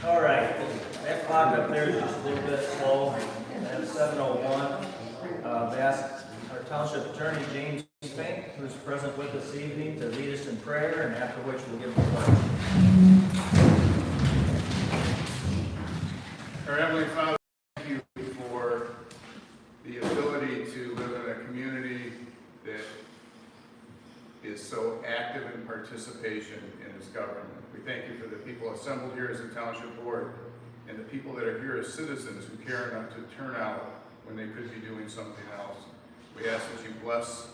All right, that clock up there is just a little bit slow. At 7:01, we asked our Township Attorney, James Fink, who's present with us this evening, to lead us in prayer, and after which we'll give the pledge. Our Heavenly Father, thank you for the ability to live in a community that is so active in participation in its government. We thank you for the people assembled here as a Township Board and the people that are here as citizens who care enough to turn out when they could be doing something else. We ask that you bless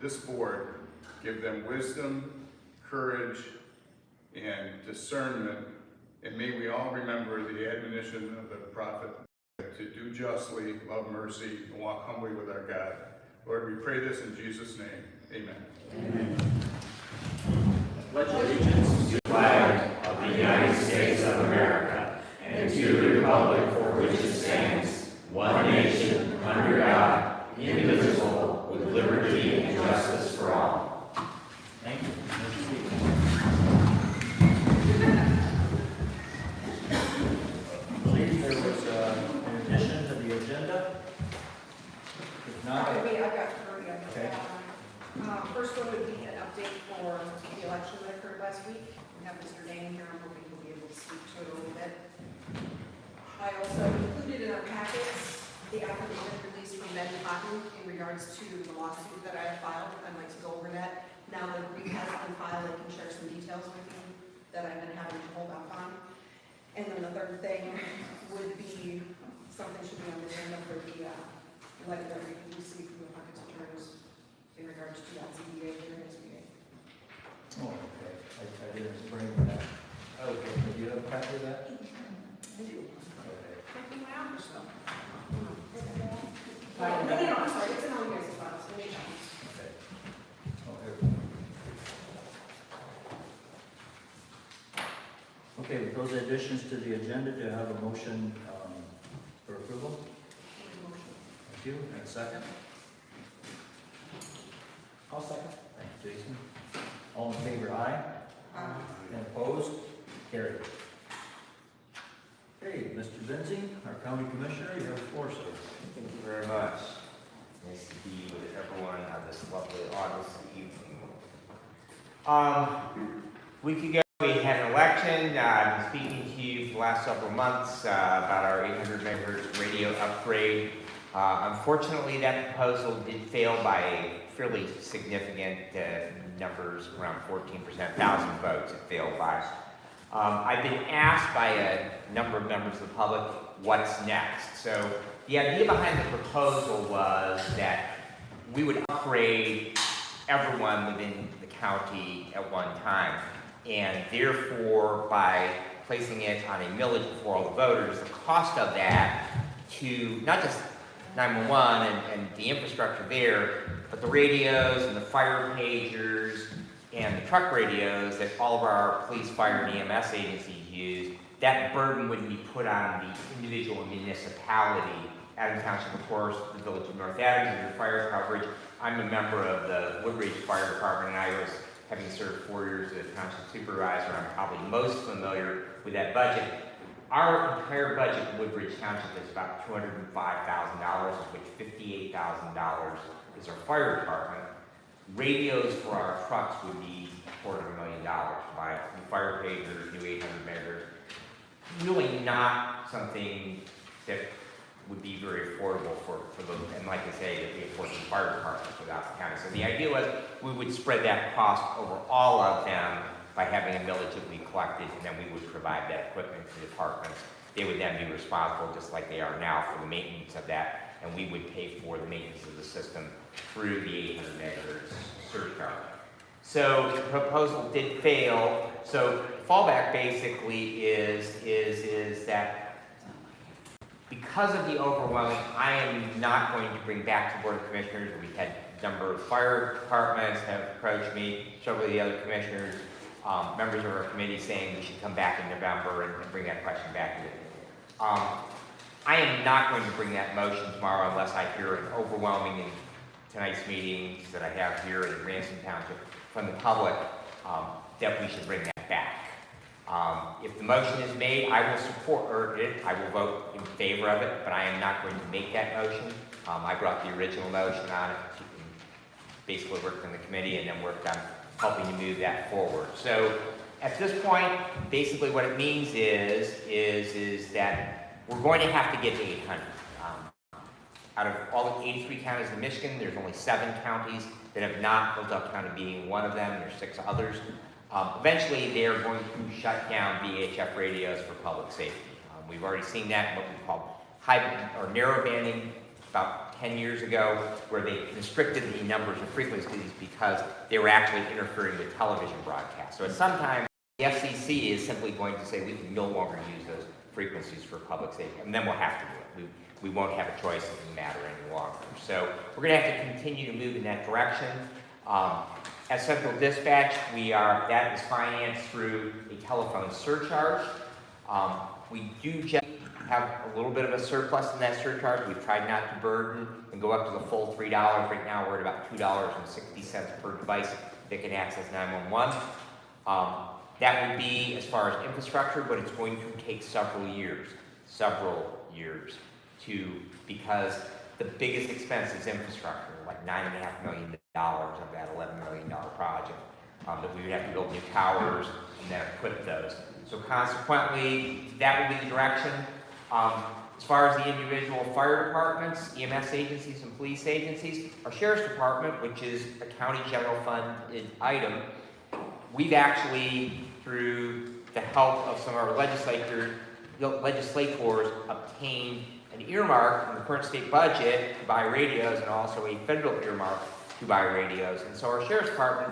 this board, give them wisdom, courage, and discernment, and may we all remember the admonition of the prophet to do justly, love mercy, and walk humbly with our God. Lord, we pray this in Jesus' name. Amen. Amen. Pledge allegiance to the flag of the United States of America and to the republic for which it stands, one nation, under God, indivisible, with liberty and justice for all. Thank you. I believe there was an addition to the agenda. If not, I've got 30 of them. Okay. First one would be an update for the election that occurred last week. We have Mr. Dane here. I'm hoping he'll be able to speak to it a little bit. I also included in our packets the affidavit released from Ben Cotton in regards to the lawsuit that I have filed. I'd like to go over that. Now that we have it on file, I can share some details with you that I've been having to hold up on. And then the third thing would be something should be on the agenda for the letter that we received from the pockets attorneys in regards to that CDA during his meeting. oh, okay, I didn't bring that. Okay, do you have a copy of that? I do. Okay. Might be my office though. No, I'm sorry, it's in all you guys' files. Let me check. Okay. Okay, with those additions to the agenda, do you have a motion for approval? Thank you, and a second? I'll second. Thank you, Jason. All in favor, aye? And opposed? Carried. Okay, Mr. Vinci, our county commissioner, you have the floor, sir. Thank you very much. Nice to be with everyone on this lovely August evening. Week ago we had an election. I've been speaking to you for the last several months about our 800 megahertz radio upgrade. Unfortunately, that proposal did fail by fairly significant numbers, around 14%, 1,000 votes it failed by. I've been asked by a number of members of the public, what's next? So the idea behind the proposal was that we would upgrade everyone within the county at one time. And therefore, by placing it on a millage before all the voters, the cost of that to not just 911 and the infrastructure there, but the radios and the fire pagers and the truck radios that all of our police, fire, and EMS agencies use, that burden would be put on the individual municipality. Adams Township, of course, the Village of North Adams, and your fire coverage. I'm a member of the Woodridge Fire Department, and I was, having served 4 years as a township supervisor, I'm probably most familiar with that budget. Our entire budget in Woodridge Township is about $205,000, of which $58,000 is our fire department. Radios for our trucks would be $250,000 to buy new fire pagers, new 800 megahertz. Really not something that would be very affordable for those, and like I say, that we afford the fire departments without the county. So the idea was we would spread that cost over all of them by having a millage that we collected, and then we would provide that equipment to the departments. They would then be responsible, just like they are now, for the maintenance of that, and we would pay for the maintenance of the system through the 800 megahertz surcharge. So the proposal did fail. So fallback basically is that because of the overwhelming, I am not going to bring back to Board of Commissioners. We've had a number of fire departments have approached me, several of the other commissioners, members of our committee saying we should come back in November and bring that question back to you. I am not going to bring that motion tomorrow unless I hear an overwhelming in tonight's meetings that I have here in Ransom Township from the public that we should bring that back. If the motion is made, I will support it. I will vote in favor of it, but I am not going to make that motion. I brought the original motion on it, basically worked in the committee and then worked on helping to move that forward. So at this point, basically what it means is that we're going to have to get to 800. Out of all the 83 counties in Michigan, there's only 7 counties that have not, Hillsdale County being one of them. There's 6 others. Eventually, they're going to shut down VHF radios for public safety. We've already seen that in what we call high or narrow banding about 10 years ago, where they restricted the numbers of frequencies because they were actually interfering with television broadcasts. So at some time, the FCC is simply going to say we can no longer use those frequencies for public safety, and then we'll have to do it. We won't have a choice in the matter any longer. So we're going to have to continue to move in that direction. At Central Dispatch, that is financed through a telephone surcharge. We do just have a little bit of a surplus in that surcharge. We've tried not to burden and go up to the full $3. Right now, we're at about $2.60 per device that can access 911. That would be as far as infrastructure, but it's going to take several years because the biggest expense is infrastructure, like $9.5 million of that $11 million project, that we would have to build new towers and then equip those. So consequently, that would be the direction. As far as the individual fire departments, EMS agencies, and police agencies, our sheriff's department, which is a county general fund item, we've actually, through the help of some of our legislators, obtained an earmark in the current state budget to buy radios and also a federal earmark to buy radios. And so our sheriff's department,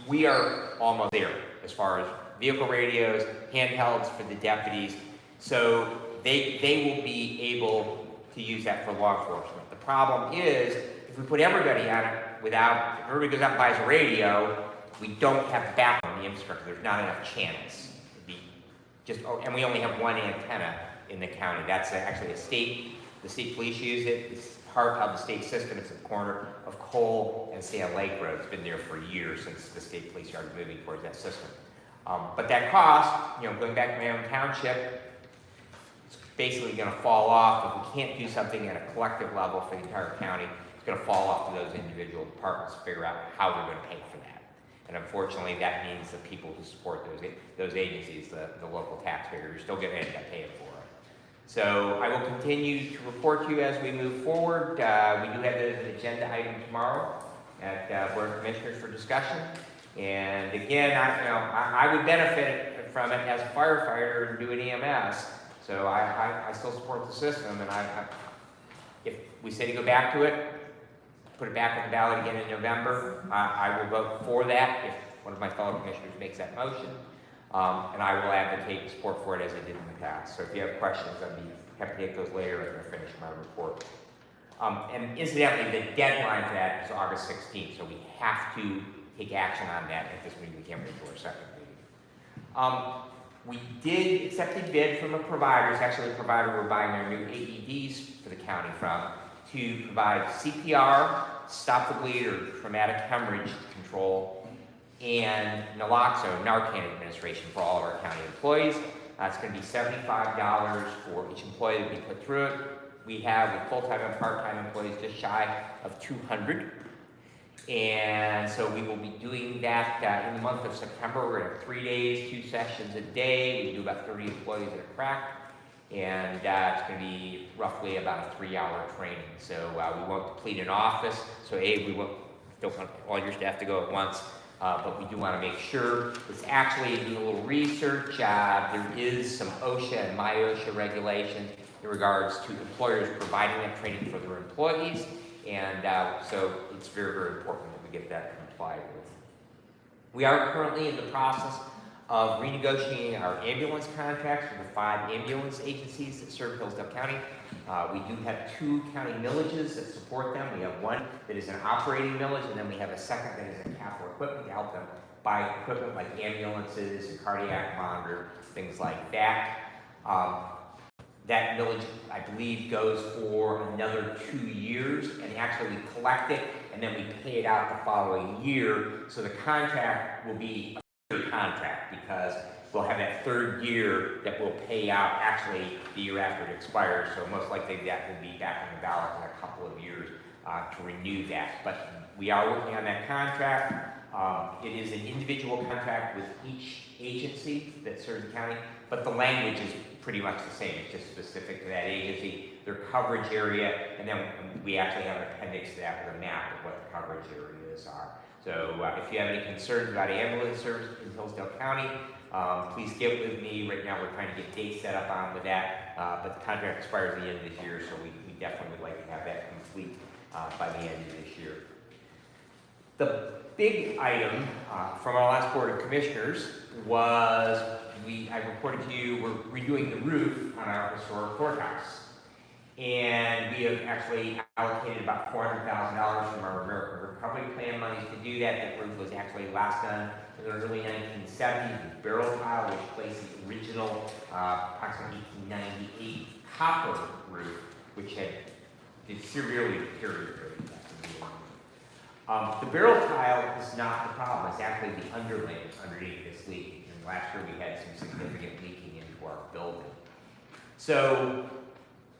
we are almost there as far as vehicle radios, handhelds for the deputies. So they will be able to use that for law enforcement. The problem is, if we put everybody on it if everybody goes out and buys a radio, we don't have backup on the infrastructure. There's not enough channels. And we only have one antenna in the county. That's actually the state police use it. It's part of the state system. It's at the corner of Cole and Sand Lake Road. It's been there for years since the state police started moving towards that system. But that cost, going back to my own township, it's basically going to fall off. If we can't do something at a collective level for the entire county, it's going to fall off to those individual departments to figure out how they're going to pay for that. And unfortunately, that means the people who support those agencies, the local taxpayers, are still going to end up paying for it. So I will continue to report to you as we move forward. We do have an agenda item tomorrow at Board of Commissioners for discussion. And again, I would benefit from it as a firefighter and doing EMS. So I still support the system, and if we say to go back to it, put it back on the ballot again in November, I will vote for that if one of my fellow commissioners makes that motion. And I will advocate support for it as I did in the past. So if you have questions, I'd be happy to take those later after I finish my report. And incidentally, the deadline for that is August 16th, so we have to take action on that at this meeting. We can't wait for a second meeting. We did accept a bid from a provider. It's actually a provider we're buying our new AEDs for the county from, to provide CPR, stop the bleed or traumatic hemorrhage control, and naloxone, Narcan administration for all of our county employees. It's going to be $75 for each employee that we put through it. We have with full-time and part-time employees just shy of 200. And so we will be doing that in the month of September. We're going to have 3 days, 2 sessions a day. We do about 30 employees at a crack. And it's going to be roughly about a 3-hour training. So we won't deplete an office. So we don't want all your staff to go at once. But we do want to make sure it's actually doing a little research. There is some OSHA and MyOSHA regulations in regards to employers providing that training for their employees. And so it's very, very important that we get that complied with. We are currently in the process of renegotiating our ambulance contracts with the 5 ambulance agencies that serve Hillsdale County. We do have 2 county millages that support them. We have one that is an operating millage, and then we have a second that is a capital equipment to help them buy equipment like ambulances and cardiac monitor, things like that. That millage, I believe, goes for another 2 years, and actually we collect it, and then we pay it out the following year. So the contract will be a 3-year contract, because we'll have that 3rd year that will pay out actually the year after it expires. So most likely that will be back on the ballot in a couple of years to renew that. But we are working on that contract. It is an individual contract with each agency that serves the county, but the language is pretty much the same. It's just specific to that agency, their coverage area, and then we actually have an appendix to that with a map of what the coverage areas are. So if you have any concerns about ambulance service in Hillsdale County, please get with me. Right now we're trying to get dates set up on with that, but the contract expires at the end of this year, so we definitely would like to have that complete by the end of this year. The big item from our last Board of Commissioners was I reported to you we're redoing the roof on our historic courthouse. And we have actually allocated about $400,000 from our American Recovery Plan monies to do that. That roof was actually last done in the early 1970s with barrel tile, which placed the original approximately 1898 copper roof, which had severely deteriorated. The barrel tile is not the problem. It's actually the underlayment underneath this leak. And last year we had some significant leaking into our building. So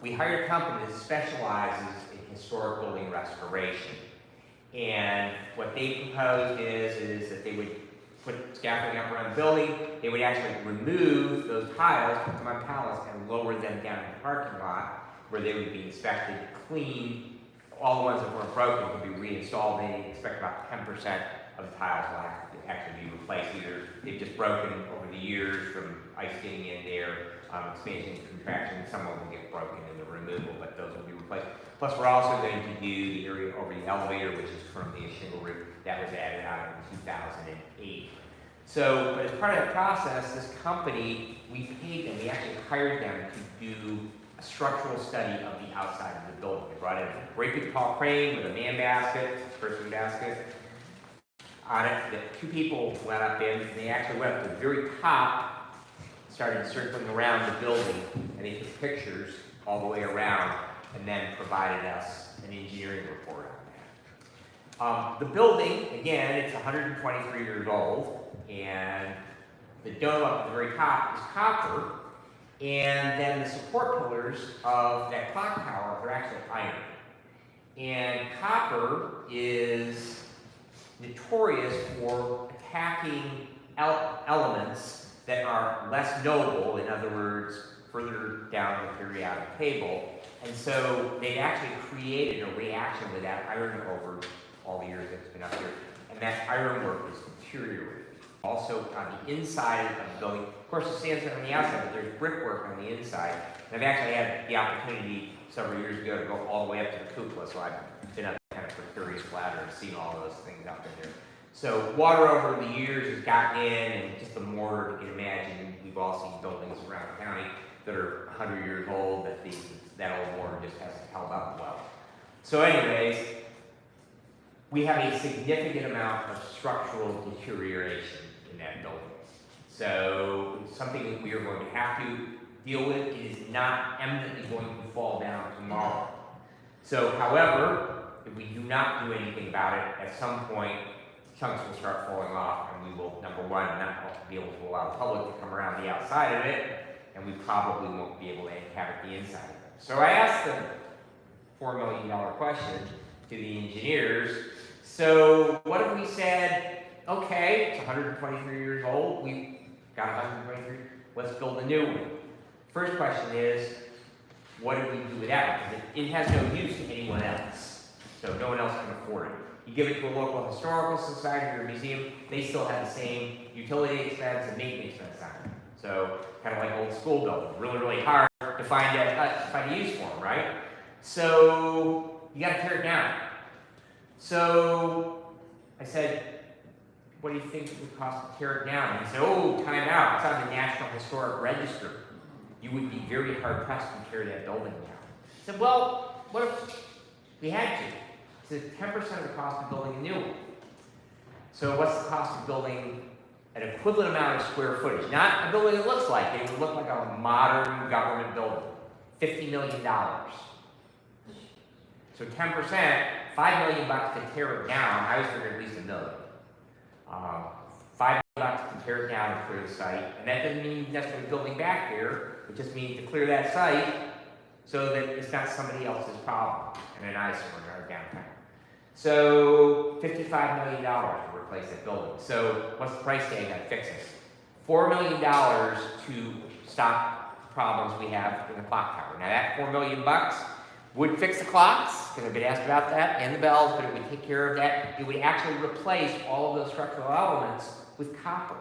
we hired a company that specializes in historic building restoration. And what they proposed is that they would put scaffolding up around the building. They would actually remove those tiles, put them on pallets, and lower them down in the parking lot where they would be inspected, cleaned. All the ones that weren't broken could be reinstalled. They expect about 10% of the tiles will actually be replaced. Either they've just broken over the years from ice getting in there, expansion and contraction. Some of them will get broken in the removal, but those will be replaced. Plus, we're also going to do the area over the elevator, which is currently a shingle roof that was added on in 2008. So, but as part of that process, this company, we paid them, we actually hired them to do a structural study of the outside of the building. They brought in a great big tall crane with a man basket, person basket on it, that 2 people went up in, and they actually went up to the very top, started circling around the building, and they took pictures all the way around, and then provided us an engineering report on that. The building, again, it's 123 years old, and the dome up at the very top is copper, and then the support pillars of that clock tower are actually iron. And copper is notorious for attacking elements that are less noble, in other words, further down the periodic table. And so they actually created a reaction with that iron over all the years that it's been up here. And that ironwork is deteriorating. Also on the inside of the building, of course it stands on the outside, but there's brickwork on the inside. And I've actually had the opportunity several years ago to go all the way up to the cupola, so I've been up kind of precarious ladder and seen all those things out there. So water over the years has gotten in, and just the mortar, you can imagine, we've all seen buildings around the county that are 100 years old, that old mortar just hasn't held up well. So anyways, we have a significant amount of structural deterioration in that building. So it's something that we are going to have to deal with. It is not eminently going to fall down tomorrow. So however, if we do not do anything about it, at some point, chunks will start falling off, and we will, number one, not be able to allow the public to come around the outside of it, and we probably won't be able to inhabit the inside of it. So I asked the $4 million question to the engineers. So what if we said, okay, it's 123 years old, we've got 123, let's build a new one. First question is, what do we do with that? Because it has no use to anyone else. So no one else can afford it. You give it to a local historical society or museum, they still have the same utility expense and maintenance expense on it. So kind of like old school buildings, really, really hard to find a use for them, right? So you got to tear it down. So I said, what do you think it would cost to tear it down? And he said, oh, time out, it's on the National Historic Register. You would be very hard pressed to tear that building down. I said, well, what if we had to? He said, 10% of the cost of building a new one. So what's the cost of building an equivalent amount of square footage? Not a building that looks like it, it would look like a modern government building. $50 million. So 10%, $5 million to tear it down. I was figuring at least $1 million. $5 million to tear it down and clear the site. And that doesn't mean necessarily building back there. It just means to clear that site so that it's not somebody else's problem and an eyesore in our downtown. So $55 million to replace that building. So what's the price tag on fixing it? $4 million to stop problems we have in the clock tower. Now that $4 million would fix the clocks, because I've been asked about that, and the bells, but it would take care of that. It would actually replace all of those structural elements with copper.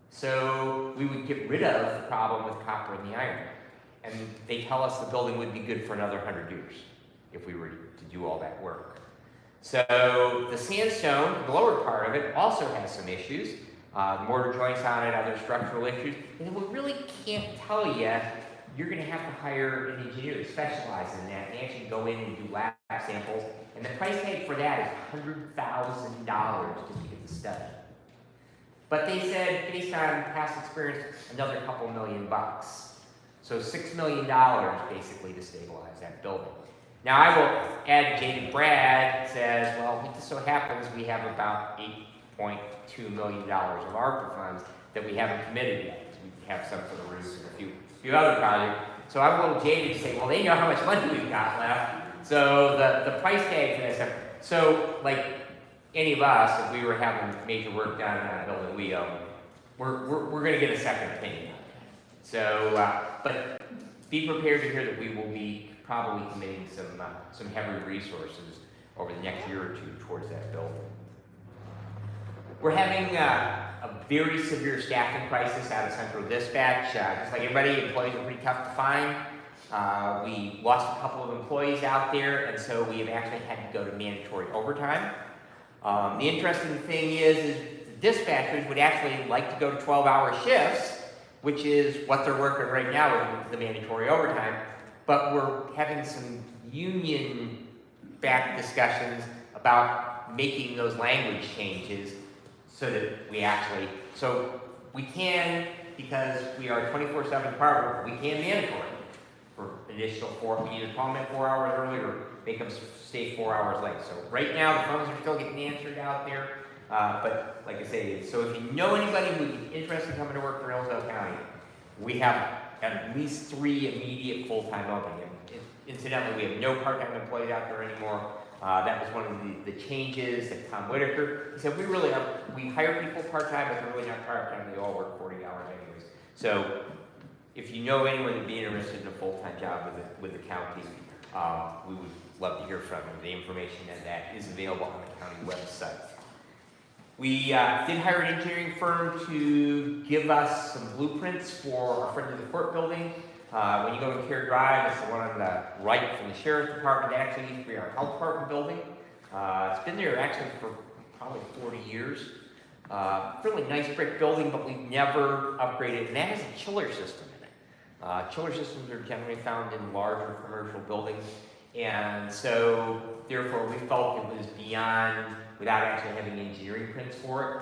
So we would get rid of the problem with copper and the iron. And they tell us the building would be good for another 100 years if we were to do all that work. So the sandstone, the lower part of it, also has some issues. Mortar joints on it, other structural issues. And we really can't tell you. You're going to have to hire an engineer that specializes in that. They actually go in and do lab samples. And the price tag for that is $100,000 just to get the study. But they said, based on past experience, another couple $1 million. So $6 million basically to stabilize that building. Now I will add, Jade Brad says, well, it just so happens we have about $8.2 million of ARPA funds that we haven't committed yet. We have some for the roofs and a few other projects. So I'm a little jaded to say, well, they know how much money we've got left. So the price tag for that stuff. So like any of us, if we were having major work done on a building we own, we're going to get a second opinion. So, but be prepared to hear that we will be probably committing some heavy resources over the next year or two towards that building. We're having a very severe staffing crisis out of Central Dispatch. Just like everybody, employees are pretty tough to find. We lost a couple of employees out there, and so we have actually had to go to mandatory overtime. The interesting thing is the dispatchers would actually like to go to 12-hour shifts, which is what they're working right now with the mandatory overtime. But we're having some union-backed discussions about making those language changes so that we actually, so we can, because we are a 24/7 department, we can mandatory for additional 4, we either call them at 4 hours early or make them stay 4 hours late. So right now, the phones are still getting answered out there, but like I say, so if you know anybody who's interested in coming to work for Hillsdale County, we have at least 3 immediate full-time openings. Incidentally, we have no part-time employees out there anymore. That was one of the changes that Tom Whitaker, he said, we hire people part-time, but they're really not part-time, they all work 40 hours anyways. So if you know anyone who'd be interested in a full-time job with the county, we would love to hear from them. The information on that is available on the county website. We did hire an engineering firm to give us some blueprints for our Friend of the Court building. When you go in Care Drive, it's the one on the right from the Sheriff's Department. That actually used to be our Health Department building. It's been there actually for probably 40 years. Really nice brick building, but we've never upgraded. And that has a chiller system in it. Chiller systems are generally found in larger commercial buildings. And so, therefore, we felt it was beyond, without actually having engineering prints for it,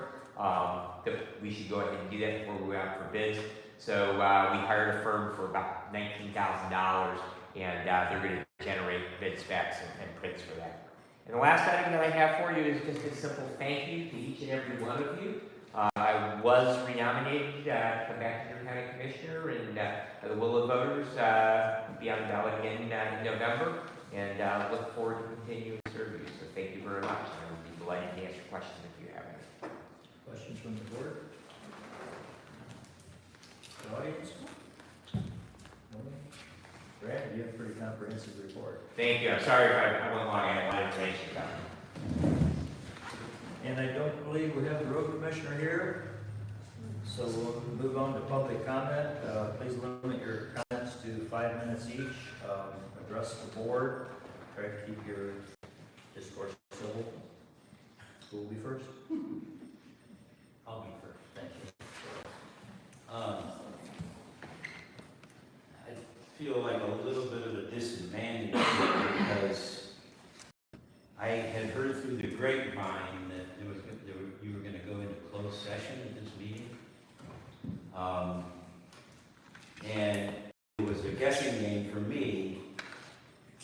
that we should go ahead and do that before we went out for bids. So we hired a firm for about $19,000, and they're going to generate bid specs and prints for that. And the last item that I have for you is just a simple thank you to each and every one of you. I was renominated to come back to your county commissioner, and by the will of voters, be on the ballot again in November, and look forward to continuing to serve you. So thank you very much. I would be delighted to answer questions if you have any. Questions from the board? The audience? No? Brad, you have a pretty comprehensive report. Thank you. I'm sorry if I went long. I had a lot of information about it. And I don't believe we have the road commissioner here, so we'll move on to public comment. Please limit your comments to 5 minutes each. Address the board. Try to keep your discourse civil. Who will be first? I'll be first. Thank you. I feel like a little bit of a disadvantage because I had heard through the grapevine that you were going to go into closed session at this meeting. And it was a guessing game for me.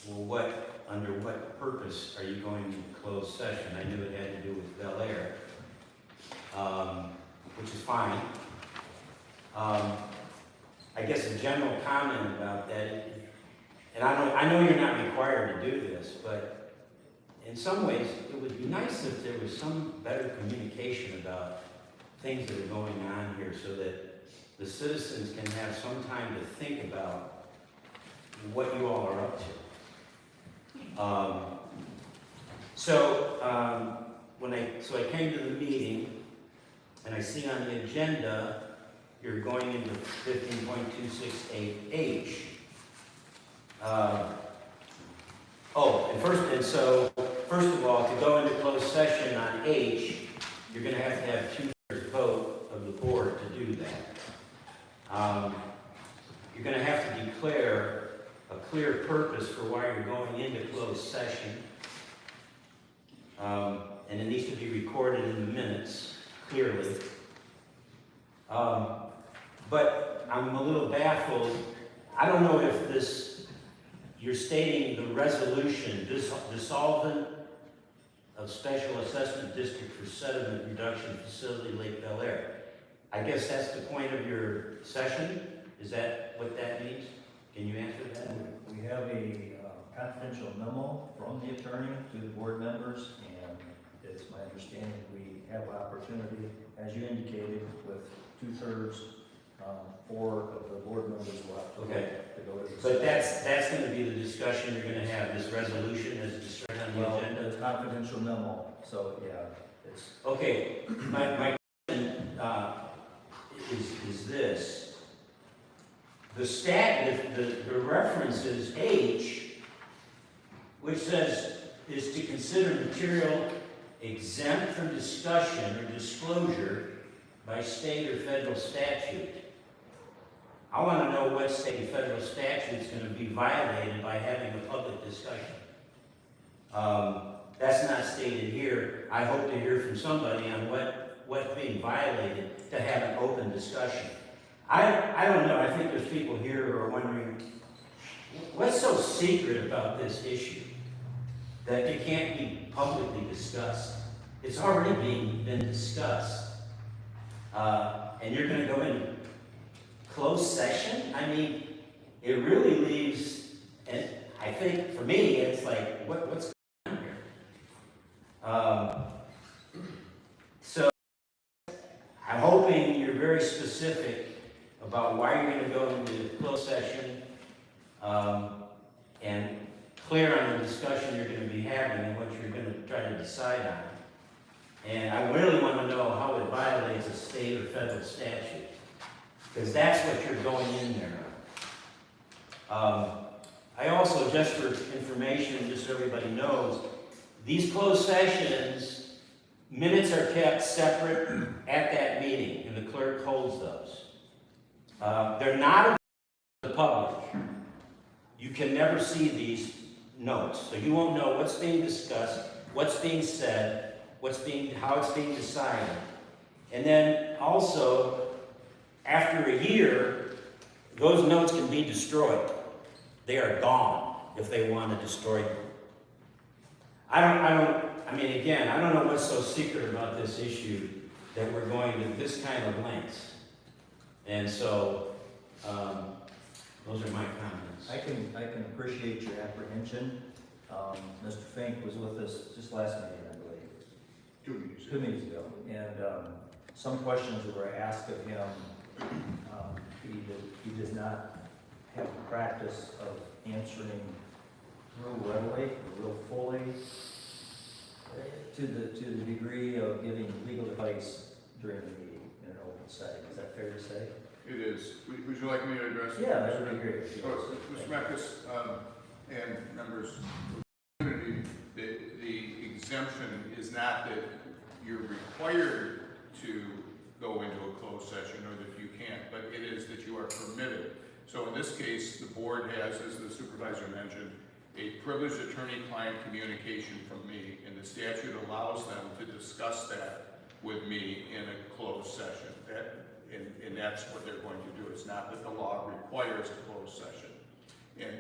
Well, under what purpose are you going into closed session? I knew it had to do with Bel Air, which is fine. I guess a general comment about that, and I know you're not required to do this, but in some ways, it would be nice if there was some better communication about things that are going on here so that the citizens can have some time to think about what you all are up to. So I came to the meeting, and I see on the agenda, you're going into 15.268H. First of all, to go into closed session on H, you're going to have 2/3 vote of the board to do that. You're going to have to declare a clear purpose for why you're going into closed session. And it needs to be recorded in the minutes, clearly. But I'm a little baffled. I don't know if you're stating the resolution, dissolvent of Special Assessment District for Sediment Reduction Facility, Lake Bel Air. I guess that's the point of your session? Is that what that means? Can you answer that? We have a confidential memo from the attorney to the board members, and it's my understanding we have opportunity, as you indicated, with 2/3, 4 of the board members will have to Okay. go to the. But that's going to be the discussion you're going to have, this resolution as described on the Well, agenda? it's confidential memo, so yeah, it's. Okay, my question is this. The reference is H, which says is to consider material exempt from discussion or disclosure by state or federal statute. I want to know what state or federal statute is going to be violated by having a public discussion. That's not stated here. I hope to hear from somebody on what's being violated to have an open discussion. I don't know. I think there's people here who are wondering, what's so secret about this issue that it can't be publicly discussed? It's already been discussed. And you're going to go in closed session? I mean, it really leaves, and I think for me, it's like, what's going on here? So I'm hoping you're very specific about why you're going to go into closed session, and clear on the discussion you're going to be having and what you're going to try to decide on. And I really want to know how it violates a state or federal statute, because that's what you're going in there on. I also, just for information, just so everybody knows, these closed sessions, minutes are kept separate at that meeting, and the clerk holds those. They're not available to the public. You can never see these notes. So you won't know what's being discussed, what's being said, how it's being decided. And then also, after a year, those notes can be destroyed. They are gone if they want to destroy them. I mean, again, I don't know what's so secret about this issue that we're going to this kind of lengths. And so, those are my comments. I can appreciate your apprehension. Mr. Fink was with us just last meeting, I believe. 2 meetings ago. And some questions were asked of him. He does not have the practice of answering real readily, real fully, to the degree of giving legal advice during the meeting in an open setting. Is that fair to say? It is. Would you like me to address it? Yeah, that would be great. Oh, Mr. Meckes, and members of the community, the exemption is not that you're required to go into a closed session or that you can't, but it is that you are permitted. So in this case, the board has, as the supervisor mentioned, a privileged attorney-client communication from me, and the statute allows them to discuss that with me in a closed session. And that's what they're going to do. It's not that the law requires a closed session. And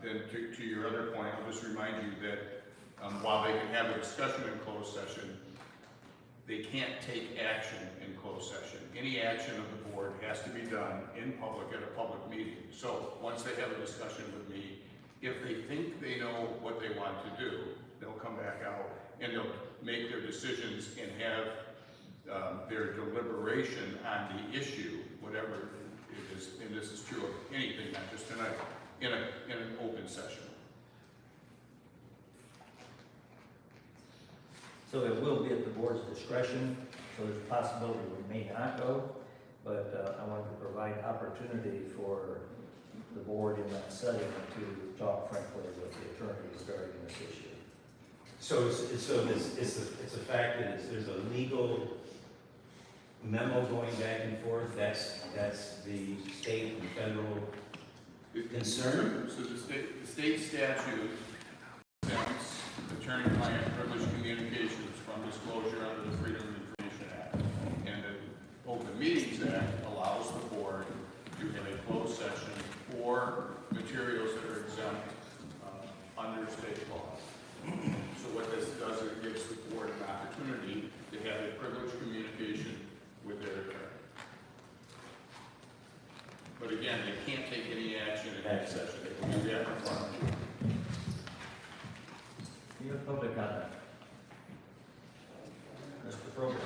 then to your other point, I'll just remind you that while they can have a discussion in closed session, they can't take action in closed session. Any action of the board has to be done in public at a public meeting. So once they have a discussion with me, if they think they know what they want to do, they'll come back out and they'll make their decisions and have their deliberation on the issue, whatever it is, and this is true of anything, not just tonight, in an open session. So it will be at the board's discretion, so there's a possibility we may not go, but I wanted to provide opportunity for the board in that setting to talk frankly with the attorneys regarding this issue. So it's the fact that there's a legal memo going back and forth, that's the state and federal concern? So the state statute exempts attorney-client privilege communications from disclosure under the Freedom of Information Act. And the Open Meetings Act allows the board to have a closed session for materials that are exempt under state law. So what this does, it gives the board an opportunity to have a privileged communication with their attorney. But again, they can't take any action in that session. They can do that in front of you. Any other public comment? Mr. Frober.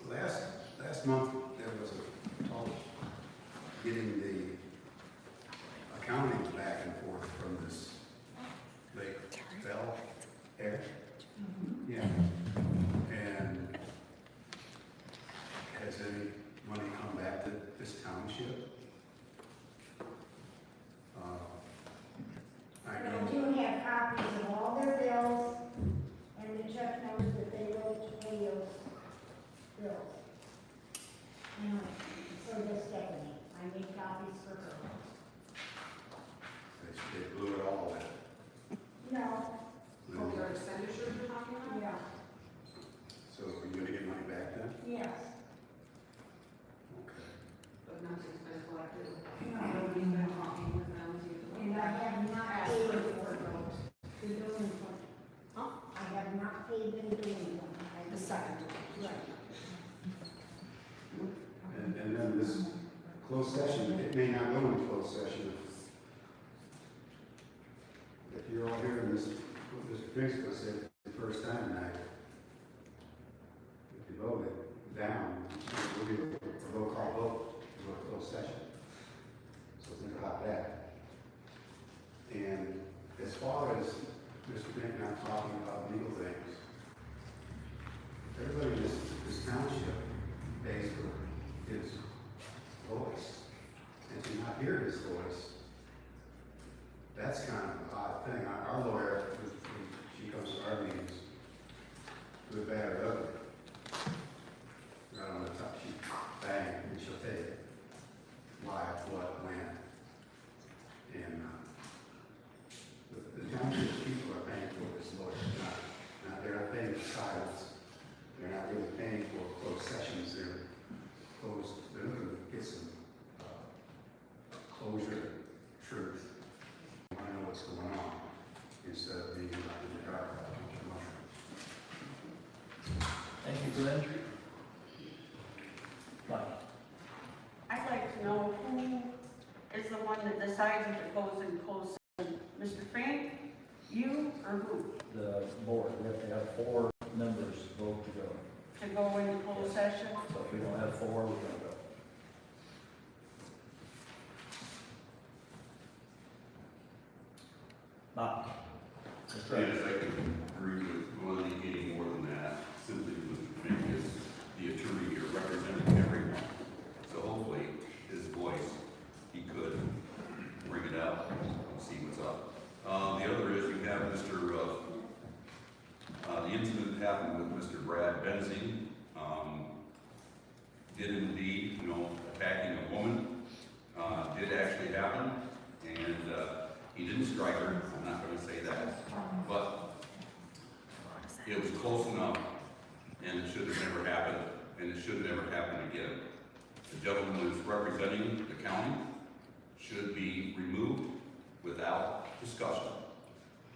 Last month, there was a talk getting the accounting back and forth from this Lake Bell area. Yeah. And has any money come back to this township? I do have copies of all their bills and the check numbers that they wrote to pay those bills. And so does Stephanie. I made copies for her. They blew it all away. No, For their expenditures you're talking about? yeah, So are you gonna get money back then? yes, Okay. But nothing's been collected. No. Nobody's been talking with them to get the money and I back. have not Ask paid for for those. the delinquent. Huh? I have not paid them delinquent. The second. Right. And then this closed session, it may not go into closed session. If you're all hearing this, what Mr. Frisco said the first time tonight, if you vote it down, it will be a roll call vote for a closed session. So think about that. And as far as Mr. Fink not talking about legal things, everybody in this township pays for his voice, and to not hear his voice, that's kind of an odd thing. Our lawyer, when she comes to our meetings, good, bad, or ugly, right on the top, she bang, and she'll tell you why, what, when. And close, they're gonna get some, closure, truth. I know what's going on, instead of being left in the dark about too much. Thank you, Glenn. Mike? I'd like to know who is the one that decides if it goes in closed session? Mr. Frank, you, or who? The board, we have to have 4 members vote to go. To go in closed session? So if we don't have 4, we're gonna go. Bob? Mr. Wright? Yes, I can agree with Glenn getting more than that, simply Mr. Fink is the attorney here representing everyone. So hopefully, his voice, he could bring it out and see what's up. The other is you have Mr., the incident that happened with Mr. Brad Benzing, did indeed, attacking a woman, did actually happen, and, he didn't strike her, I'm not gonna say that, but it was close enough, and it should have never happened, and it should never happen again. The gentleman who is representing the county should be removed without discussion.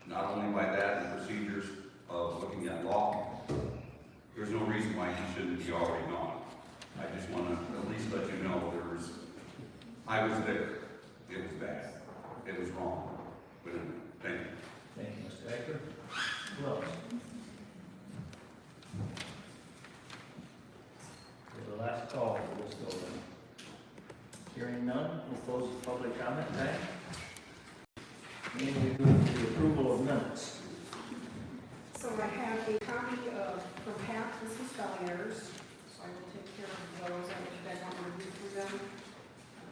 Not only by that and procedures of looking at law, there's no reason why he shouldn't be already gone. I just wanna at least let you know I was there, it was bad, it was wrong, but anyway, thank you. Thank you, Mr. Baker. Who else? Okay, the last call for this building. Hearing none, we'll close the public comment time. And we move to the approval of minutes. So I have a copy of, from Pat, with some spelling errors, so I will take care of those, I don't know if you guys want me to read through them.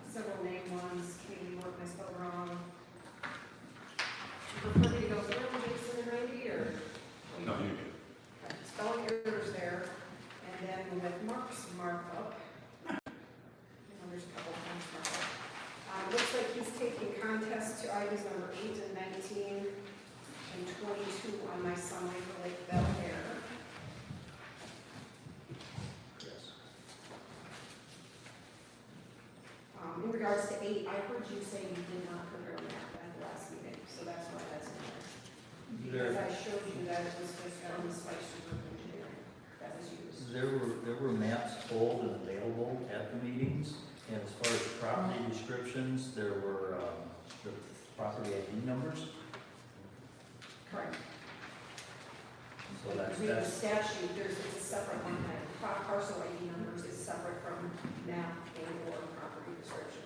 Several name ones, maybe what I spelled wrong. Do you prefer me to go through them, Jason and Randy, or? No, you can. Okay, spelling errors there, and then with Mark's markup. There's a couple of times markup. Looks like he's taking contest to items number 8 and 19 and 22 on my summary for Lake Bell Air. Yes. In regards to 8, I heard you say you did not prepare a map at the last meeting, so that's why that's in there. Because I showed you that it was just on the site super engineering that was used. There were maps pulled and available at the meetings, and as far as property descriptions, there were, the property ID numbers. Correct. So Read the that's, statute, it's a separate one, that parcel ID numbers is separate from map and or property description.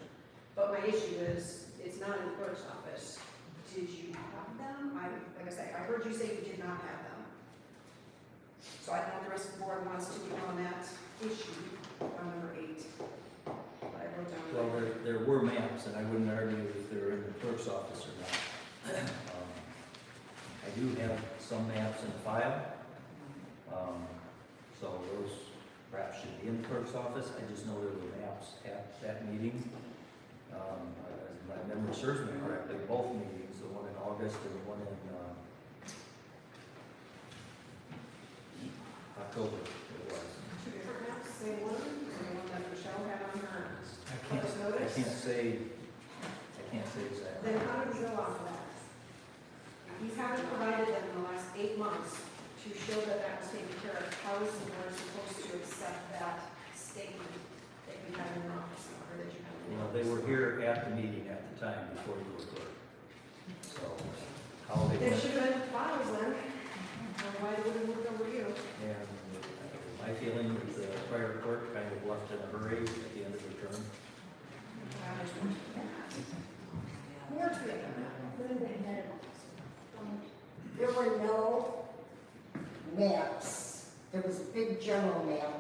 But my issue is, it's not in the clerk's office. Did you have them? Like I say, I heard you say you did not have them. So I don't know if the rest of the board wants to be on that issue on number 8. But I wrote down. well, there were maps, and I wouldn't argue if they're in the clerk's office or not. I do have some maps in file, so those perhaps should be in the clerk's office. I just know there were maps at that meeting. As my memory serves me correctly, both meetings, the one in August and the one in October, it was. 2 different maps, same one, or the one that Michelle had on her I first notice? can't say exactly. Then how did we go off of that? If you haven't provided them in the last 8 months to show that that was taken care of, how is the board supposed to accept that statement that you have in your office, or that you have in your office? They were here at the meeting at the time before you were clerk. So, how they They went, should have been files then, or why they would have moved over to you. and my feeling is the prior clerk kind of left in a hurry at the end of the term. More to it than that. There were no maps. There was a big general map.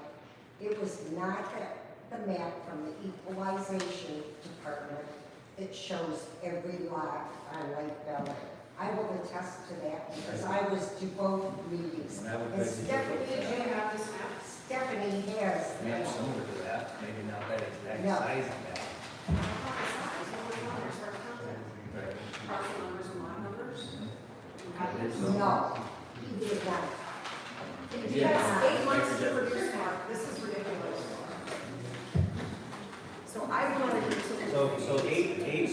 It was not the map from the equalization department. It shows every lot on Lake Bell. I will attest to that because I was to both meetings. And I would And bet you Stephanie, Did you have this map? Stephanie has Map that. similar to that, maybe not that exact No. size of map. Right. Parcel numbers and lot numbers? It's- No, he did not. You Yeah. have 8 months to produce, Mark, this is ridiculous.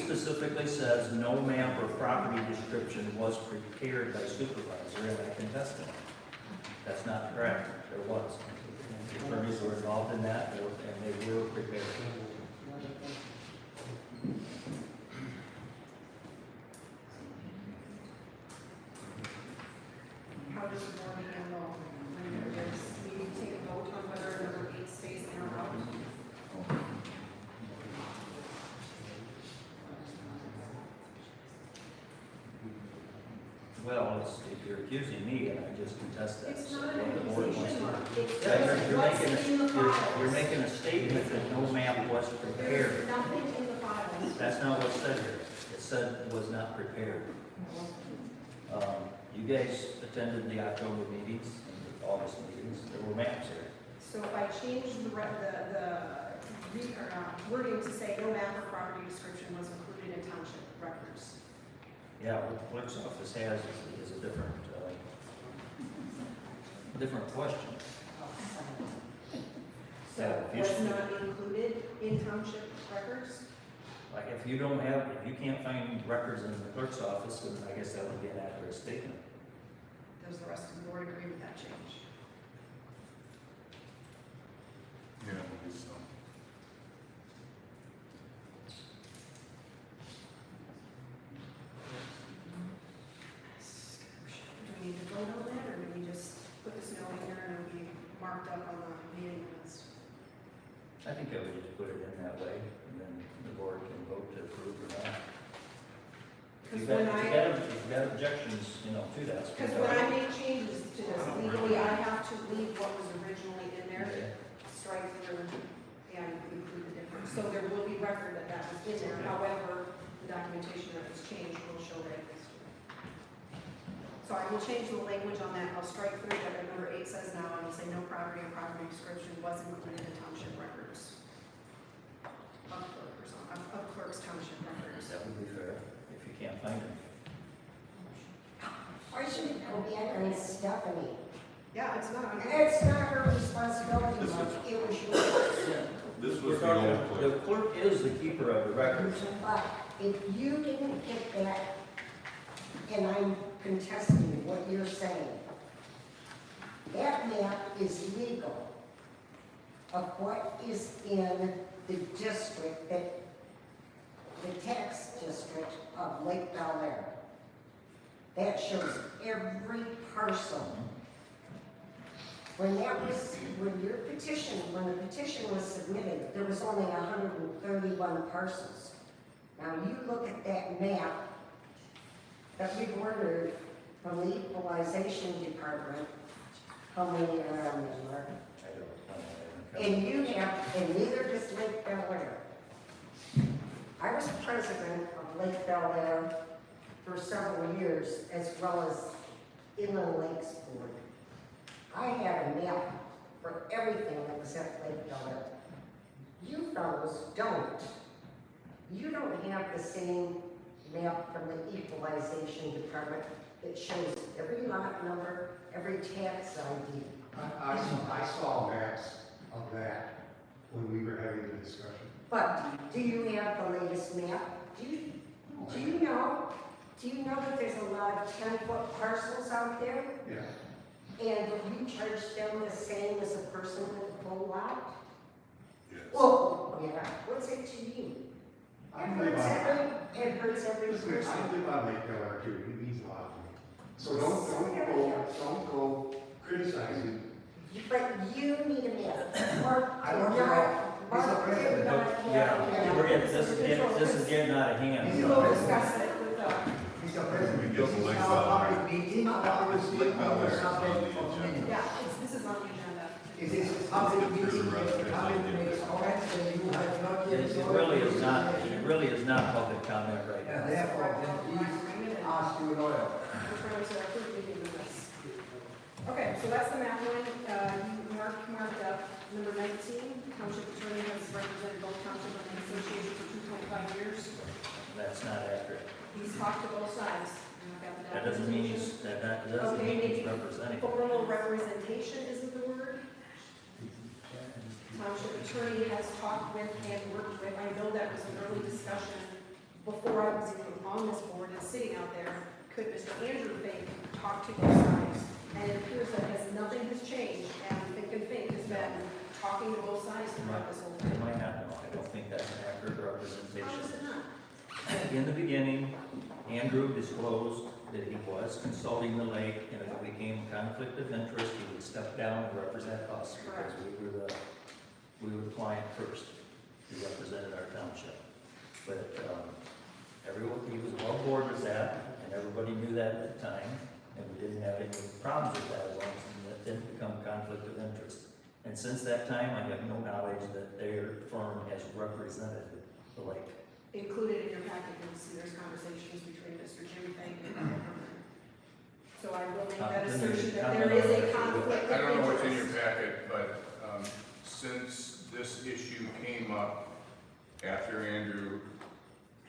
specifically says no map or property description was prepared by supervisor, and I contest that. That's not correct, there was. The attorneys were involved in that, and they were prepared. How does the board handle when there's, we take a vote on whether number 8 stays in or out? Well, if you're accusing me, and I just contest that. It's So not an what the board wants accusation, to- Mark. It's Yeah, just you're what's making in the files. you're making a statement that no map was There's prepared. nothing in the files. That's not what's said here. It said it was not prepared. You guys attended the October meetings and the August meetings. There were maps here. So if I change the wording to say no map or property description was included in township records. Yeah, what the clerk's office has is a different question. So Yeah, if you was should- not included in township records? Like, if you can't find records in the clerk's office, then I guess that would be an accurate statement. Does the rest of the board agree with that change? Yeah, I believe so. Do we need to vote on that, or do we just put this note in there and it'll be marked up on the meeting minutes? I think I would just put it in that way, and then the board can vote to approve or not. If you've got objections, to that. speak Because up. when I make changes to this legally, I have to leave what was originally in there, Okay. strike through, and include the difference. So there will be record that that was in there, however, the documentation that was changed will show that it was. So I will change the language on that, I'll strike through what number 8 says now, and I'll say no property or property description was included in township records. Of clerk's township records. That would be fair, if you can't find them. Or should it go back on Stephanie? Yeah, it's not. It's not her responsibility, Mark. It was yours. This We're was the talking, old clerk. the clerk is the keeper of the records. But if you didn't get that, and I'm contesting what you're saying, that map is legal of what is in the district, the tax district of Lake Bel Air. That shows every parcel. When the petition was submitted, there was only 131 parcels. Now you look at that map that we've ordered from the Equalization Department, how many are on there, Mark? And you have, and neither does Lake Bel Air. I was president of Lake Bel Air for several years, as well as Inland Lakes Board. I had a map for everything that was at Lake Bel Air. You fellows don't. You don't have the same map from the Equalization Department that shows every lot number, every tax ID. I saw maps of that when we were having the discussion. But do you have the latest map? Do you know that there's a lot of 10-foot parcels out there? Yeah. And you charge them the same as a person with a full lot? Yes. Well, yeah, what's it to you? I live on- It hurts every Listen, person. I live on Lake Bel Air too, it means a lot to me. So don't go criticizing. But you need a map. Mark, I don't did not- know. Mark He's a president. did not have Yeah, a this is getting out of hand. We will discuss it with Mr. President, We this give is Lake now a Bel Air. public meeting, Lake Bel Air is on the agenda. yeah, this is on the agenda. It is a public meeting, the comment makes comments, and you have not yet. It really is not public comment right now. And therefore, then please ask your lawyer. We're trying to approve meeting minutes. Okay, so that's the map one, you marked up, number 19, township attorney has represented both township and the association for 2.5 years. That's not accurate. He's talked to both sides. And I've got the That doesn't mean documentation. that doesn't mean he's representing. Formal representation isn't the word. Township attorney has talked with and worked with, I know that was an early discussion, before I was even on this board and sitting out there, could Mr. Andrew Fink talk to both sides? And it appears that nothing has changed, and Fink has been talking to both sides throughout this whole It thing. might not know, I don't think that's an accurate How representation. is it not? In the beginning, Andrew disclosed that he was consulting the lake, and if it became a conflict of interest, he would step down and represent us, because we were the client first. He represented our township. But, everyone, he was well board with that, and everybody knew that at the time, and we didn't have any problems with that, as long as it didn't become a conflict of interest. And since that time, I have no knowledge that their firm has represented the lake. Included in your packet, you'll see there's conversations between Mr. Jim Fink and Michael Herman. So I will make that assertion that there is a conflict of interest. I don't know what's in your packet, but since this issue came up after Andrew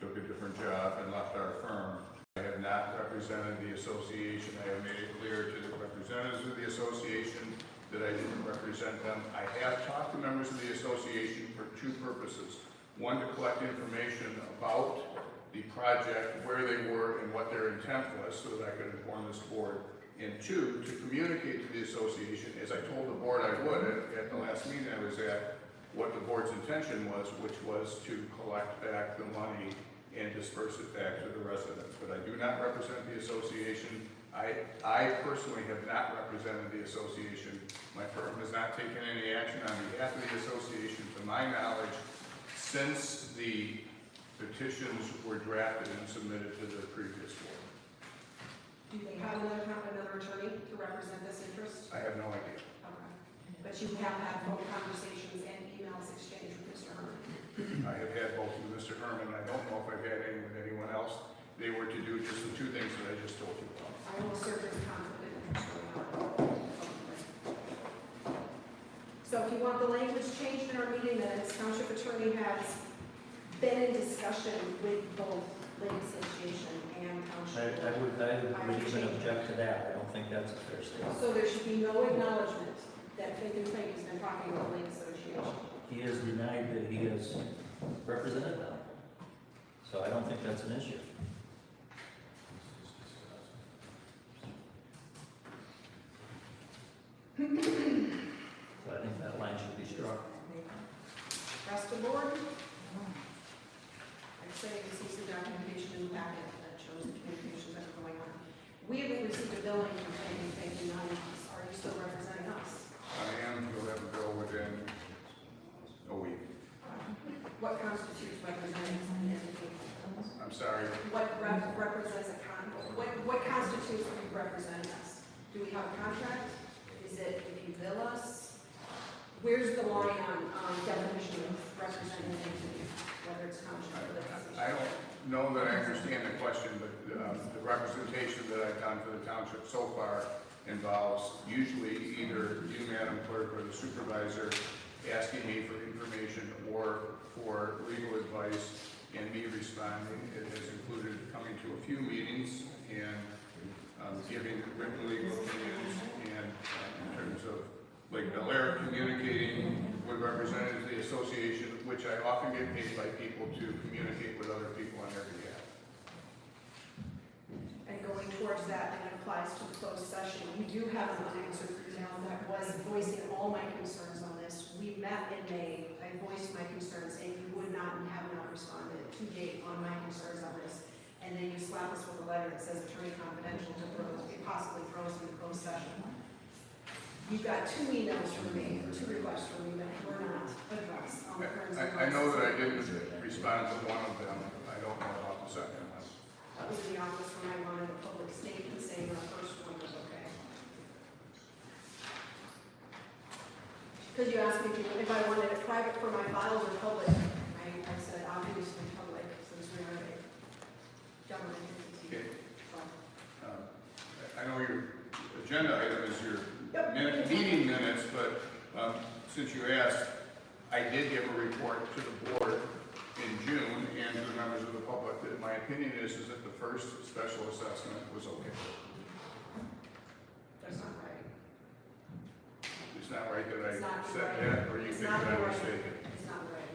took a different job and left our firm, I have not represented the association. I have made it clear to the representatives of the association that I didn't represent them. I have talked to members of the association for two purposes. One, to collect information about the project, where they were and what their intent was, so that I could inform this board. And two, to communicate to the association, as I told the board I would at the last meeting I was at, what the board's intention was, which was to collect back the money and disperse it back to the residents. But I do not represent the association. I personally have not represented the association. My firm has not taken any action on behalf of the association, to my knowledge, since the petitions were drafted and submitted to the previous board. Do they have another attorney to represent this interest? I have no idea. Okay. But you have had phone conversations and emails exchanged with Mr. Herman? I have had both with Mr. Herman. I don't know if I've had any with anyone else. They were to do just the two things that I just told you about. I will assert there's a conflict of interest going on. So if you want the language changed in our meeting minutes, Township Attorney has been in discussion with both Lake Association and Township. I would even object to that. I don't think that's a fair statement. So there should be no acknowledgement that Fink and Fink has been talking with Lake Association. He has denied that he has represented them. So I don't think that's an issue. So I think that line should be struck. Rest of board? Like I say, you see some documentation in the packet that shows the communications that are going on. We haven't received a billing from Fink and Fink in 9 months. Are you still representing us? I am. You'll have a bill within a week. What constitutes representing an entity? I'm sorry. What represents a what constitutes you representing us? Do we have a contract? Is it if you bill us? Where's the line on definition of representing an entity, whether it's township or the I don't know that I understand the question, but the representation that I've done for the township so far involves usually either you, Madam Clerk, or the supervisor asking me for information or for legal advice and me responding. It has included coming to a few meetings and giving written legal opinions and in terms of Lake Bel Air communicating with representatives of the association, which I often get paid by people to communicate with other people on their behalf. And going towards that, and it applies to the closed session, we do have an unanswered email that was voicing all my concerns on this. We met in May, I voiced my concerns, and you would not and have not responded to date on my concerns on this. And then you slap us with a letter that says attorney confidential to possibly throw us into closed session. You've got 2 emails from me, or 2 requests from me that were not addressed on the current. I know that I didn't respond to one of them. I don't know about the second one. That was in the office when I wanted a public statement saying the first one was okay. Because you asked me if I wanted it private for my files or public. I said obviously public, since we are a government entity. Okay. I know your agenda item is your meeting minutes, but since you asked, I did give a report to the board in June and to the members of the public that my opinion is that the first special assessment was okay. That's not right. It's not right that I It's not said right. that, or you It's think not that I'm right. mistaken? It's not right.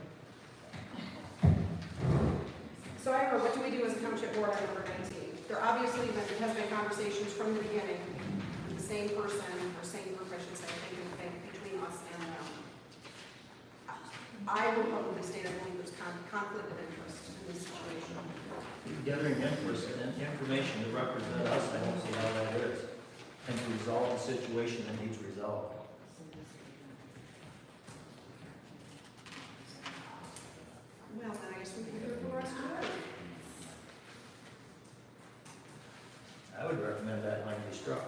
So I wrote, what do we do as a township board on number 19? There obviously has been conversations from the beginning, the same person, or same group, I should say, between us and them. I will probably state I believe there's conflict of interest in this situation. Gathering information to represent us, I don't see how that is. And to resolve the situation that needs resolved. Well, then I guess we can do it for the rest of the board. I would recommend that line be struck.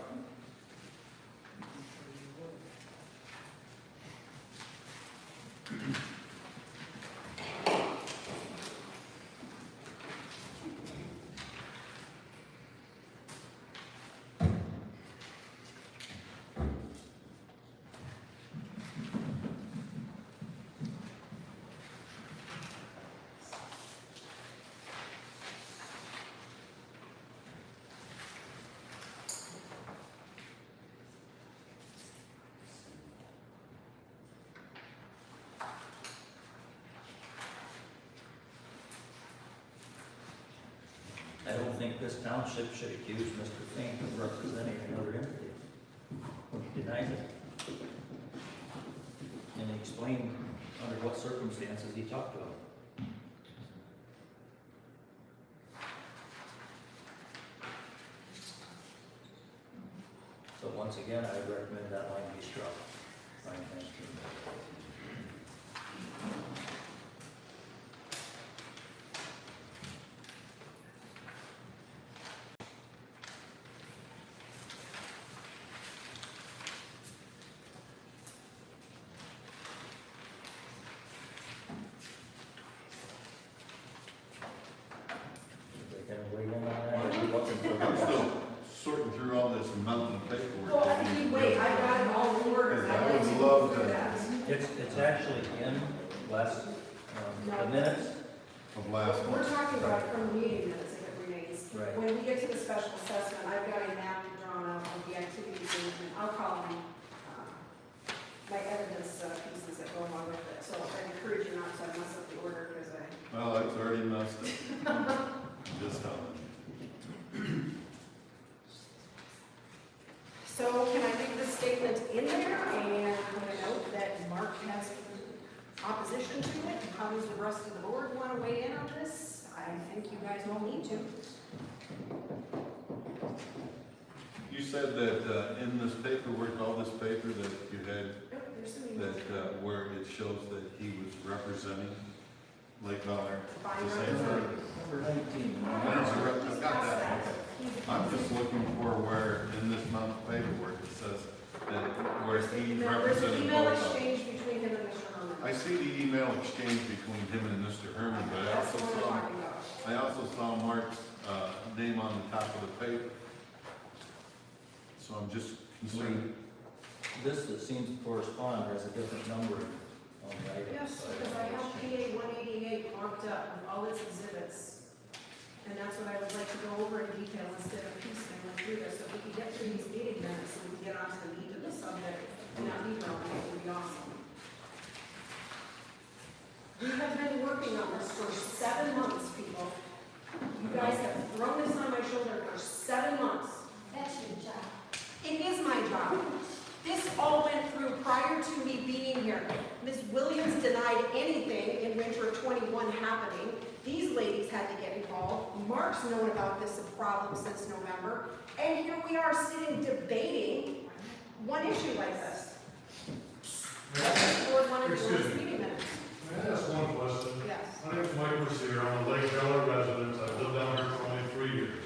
I don't think this township should accuse Mr. Fink of representing another entity. He denies it. And he explained under what circumstances he talked to him. So once again, I would recommend that line be struck. Fine, thank you. They can weigh in on that, or you looking for? I'm still sorting through all this mountain of paperwork. Well, I think, wait, I got it all in order. Because I I'd like would to love go through to- that. It's actually in last, the minutes. Of last We're month. talking about it from the meeting minutes, if it remains. Right. When we get to the special assessment, I've got a map drawn out of the activities, and I'll call them, my evidence pieces that go along with it. So I encourage you not to mess up the order, because Well, it's already messed up. Just telling you. So can I leave this statement in there and put a note that Mark has opposition to it? How does the rest of the board want to weigh in on this? I think you guys all need to. You said that in this paperwork, all this paper that you had, Nope, there's some that where it shows that he was representing Lake Valor. Fine, the same representative. Number 19. I've got that. I'm just looking for where in this month paperwork it says that where he There's an represented email both of them. exchange between him and Mr. Herman. I see the email exchange between him and Mr. Herman, but That's the one we're talking about. I also saw Mark's name on the top of the paper. So I'm just concerned. This that seems to correspond has a different number on the item. Yes, because I have PA 188 marked up with all its exhibits. And that's what I would like to go over in detail instead of piecemealing through this. So if we could get through these meeting minutes so we can get onto the meat of the subject and not derail it, it would be awesome. We have been working on this for 7 months, people. You guys have thrown this on my shoulder for 7 months. That's your job. It is my job. This all went through prior to me being here. Ms. Williams denied anything in winter of 21 happening. These ladies had to get involved. Mark's known about this problem since November. And here we are sitting debating one issue like this. Board wanted to do this meeting minutes. May I ask one question? Yes. My name is Mike Mercier, I'm a Lake Valor resident, I've lived down here for only 3 years.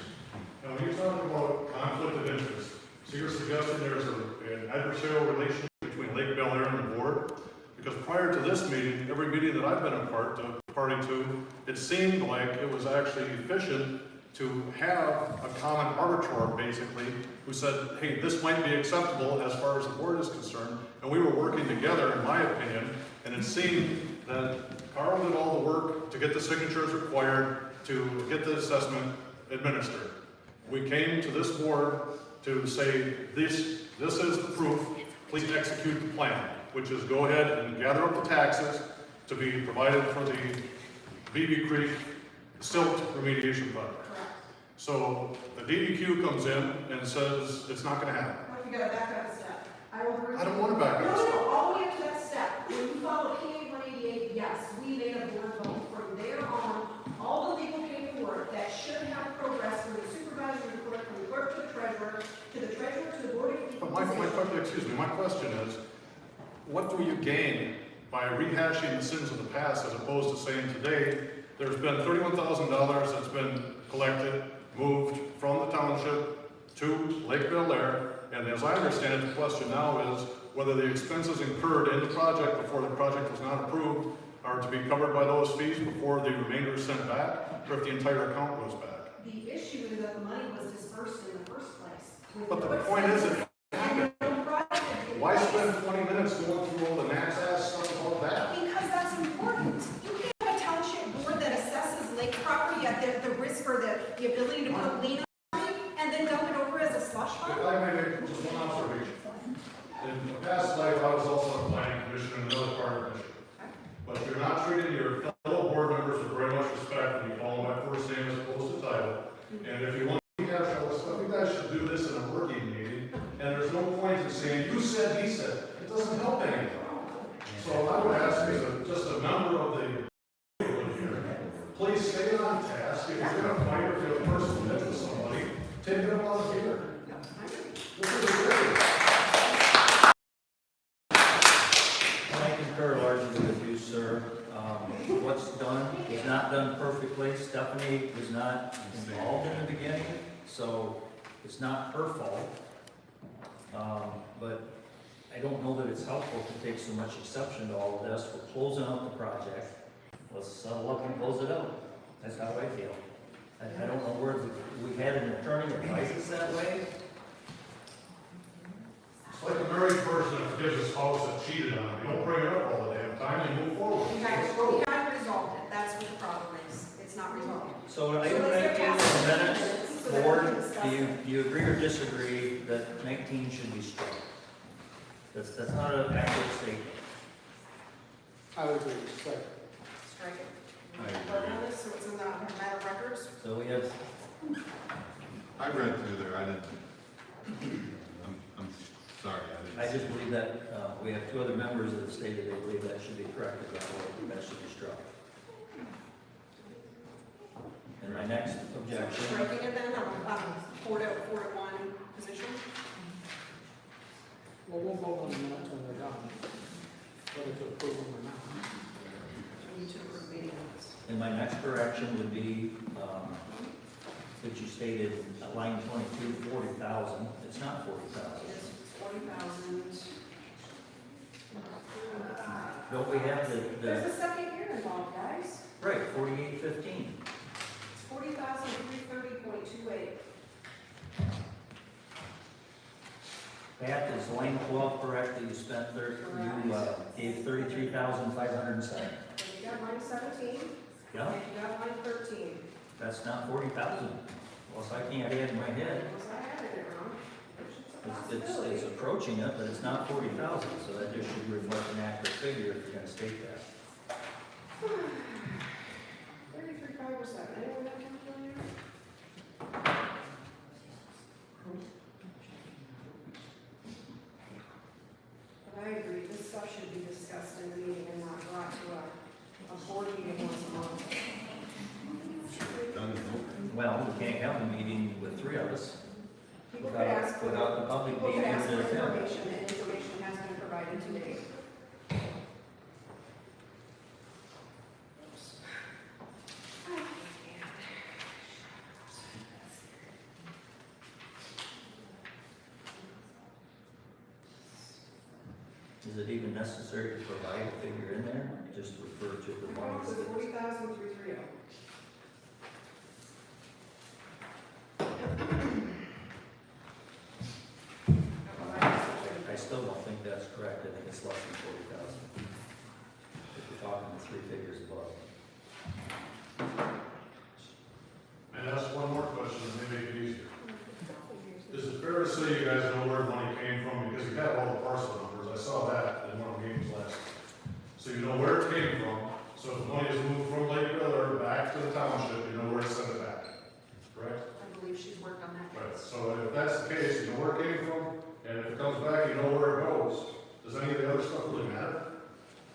Now, when you talk about conflict of interest, so you're suggesting there's an adversarial relationship between Lake Valor and the board? Because prior to this meeting, every meeting that I've been a party to, it seemed like it was actually efficient to have a common arbiter, basically, who said, hey, this might be acceptable as far as the board is concerned, and we were working together, in my opinion, and it seemed that Carl did all the work to get the signatures required to get the assessment administered. We came to this board to say, this is the proof, please execute the plan, which is go ahead and gather up the taxes to be provided for the BB Creek silt remediation project. Correct. So the DEQ comes in and says it's not gonna happen. Well, you gotta back up a step. I will agree. I don't wanna back up a No, step. no, all the way up to that step. When you follow PA 188, yes, we made a board vote. From there on, all the legal paperwork that should have progressed from the supervisor to the clerk, from the clerk to the treasurer, to the board of But my question is, what do you gain by rehashing the sins of the past as opposed to saying today, there's been $31,000 that's been collected, moved from the township to Lake Bel Air, and as I understand it, the question now is whether the expenses incurred in the project before the project was not approved are to be covered by those fees before the remainder is sent back, or if the entire account goes back. The issue is that the money was dispersed in the first place. But the point is, And no project. why spend 20 minutes going through all the Nax ass stuff about that? Because that's important. You can't have a township board that assesses lake property at the risk or the ability to put lien on it and then dump it over as a slush If fund. I may make just one observation. In a past life, I was also a planning commissioner in another part of Michigan. But if you're not treating your fellow board members with very much respect, and you call them by first name as opposed to title, and if you want to rehash all this stuff, you guys should do this in a working meeting, and there's no point in saying, you said, he said. It doesn't help anything. So I would ask as just a member of the here, please stay on task. If you're going to fight or if you have a personal interest with somebody, take it up on the here. This is great. I concur largely with you, sir. What's done is not done perfectly. Stephanie was not involved in the beginning, so it's not her fault. But I don't know that it's helpful to take so much exception to all of this. We're closing out the project. Let's settle up and close it out. That's how I feel. I don't know where, we had an attorney advise us that way. It's like a married person that forgives his spouse that cheated on him. You don't bring it up all the damn time, you move forward. We haven't resolved it. That's what the problem is. It's not resolved. So item 19 in the minutes, board, do you agree or disagree that 19 should be struck? That's not an accurate statement. I would agree, second. Strike it. I agree. Vote on this, so it's in the matter of records. So we have, I read through there, I didn't, I'm sorry, I I didn't. just believe that, we have two other members that stated they believe that should be corrected, that should be struck. And my next objection, Striking it then, 4 to 1 position. Well, we'll vote on the minutes when they're done, whether to approve them or not. We need to approve meeting minutes. and my next correction would be, that you stated, line 22, 40,000, it's not 40,000. It's 40,000. Don't we have There's a second year involved, guys. right, 4815. It's 40,330.28. Pat, is line 12 correct that you spent gave 33,507? You got line 17. Yeah, And you got line 13. that's not 40,000. Well, so I can't add in my head. Was I added it wrong? It's a It's possibility. approaching it, but it's not 40,000, so that just should reflect an accurate figure if you're gonna state that. 33,507. Anyone have calculator? But I agree, this stuff should be discussed in the meeting and not brought to a board meeting once a month. Done and over. Well, we can't have a meeting with three of us People could ask for, without the public people being could here ask for to attend. information, and information has been provided today. Is it even necessary to provide a figure in there? Just refer to the ones It's that, 40,330. I still don't think that's correct. I think it's less than 40,000. If you're talking the three figures above. And ask one more question, and may make it easier. Is it fair to say you guys know where the money came from, because you have all the parcel numbers, I saw that in one of the meetings last. So you know where it came from, So if the money is moved from Lake Miller back to the township, you know where to send it back, correct? I believe she's worked on that. Right, so if that's the case, you know where it came from, and if it comes back, you know where it goes. Does any of the other stuff really matter?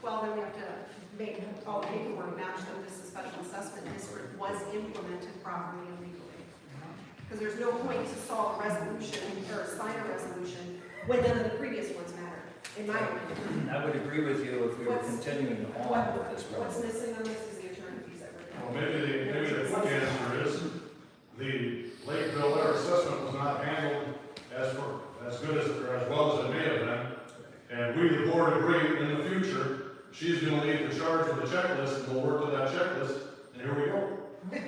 Well, then we have to make all the paperwork match that this is special assessment district was implemented properly and legally. Because there's no point to solve a resolution or sign a resolution when none of the previous ones matter, in my opinion. I would agree with you if we were What's- continuing on with this What's process. missing on this is the attorney fees that we're Well, paying. maybe the quick answer is, the Lake Bel Air assessment was not handled as good as, or as well as it may have been. And we, the board, agree in the future, she's gonna lead the charge with the checklist, and we'll work to that checklist, and here we go.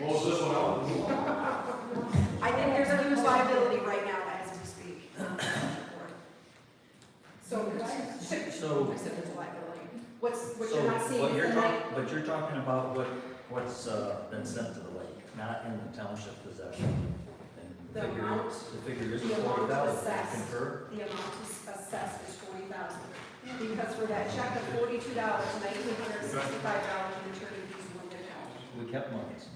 Close this one out and move on. I think there's a huge liability right now as we speak. So, I said there's a liability. What So you're not seeing what is you're the talking, night. but you're talking about what's been sent to the lake, not in the township possession. And The figure- amount- The figure is the amount 40,000, assessed. concur? The amount assessed is $40,000. Because for that check of $42, $1,965 in attorney fees were withheld. We kept monies.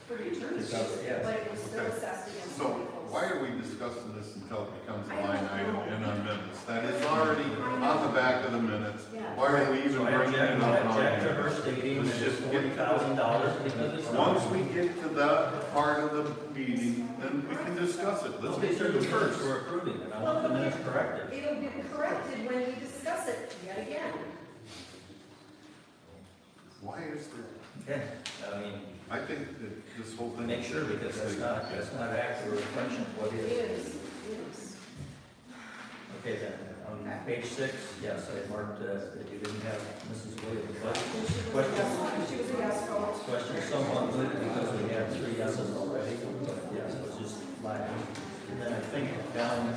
For the attorney fees, Because, yes. but it was still Okay. assessed against So 40. why are we discussing this until it becomes a line item in our minutes? That is already on the back of the minutes. Why are we even So I bringing it object, up? I on object to here? her stating Let's that it's just get to $40,000 because it's not. Once we get to that part of the meeting, then we can discuss it. Let's Okay, get so through the the first, first. we're approving it, I want the minutes corrected. It'll get corrected when we discuss it yet again. Why is there? Okay, I mean, I think that this whole thing. make sure, because that's not accurate reflection of what It is. is, it is. Okay, then, on page 6, yes, I marked that you didn't have Mrs. Williams, but She was a yes vote. question somewhat moot because we had 3 yeses already, but yes, it was just lying. And then I think down,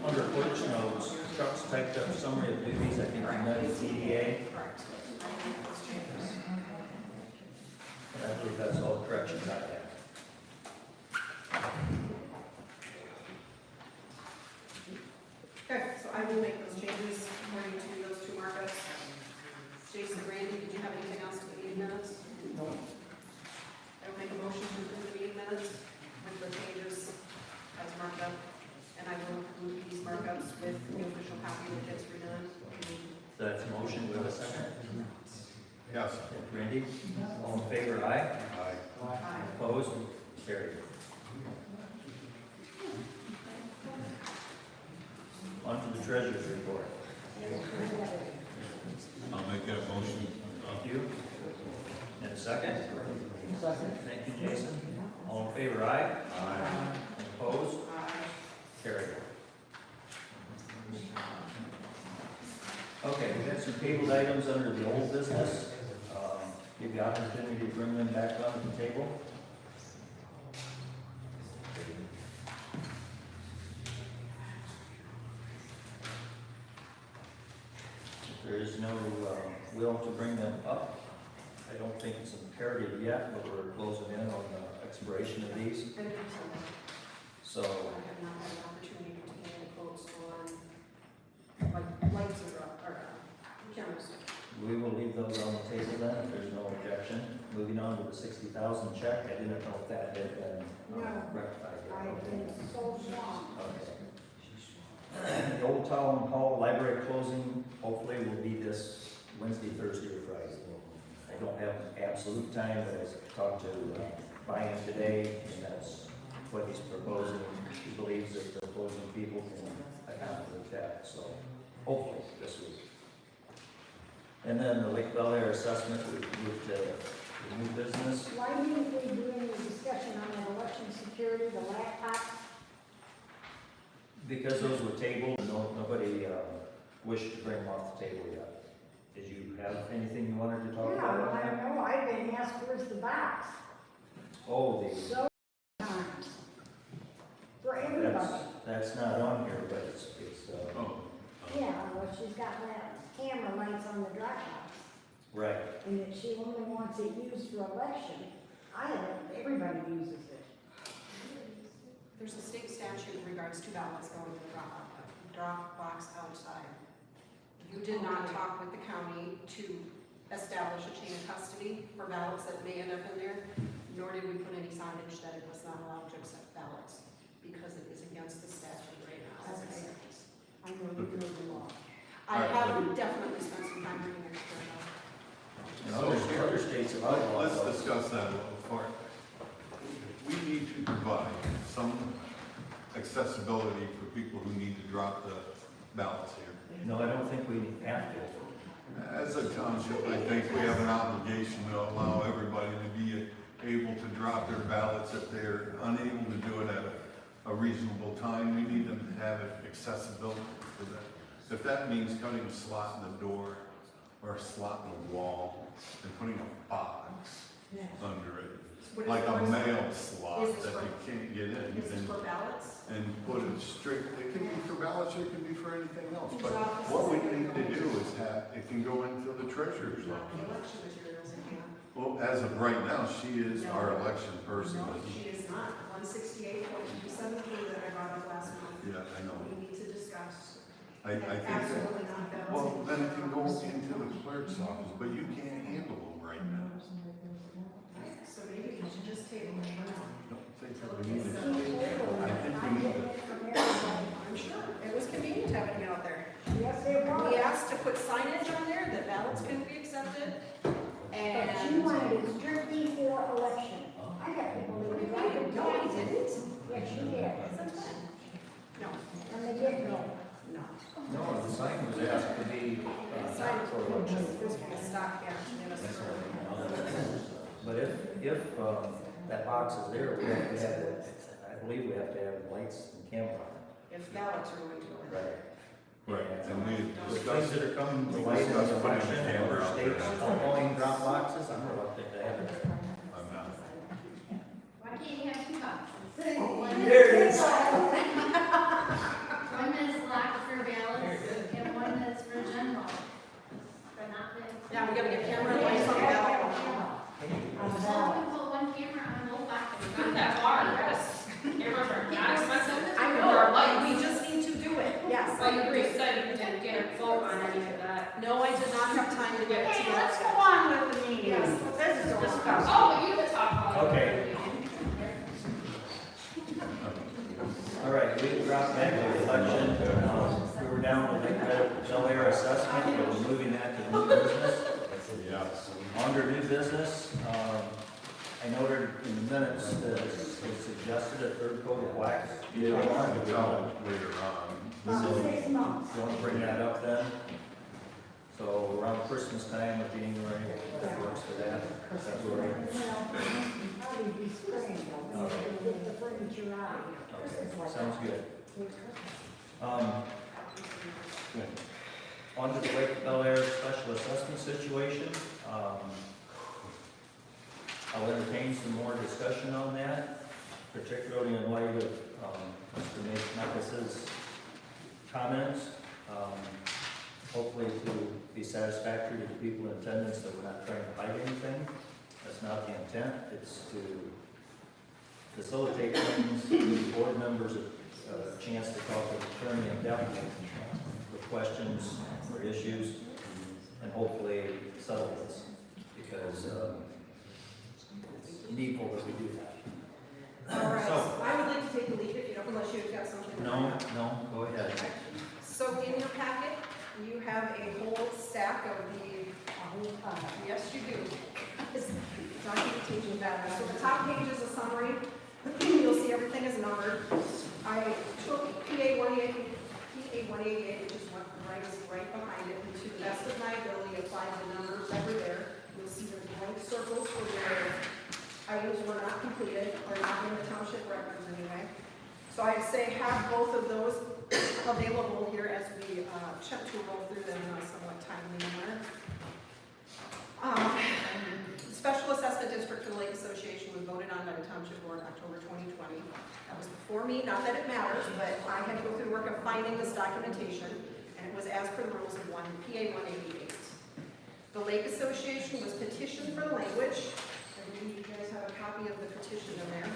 under clerk's notes, Chuck's typed up summary of duties, I think you meant TDA, Correct. I made those changes. and I believe that's all the corrections I have. Okay, so I will make those changes according to those 2 markups. Jason, Randy, did you have anything else to the meeting minutes? No. I will make a motion to approve the meeting minutes with the changes as marked up. And I will include these markups with the official copy that gets redone. So that's a motion, with a second. Yes. Randy, all in favor, aye? Aye. Aye. Opposed? Carried. On to the treasurer's report. I'll make that motion. Thank you. And a second? Second. Thank you, Jason. All in favor, aye? Aye. Opposed? Carried. Okay, we have some tabled items under the old business. Give you opportunity to bring them back onto the table. If there is no will to bring them up, I don't think it's imperative yet, but we're closing in on the expiration of these. And So, I have not had an opportunity to get any quotes on, like, lights or cameras. we will leave those on the table then, if there's no objection. Moving on to the 60,000 check, I didn't know if that had been No. rectified yet. I've Okay. been so strong. Okay. The Old Town Hall Library closing hopefully will be this Wednesday, Thursday, or Friday. I don't have absolute time, but I talked to Brian today, and that's what he's proposing. He believes that the closing people can account for that, so hopefully this week. And then the Lake Bel Air assessment, we moved to the new business. Why didn't we do any discussion on that election security, the laptops? Because those were tabled, nobody wished to bring them off the table yet. Did you have anything you wanted to talk Yeah, about on I that? don't know, I've been asked where's the box, Oh, so times. For everybody. that's not on here, but it's, Yeah, well, she's got that camera lights on the Dropbox, right. and that she only wants it used for election. I don't, everybody uses it. There's a state statute in regards to ballots going to the Dropbox outside. You did not talk with the county to establish a chain of custody for ballots that may end up in there, nor did we put any signage that it was not allowed to accept ballots, because it is against the statute right now. as it stands. I know you know the law. I have definitely spent some time reading it. And other states have outlawed Let's those. discuss that a little further. We need to provide some accessibility for people who need to drop the ballots here. No, I don't think we have to. As a township, I think we have an obligation to allow everybody to be able to drop their ballots if they're unable to do it at a reasonable time. We need them to have accessibility for that. If that means cutting a slot in the door or a slot in the wall and putting a box under it, What is like the a first- mail slot Is this that for- you can't get in. Is this for ballots? And put it straight, it can be for ballots, it can be for anything else, but Whose office what is we it need to going do is have, it can go into the treasurer's Not the office. election materials in here. Well, as of right now, she is our election person. No, she is not. 168.217 that I brought up last month. Yeah, I know. We need to discuss. I think, Absolutely not that. well, then it can go into the clerk's office, but you can't handle them right now. So maybe we should just table it for now. Don't think that we need to, I think we need to. I'm sure. It was convenient having it out there. Yes, it was. We asked to put signage on there that ballots couldn't be accepted. But she And. wanted it strictly for election. I got people that would like it. No, I didn't. Yes, she did. No, And they did know. no. No, the sign was asked to be, Sign not for election. This was a stock, yeah. But if, that box is there, we have to have it, I believe we have to have lights and camera on If ballots are going to. it. Right. Right, and we The things discussed, that are coming to we light in the discussed putting election a and camera other out there. states allowing drop boxes, I'm reluctant to have it. I'm not. Why can't you have two boxes? There it is. One that's locked for ballots and one that's for general, but not the. Yeah, we gotta get camera lights on the ballot. So we can put one camera on both boxes. Not that far, Chris. Cameras are not expensive. I know, we just need to do it, yes, I Well, you agree. just said you didn't get a vote on any of that. No, I did not have time to get it to Okay, you. let's go on with the meeting. Yes. This is disgusting. Oh, you could talk about it. Okay. All right, we dropped back to the election, we were down to make that Bel Air assessment, but we're moving that to new business. Under new business, I noted in the minutes that it suggested a third coat of wax. Yeah, we'll find it out later on. So, 6 months. you want to bring that up then? So around Christmas time or January, that works for that. February. Probably be spring, though. Get the furniture out. Okay, sounds good. On to the Lake Bel Air special assessment situation. I'll entertain some more discussion on that, particularly in light of Mr. Mathes's comments. Hopefully to be satisfactory to the people in attendance that we're not trying to hide anything. That's not the intent. It's to facilitate things, give board members a chance to talk to the attorney in depth with questions or issues, and hopefully settle this, because it's needful that we do that. All right, So, I would like to take the lead if you don't, unless you've got something. no, go ahead. So in your packet, you have a whole stack of the, yes, you do. It's documentation data. So the top page is a summary. You'll see everything is numbered. I took PA 188, which is what is right behind it, and to the best of my ability, applied the numbers that were there. You'll see there's blank circles for where items were not completed, or not in the township records anyway. So I'd say have both of those available here as we attempt to roll through them in a somewhat timely manner. The Special Assessment District for the Lake Association was voted on by the Township Board in October 2020. That was before me, not that it matters, but I had to go through the work of finding this documentation, and it was as per the rules of PA 188. The Lake Association was petitioned for language. I believe you guys have a copy of the petition in there.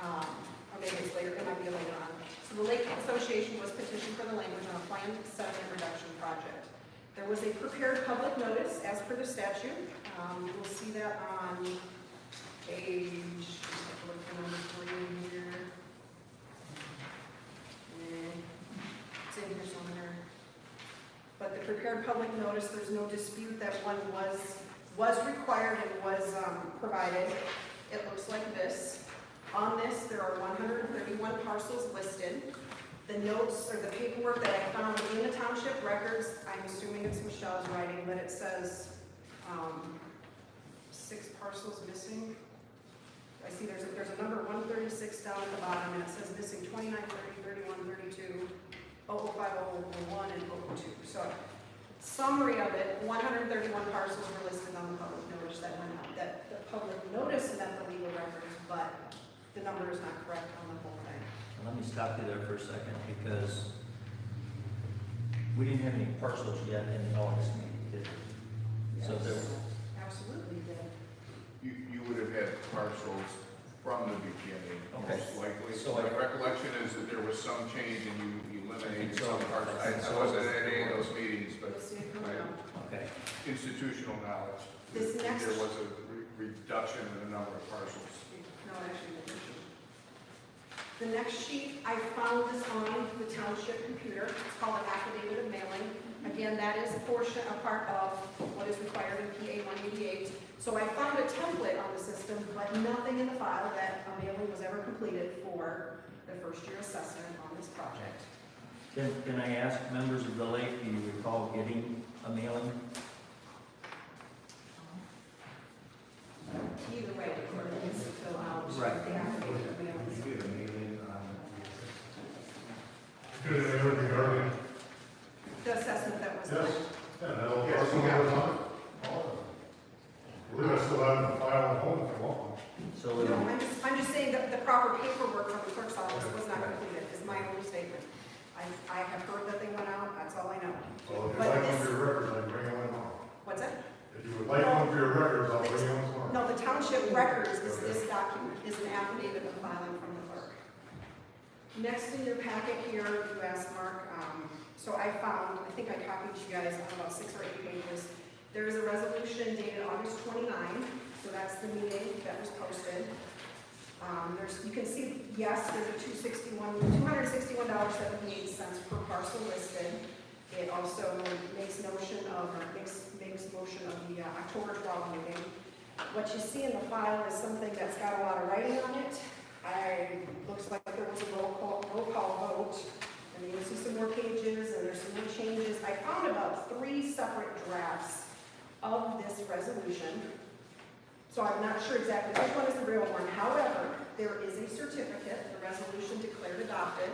Or maybe it's later, it might be later on. So the Lake Association was petitioned for the language on a planned sediment reduction project. project. There was a prepared public notice as per the statute. You will see that on page, just have to look for number 3 here. It's in here somewhere. But the prepared public notice, there's no dispute that one was required and was provided. It looks like this. On this, there are 131 parcels listed. The notes or the paperwork that I found in the township records, I'm assuming it's Michelle's writing, but it says 6 parcels missing. I see there's a number 136 down at the bottom, and it says missing 29, 30, 31, 32, 005, 001, and 002. So, summary of it, 131 parcels were listed on the public notice that went out. That the public notice met the legal records, but the number is not correct on the whole thing. Let me stop you there for a second, because we didn't have any parcels yet in the August meeting, did we? So there, Absolutely did. You would have had parcels from the beginning, Okay. most likely. So My I- recollection is that there was some change and you eliminated Okay, some so- parcels. I so- wasn't at any of those meetings, but You'll see it coming I- up. okay. institutional knowledge. This next- There was a reduction in the number of parcels. No, actually, the sheet. The next sheet, I found this on the township computer. It's called an Affidavit of Mailing. Again, that is a part of what is required in PA 188. So I found a template on the system, but nothing in the file that a mailing was ever completed for the first year assessment on this project. Can I ask members of the lake, do you recall getting a mailing? Either way, the clerk needs to fill out Right. the Affidavit of Mailing. Good, I heard regarding, The assessment that was yes, done. yeah, that old parcel numbers on it. All of it. I believe I still have the file at home if you want one. So, No, I'm just saying that the proper paperwork from the clerk's office was not completed, is my only statement. I have heard that they went out, that's all I know. Well, if you'd But like one this- for your records, I can bring one tomorrow. What's that? If you would like one for your records, I'll bring you one tomorrow. No, the township records is this document, is an affidavit of filing from the clerk. Next in your packet here, you asked Mark, so I found, I think I copied you guys on about 6 or 8 pages. There is a resolution dated August 29, so that's the meeting that was posted. You can see, yes, there's a $261.78 per parcel listed. It also makes motion of the October 12 meeting. What you see in the file is something that's got a lot of writing on it. Looks like there was a roll call vote, and you'll see some more pages, and there's some more changes. I found about 3 separate drafts of this resolution, so I'm not sure exactly which one is the real one. However, there is a certificate, the resolution declared adopted,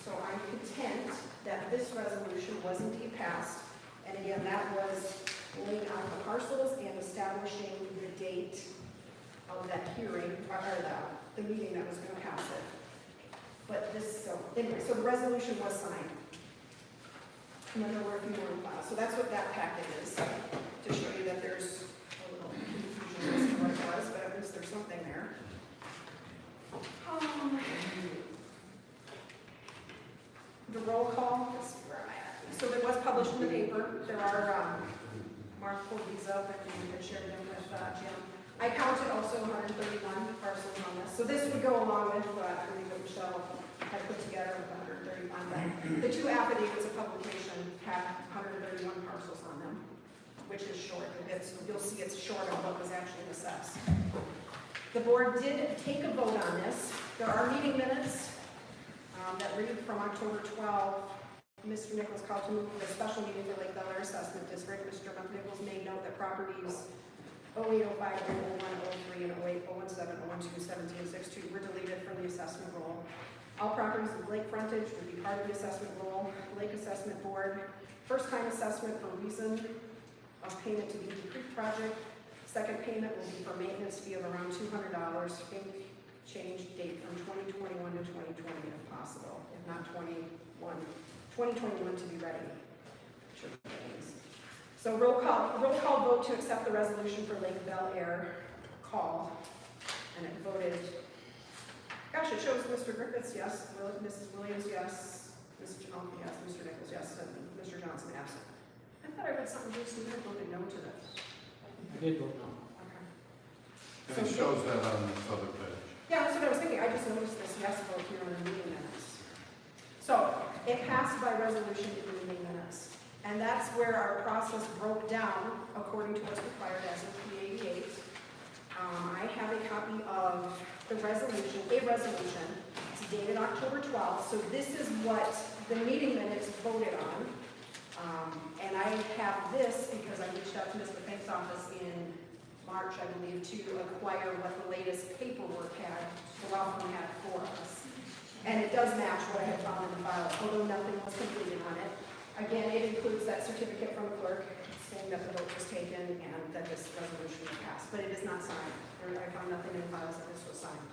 so I'm content that this resolution was indeed passed. And again, that was laying out the parcels and establishing the date of that hearing, or the meeting that was going to pass it. But this, so anyway, so the resolution was signed. And then there were a few more in file. So that's what that packet is, to show you that there's a little confusion as to what it was, but at least there's something there. The roll call, let's see, where am I at? So it was published in the paper. There are, Mark pulled these up and we had shared them with Jim. I counted also 131 parcels on this. So this would go along with, I believe that Michelle had put together with 131. The 2 affidavits of publication have 131 parcels on them, which is short. You'll see it's short of what was actually assessed. The board did take a vote on this. There are meeting minutes that read from October 12. Mr. Nichols called to move for a special meeting for Lake Bel Air Assessment District. Mr. Nichols made note that properties 0805, 001, 03, and 08, 017, 012, 17, and 62 were deleted from the assessment roll. All properties with lake frontage would be part of the assessment roll. Lake Assessment Board, first-time assessment for reason of payment to the Eagle Creek project. Second payment will be for maintenance fee of around $200. Change date from 2021 to 2020 if possible, if not 2021 to be ready. Sure. So roll call vote to accept the resolution for Lake Bel Air call, and it voted. Gosh, it shows Mr. Griffiths, yes, Mrs. Williams, yes, Mrs. Jamal, yes, Mr. Nichols, yes, and Mr. Johnson. wasn't absent. I thought I read something, Jason, you voted no to this. I did vote no. Okay. And it shows that on this other page. Yeah, that's what I was thinking, I just noticed this yes vote here on the meeting minutes. So, it passed by resolution in the meeting minutes. And that's where our process broke down according to what's required as of P88. I have a copy of the resolution, it's dated October 12th, so this is what the meeting minutes voted on. And I have this because I reached out to Mr. Fink's office in March, I believe, to acquire what the latest paperwork had, the law firm had for us. And it does match what I had found in the file, although nothing was completed on it. Again, it includes that certificate from the clerk saying that the vote was taken and that this resolution was passed, but it is not signed. I found nothing in the files that this was signed.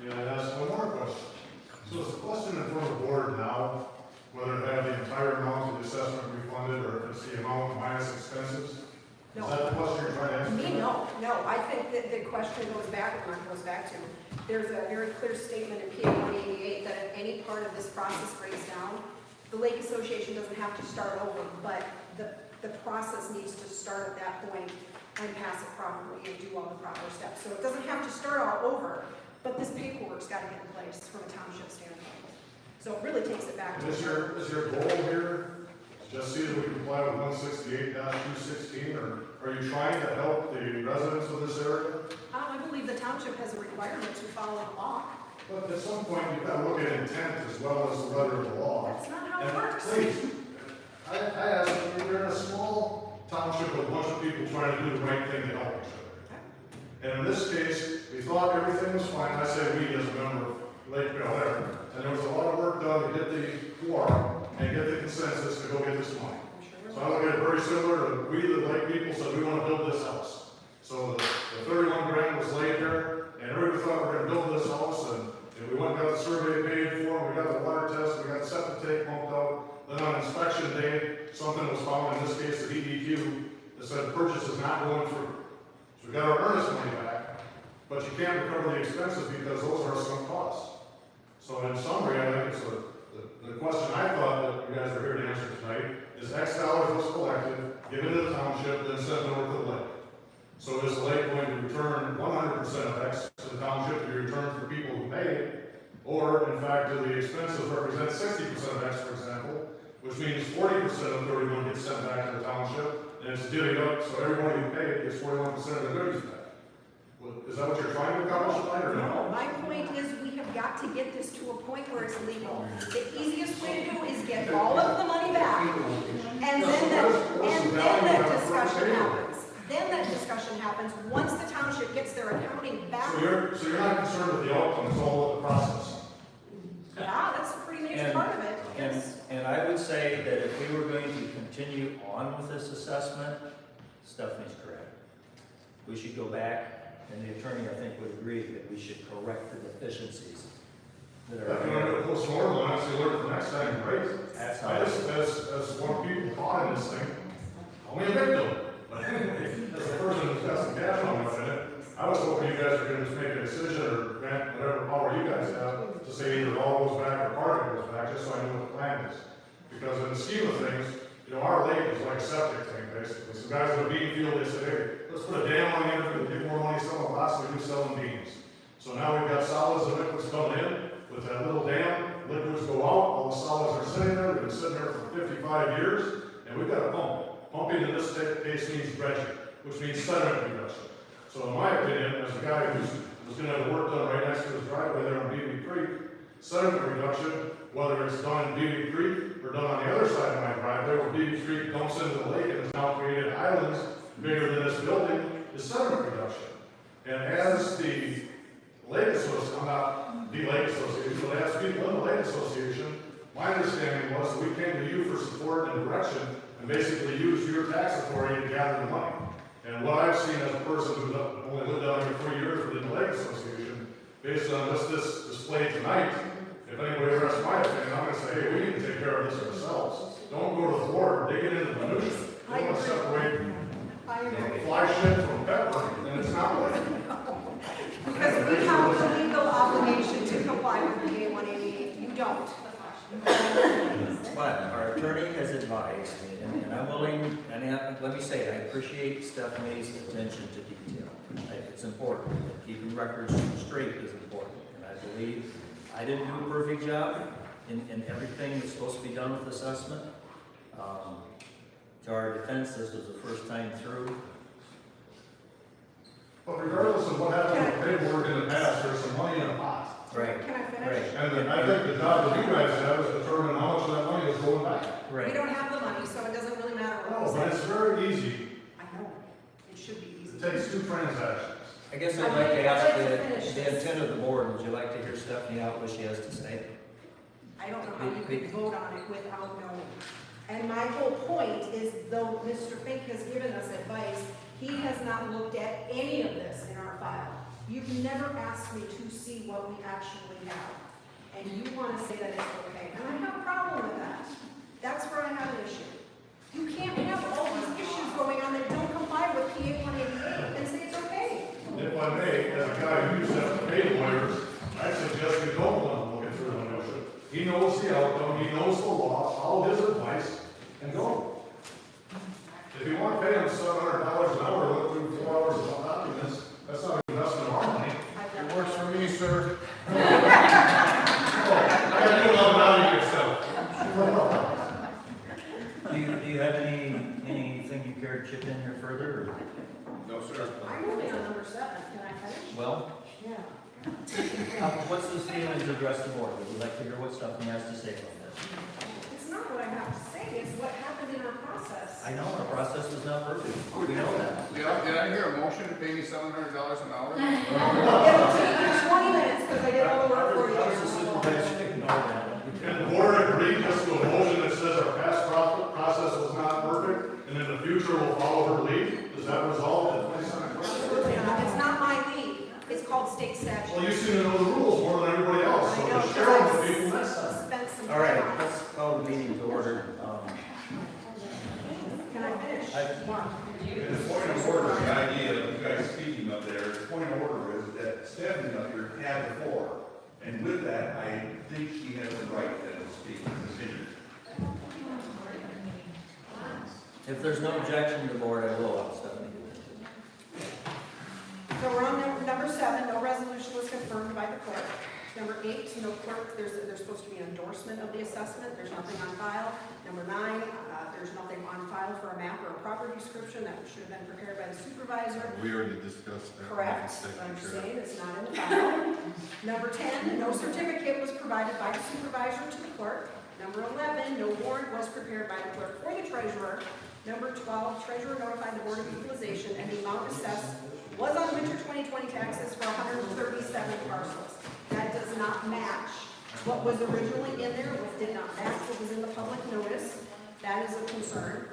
May I ask one more question? So is the question in front of the board now, whether to have the entire amount of the assessment refunded or if it's the amount minus expenses? No. Is that the question you're trying to answer? Me, no. I think that the question goes back to, there's a very clear statement in PA 188 that if any part of this process breaks down, the Lake Association doesn't have to start over, but the process needs to start at that point and pass it properly and do all the proper steps. So it doesn't have to start all over, but this paperwork's got to get in place from a township standpoint. So it really takes it back to. Is your goal here just see that we comply with 168-216, or are you trying to help the residents of this area? I believe the township has a requirement to follow the law. But at some point, you've got to look at intent as well as the letter of the law. That's not how it And works. please, I ask, we're in a small township with a bunch of people trying to do the right thing to help each other. And in this case, we thought everything was fine. I say we as a member of Lake Bel Air. And there was a lot of work done to get the quorum and get the consensus to go get this money. So I look at it very similar to we, the Lake people, said we want to build this house. So the 31 grand was laid there, and everybody thought we were going to build this house, and we went and got the survey paid for, we got the water test, we got the septic tank pumped out. Then on inspection day, something was found, in this case the DEQ, that said the purchase is not going through. So we got our earnest money back, but you can't recover the expenses because those are some costs. So in summary, I think it's the question I thought that you guys are here to answer tonight is X dollars was collected, given to the township, then sent over to the lake. So is the lake going to return 100% of X to the township to return to the people who paid? Or, in fact, do the expenses represent 60% of X, for example, which means 40% of 31 gets sent back to the township, and it's divvied up so everybody who paid gets 41% of the goodies back? Well, is that what you're trying to accomplish tonight, or no? No, my point is we have got to get this to a point where it's legal. The easiest way to do is get all of the money back, and then that discussion happens. Then that discussion happens once the township gets their accounting back. So you're not concerned with the outcome, it's all with the process? Yeah, that's a pretty major part of it, yes. And I would say that if we were going to continue on with this assessment, Stephanie's correct. We should go back, and the attorney, I think, would agree that we should correct the deficiencies that If you want to go post-mortem on it, so you learn the next time, great. That's how I just, as one people caught in this thing, call me a victim. But anyway, as a person who's got some cash on my in it, I was hoping you guys were going to just make a decision or grant whatever power you guys have to say either all goes back or part of it goes back, just so I know what the plan is. Because in the scheme of things, you know, our lake is like a septic tank, basically. So guys with a bean field, they say, hey, let's put a dam on the end of it, get more money selling lots than we do selling beans. So now we've got solids and liquids coming in. With that little dam, liquids go out, all the solids are sitting there, they've been sitting there for 55 years, and we've got a pump. Pumping in this case means dredging, which means sediment reduction. So in my opinion, as a guy who's going to have the work done right next to his driveway there on Beebe Creek, sediment reduction, whether it's done in Beebe Creek or done on the other side of my driveway, where Beebe Creek dumps into the lake and has now created islands bigger than this building, is sediment reduction. And as the Lake Association, I'm not the Lake Association, but as people in the Lake Association, my understanding was that we came to you for support and direction and basically use your tax authority to gather the money. And what I've seen as a person who's only lived down here 3 years within the Lake Association, based on just this display tonight, if anybody ever asks my opinion, I'm going to say, hey, we need to take care of this ourselves. Don't go to the board, dig it into the minutia. You want to separate fly shit from pepper, and it's not like Because we have the legal obligation to comply with PA 188. You don't. But our attorney has advised, and I'm willing, let me say, I appreciate Stephanie's attention to detail. It's important. Keeping records straight is important. And I believe I didn't do a perfect job in everything that's supposed to be done with assessment. To our defense, this was the first time through. But regardless of what happened with paperwork in the past, there's some money in a pot. Right. Can I finish? Right. And then I think the job that you guys have is determining how much of that money is going back. We Right. don't have the money, so it doesn't really matter what No, we but say. it's very easy. I know, it should be easy. It takes 2 transactions. I guess I'd like to ask the intent of the board. Would you like to hear Stephanie out what she has to say? I don't know how you could vote on it without knowing. And my whole point is, though Mr. Fink has given us advice, he has not looked at any of this in our file. You've never asked me to see what we actually have. And you want to say that it's okay. And I have a problem with that. That's where I have an issue. You can't have all these issues going on that don't comply with PA 188 and say it's okay. If I may, as a guy who used to have to pay lawyers, I suggest you don't want him looking through the motion. He knows the outcome, he knows the law, follow his advice, and go. If you want to pay him $700 an hour to look through 4 hours of documents, that's not an investment of our money. It works for me, sir. I got to do a lot of yourself. Do you have anything you care to chip in here further? Or? No, sir. I'm moving on number 7. Can I finish? Well, Yeah. what's the feeling to address the board? Would you like to hear what Stephanie has to say about this? It's not what I have to say, it's what happened in our process. I know our process was not perfect. We know that. Did I hear a motion to pay me $700 an hour? It'll take you 20 minutes because I did all the work for you. How does the supervisor ignore that? And the board agreed just to a motion that says our past process was not perfect, and in the future we'll follow her lead? Does that resolve it? Absolutely not. It's not my lead. It's called state statute. Well, you seem to know the rules more than everybody else, I so know, just share them with because people I've next time. spent some All right, time on it. let's call the meeting to order. Can I finish? And the point of order, the idea of you guys speaking up there, the point of order is that Stephanie up here had the floor. And with that, I think she has the right to speak in this issue. If there's no objection to the board, I will allow Stephanie to So we're on number 7, no resolution was confirmed by the clerk. Number 8, no clerk, there's supposed to be an endorsement of the assessment, there's nothing on file. Number 9, there's nothing on file for a map or a property description, that should have been prepared by the supervisor. We already discussed that. Correct, Second I'm chair. saying it's not in the file. Number 10, no certificate was provided by the supervisor to the clerk. Number 11, no warrant was prepared by the clerk for the treasurer. Number 12, treasurer notified the Board of Equalization and the amount assessed was on winter 2020 taxes for 137 parcels. That does not match what was originally in there, did not match what was in the public notice. That is a concern.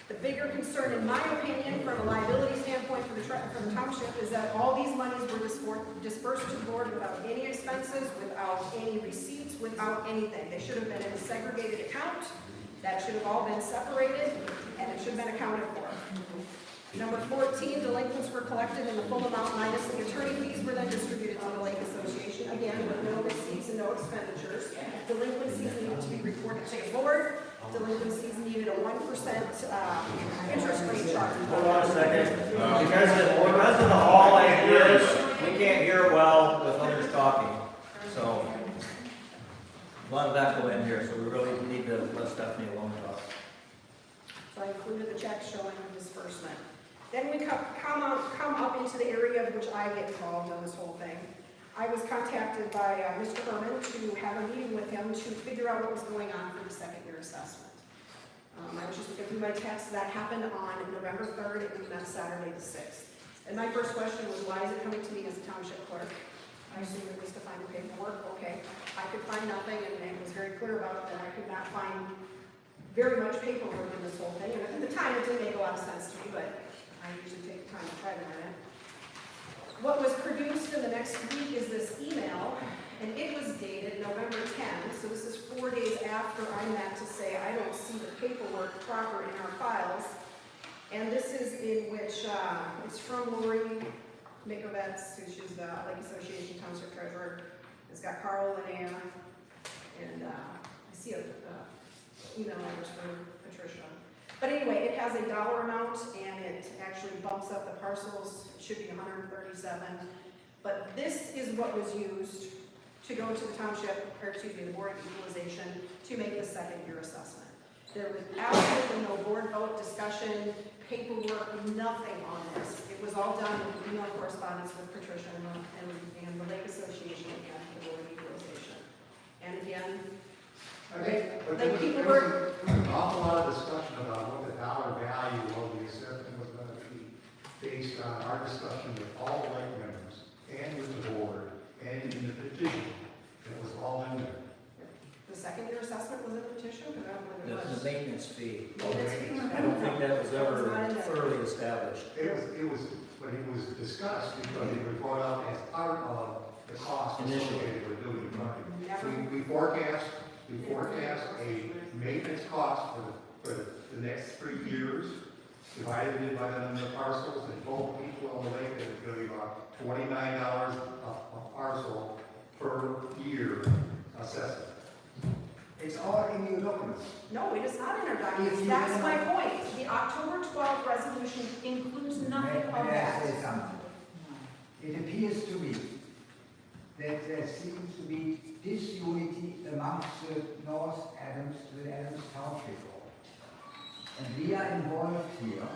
The bigger concern, in my opinion, from a liability standpoint for the township, is that all these monies were dispersed to the board without any expenses, without any receipts, without anything. They should have been in a segregated account. That should have all been separated, and it should have been accounted for. Number 14, delinquents were collected in the full amount minus the attorney fees were then distributed to the Lake Association, again, with no receipts and no expenditures. Delinquencies needed to be reported to the board. Delinquencies needed a 1% interest rate charge. Hold on a second. Because of the hall like this, we can't hear well with others talking. So, a lot of that go in here, so we really need to let Stephanie alone talk. So I included the check showing the disbursement. Then we come up into the area of which I get involved in this whole thing. I was contacted by Mr. Herman to have a meeting with him to figure out what was going on for the second year assessment. I was just looking through my text. That happened on November 3rd, and we met Saturday the 6th. And my first question was, why is it coming to me as a township clerk? I assumed it was to find the paperwork. Okay. I could find nothing, and it was very clear about it that I could not find very much paperwork in this whole thing. And at the time, it didn't make a lot of sense to me, but I usually take the time to try to learn it. What was produced in the next week is this email, and it was dated November 10th, so this is 4 days after I met to say I don't see the paperwork proper in our files. And this is in which, it's from Lori Mikovets, who's the Lake Association Township Treasurer. It's got Carl and Anna, and I see see a email address for Patricia. But anyway, it has a dollar amount and it actually bumps up the parcels. It should be 137. But this is what was used to go to the township, or excuse me, the Board of Equalization to make the second year assessment. There was absolutely no board vote, discussion, paperwork, nothing on this. It was all done with email correspondence with Patricia and the Lake Association and the Board of Equalization. And again, Okay, but Like there people was an awful lot of discussion about what the dollar value of the assessment was gonna be based on our discussion with all the lake members and with the board and in the petition. It was all in there. the second year assessment was in the petition, because I don't believe it The was. maintenance fee. Maintenance fee. I don't think that was That was ever not in there. thoroughly established. But it was discussed because it was brought up as part of the cost associated with doing the project. We forecast a maintenance cost for the next 3 years, divided it by the number of parcels, and both people on the lake, that it's gonna be about $29 a parcel per year assessment. It's all in your documents. No, it is not in our documents. That's my point. The October 12th resolution includes nothing of May I that. say something? It appears to me that there seems to be disunity amongst the North Adams, the Adams Township Board. And we are involved here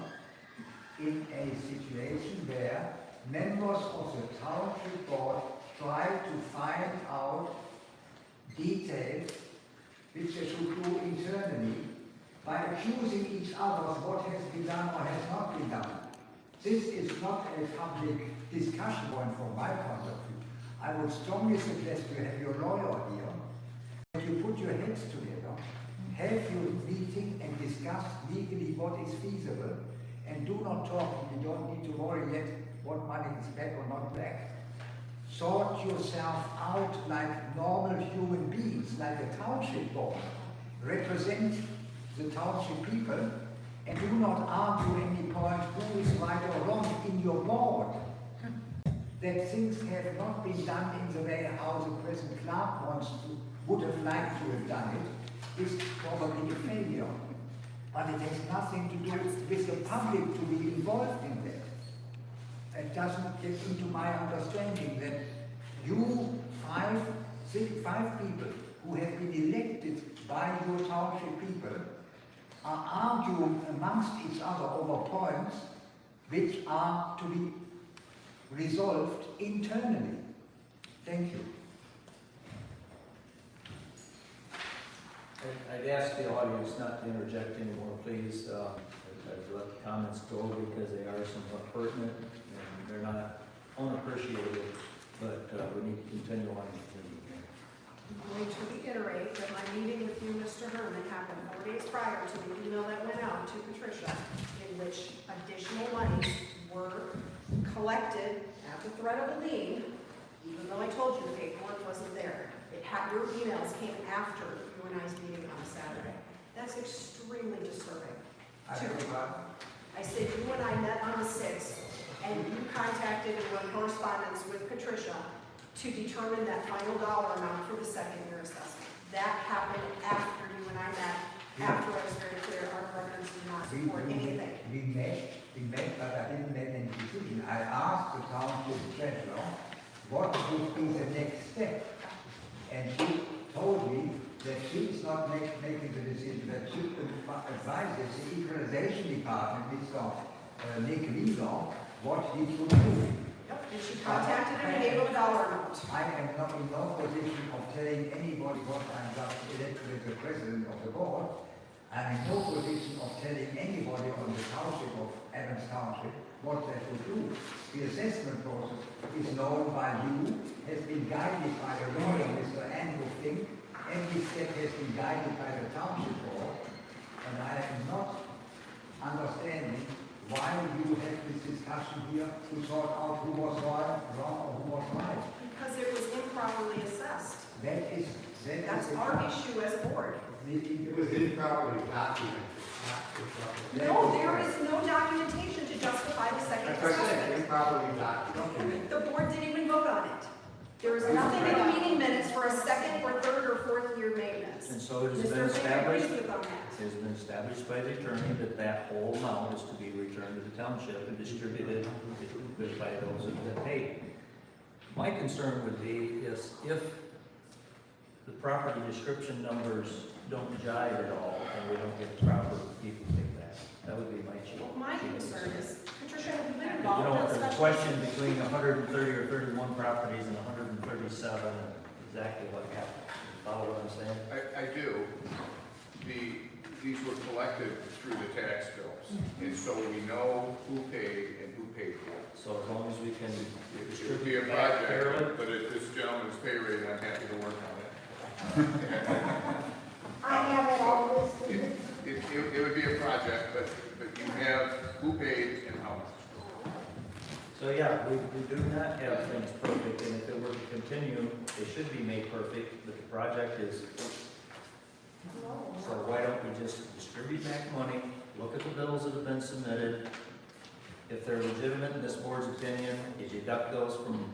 in a situation where members of the Township Board try to find out details which they should do internally by accusing each other of what has been done or has not been done. This is not a public discussion point from my point of view. I would strongly suggest you have your lawyer here, that you put your heads together, have your meeting and discuss legally what is feasible, and do not talk, you don't need to worry yet what money is back or not back. Sort yourself out like normal human beings, like a township board. Represent the township people, and do not argue any point who is right or wrong in your board. That things have not been done in the way how the present clerk would have liked to have done it is probably a failure. But it has nothing to do with the public to be involved in that. It doesn't get into my understanding that you, five people who have been elected by your township people are arguing amongst each other over points which are to be resolved internally. Thank you. I'd ask the audience not to interject anymore, please. I'd let the comments go because they are somewhat pertinent and they're not unappreciated, but we need to continue on with the meeting. I'm going to reiterate that my meeting with you, Mr. Herman, happened 4 days prior to the email that went out to Patricia, in which additional monies were collected at the threat of a lien, even though I told you the paperwork wasn't there. Your emails came after you and I's meeting on Saturday. That's extremely disturbing. I said you and I met on the 6th, and you contacted and were in correspondence with Patricia to determine that final dollar amount for the second year assessment. That happened after you and I met, after I was very clear our records do not support anything. We met, but I didn't make any decision. I asked the township treasurer what would be the next step. And she told me that she's not making the decision, that she advises the equalization department, Mr. Nick Wieser, what he should do. Yep, and she contacted him and gave him a dollar amount. I am not in no position of telling anybody what I'm just elected as the president of the board. I'm in no position of telling anybody on the township of Adams Township what they should do. The assessment process is known by you, has been guided by the lawyer, Mr. Andrew Fink. Every step has been guided by the township board, and I am not understanding why you have this discussion here to sort out who was wrong or who was right. Because it was improperly assessed. That's our issue as a board. It was improperly documented. No, there is no documentation to justify the second That's what I said, assessment. improperly documented. The board didn't even vote on it. There is nothing in the meeting minutes for a second or third or fourth year maintenance. this. And so it has been Mr. Fink agrees established, with on that. it has been established by the attorney that that whole amount is to be returned to the township and distributed by those that have paid. My concern would be is if the property description numbers don't jive at all and we don't get proper people take that. That would be my chief. Well, my concern is, Patricia, have you been You involved know, in there's a special? question between 130 or 31 properties and 137, exactly what happened. Follow what I'm saying? I do. These were collected through the tax bills, and so we know who paid and who paid for. So as long as we can It would be a distribute that fairly. project, but at this gentleman's pay rate, I'm happy to work on it. I have it all listed. It would be a project, but you have who paid and how much. So yeah, we do not have things perfect, and if it were to continue, they should be made perfect, but the project is, so why don't we just distribute back money, look at the bills that have been submitted, if they're legitimate in this board's opinion, you deduct those from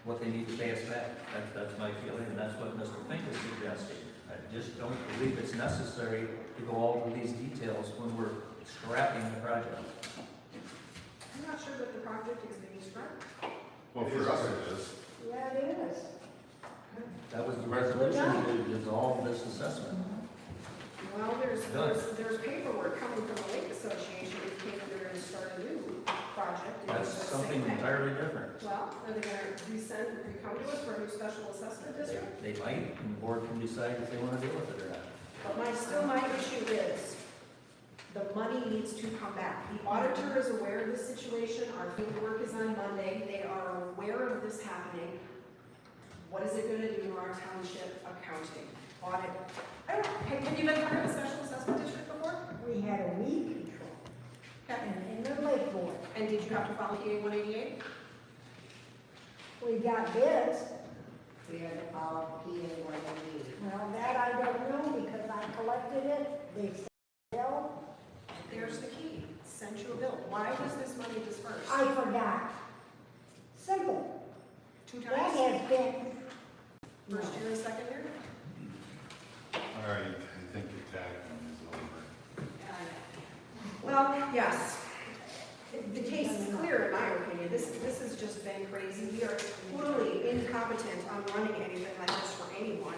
what they need to pay us back. That's my feeling, and that's what Mr. Fink is suggesting. I just don't believe it's necessary to go over these details when we're scrapping the project. I'm not sure that the project is being scrapped. Well, for us it is. Yeah, it is. That was the resolution to dissolve this assessment. Well, there's paperwork coming from the Lake Association indicating they're gonna start a new project. and That's it's the something same thing. entirely different. Well, are they gonna come to us for a new special assessment district? They might, and the board can decide if they want to deal with it or not. But my issue is, the money needs to come back. The auditor is aware of this situation, our paperwork is on Monday, they are aware of this happening. What is it gonna do to our township accounting? Audit, I don't, have you been part of a special assessment district before? We had a weed control Okay. in the lake board. And did you have to follow PA 188? We got bids. We had to follow PA 188. Well, that I don't know because I collected it. They said, bill. There's the key, sent you a bill. Why was this money dispersed? I forgot. Simple. 2 That times? has been. First year and second year? All right, I think the tag one is over. Well, yes. The case is clear in my opinion. This has just been crazy. We are totally incompetent on running anything like this for anyone.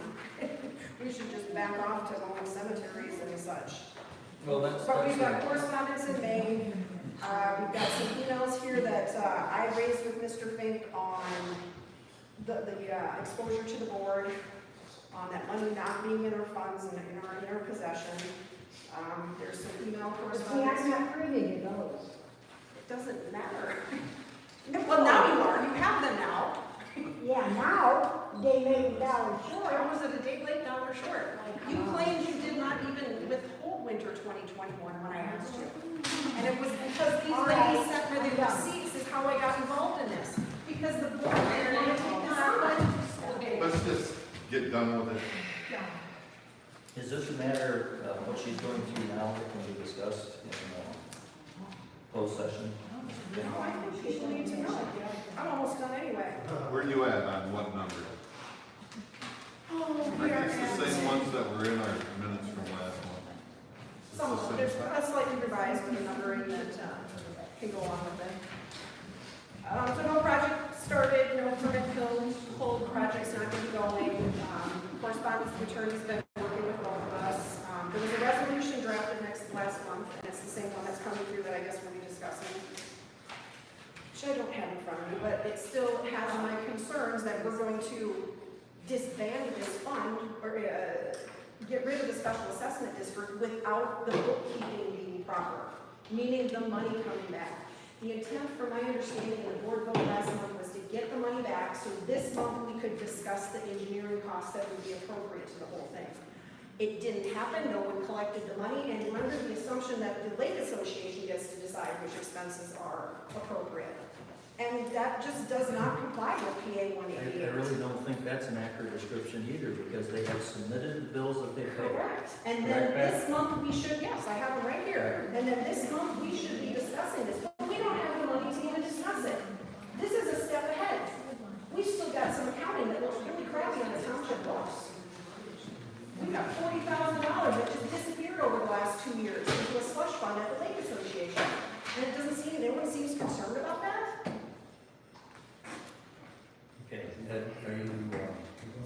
We should just back off to going cemeteries and such. Well, that's. But we've got correspondence in May. We've got some emails here that I raised with Mr. Fink on the exposure to the board, on that money not being in our funds and in our possession. There's some email See, correspondence. I'm not privy to those. It doesn't matter. Well, now you are. You have them now. Yeah, now, they made $1 short. Or was it a date late, $1 short? You claimed you did not even withhold winter 2021 when I asked you. And it was because these All ladies right, sent me the I'm done. receipts is how I got involved in this. Because the board didn't want to take this on. Let's just get done with it. Is this a matter of what she's going through now that can be discussed in closed session? No, I think people need to know. I'm almost done anyway. Where are you at on what number? Oh, I we are guess the at- same ones that were in our minutes from last month. It's Some the of them, same there's stuff. a slightly revised with a numbering that can go along with it. So no project started, no permit pulled, project's not gonna be going. Correspondence with attorney's been working with both of us. There was a resolution drafted last month, and it's the same one that's coming through that I guess we'll be discussing. Which I don't have in front of me, but it still has my concerns that we're going to disband this fund, or get rid of the special assessment district without the bookkeeping being proper, meaning the money coming back. The intent, from my understanding, the board vote last month was to get the money back, so this month we could discuss the engineering costs that would be appropriate to the whole thing. It didn't happen, no one collected the money, and we're under the assumption that the Lake Association gets to decide which expenses are appropriate. And that just does not comply with PA I 188. really don't think that's an accurate description either, because they have submitted the bills that they paid. Correct. And then this month we should, yes, I have it right here. And then this month we should be discussing this, but we don't have the money to even discuss it. This is a step ahead. We've still got some accounting that looks really crappy on the township books. 2 years into a slush fund at the Lake Association. And it doesn't seem, no one seems concerned about that. Okay, Ed, are you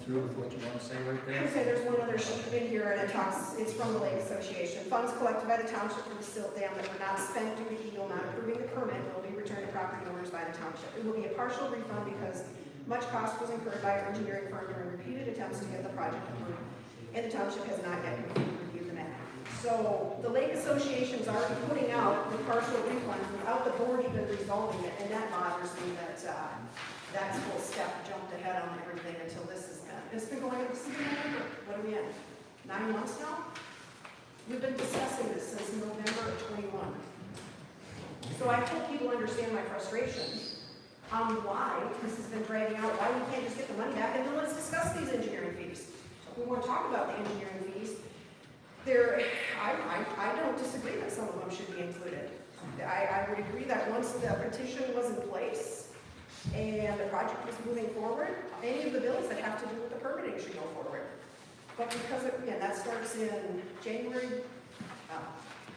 through with what you want to say right there? Okay, there's one other sheet in here, and it's from the Lake Association. Funds collected by the township for the silt dam that were not spent due to Eagle not approving the permit will be returned to property owners by the township. It will be a partial refund because much cost was incurred by our engineering firm during repeated attempts to get the project approved, and the township has not yet completely reviewed the map. So the Lake Association is already putting out the partial refund without the board even resolving it, and that bothers me that that whole step jumped ahead on everything until this is done. It's been going on, what are we in, 9 months now? We've been discussing this since November of 21. So I hope people understand my frustration on why this has been dragging out, why we can't just get the money back, and then let's discuss these engineering fees. We want to talk about the engineering fees. I don't disagree that some of them should be included. I would agree that once the petition was in place and the project was moving forward, any of the bills that have to do with the permitting should go forward. But because, again, that starts in January,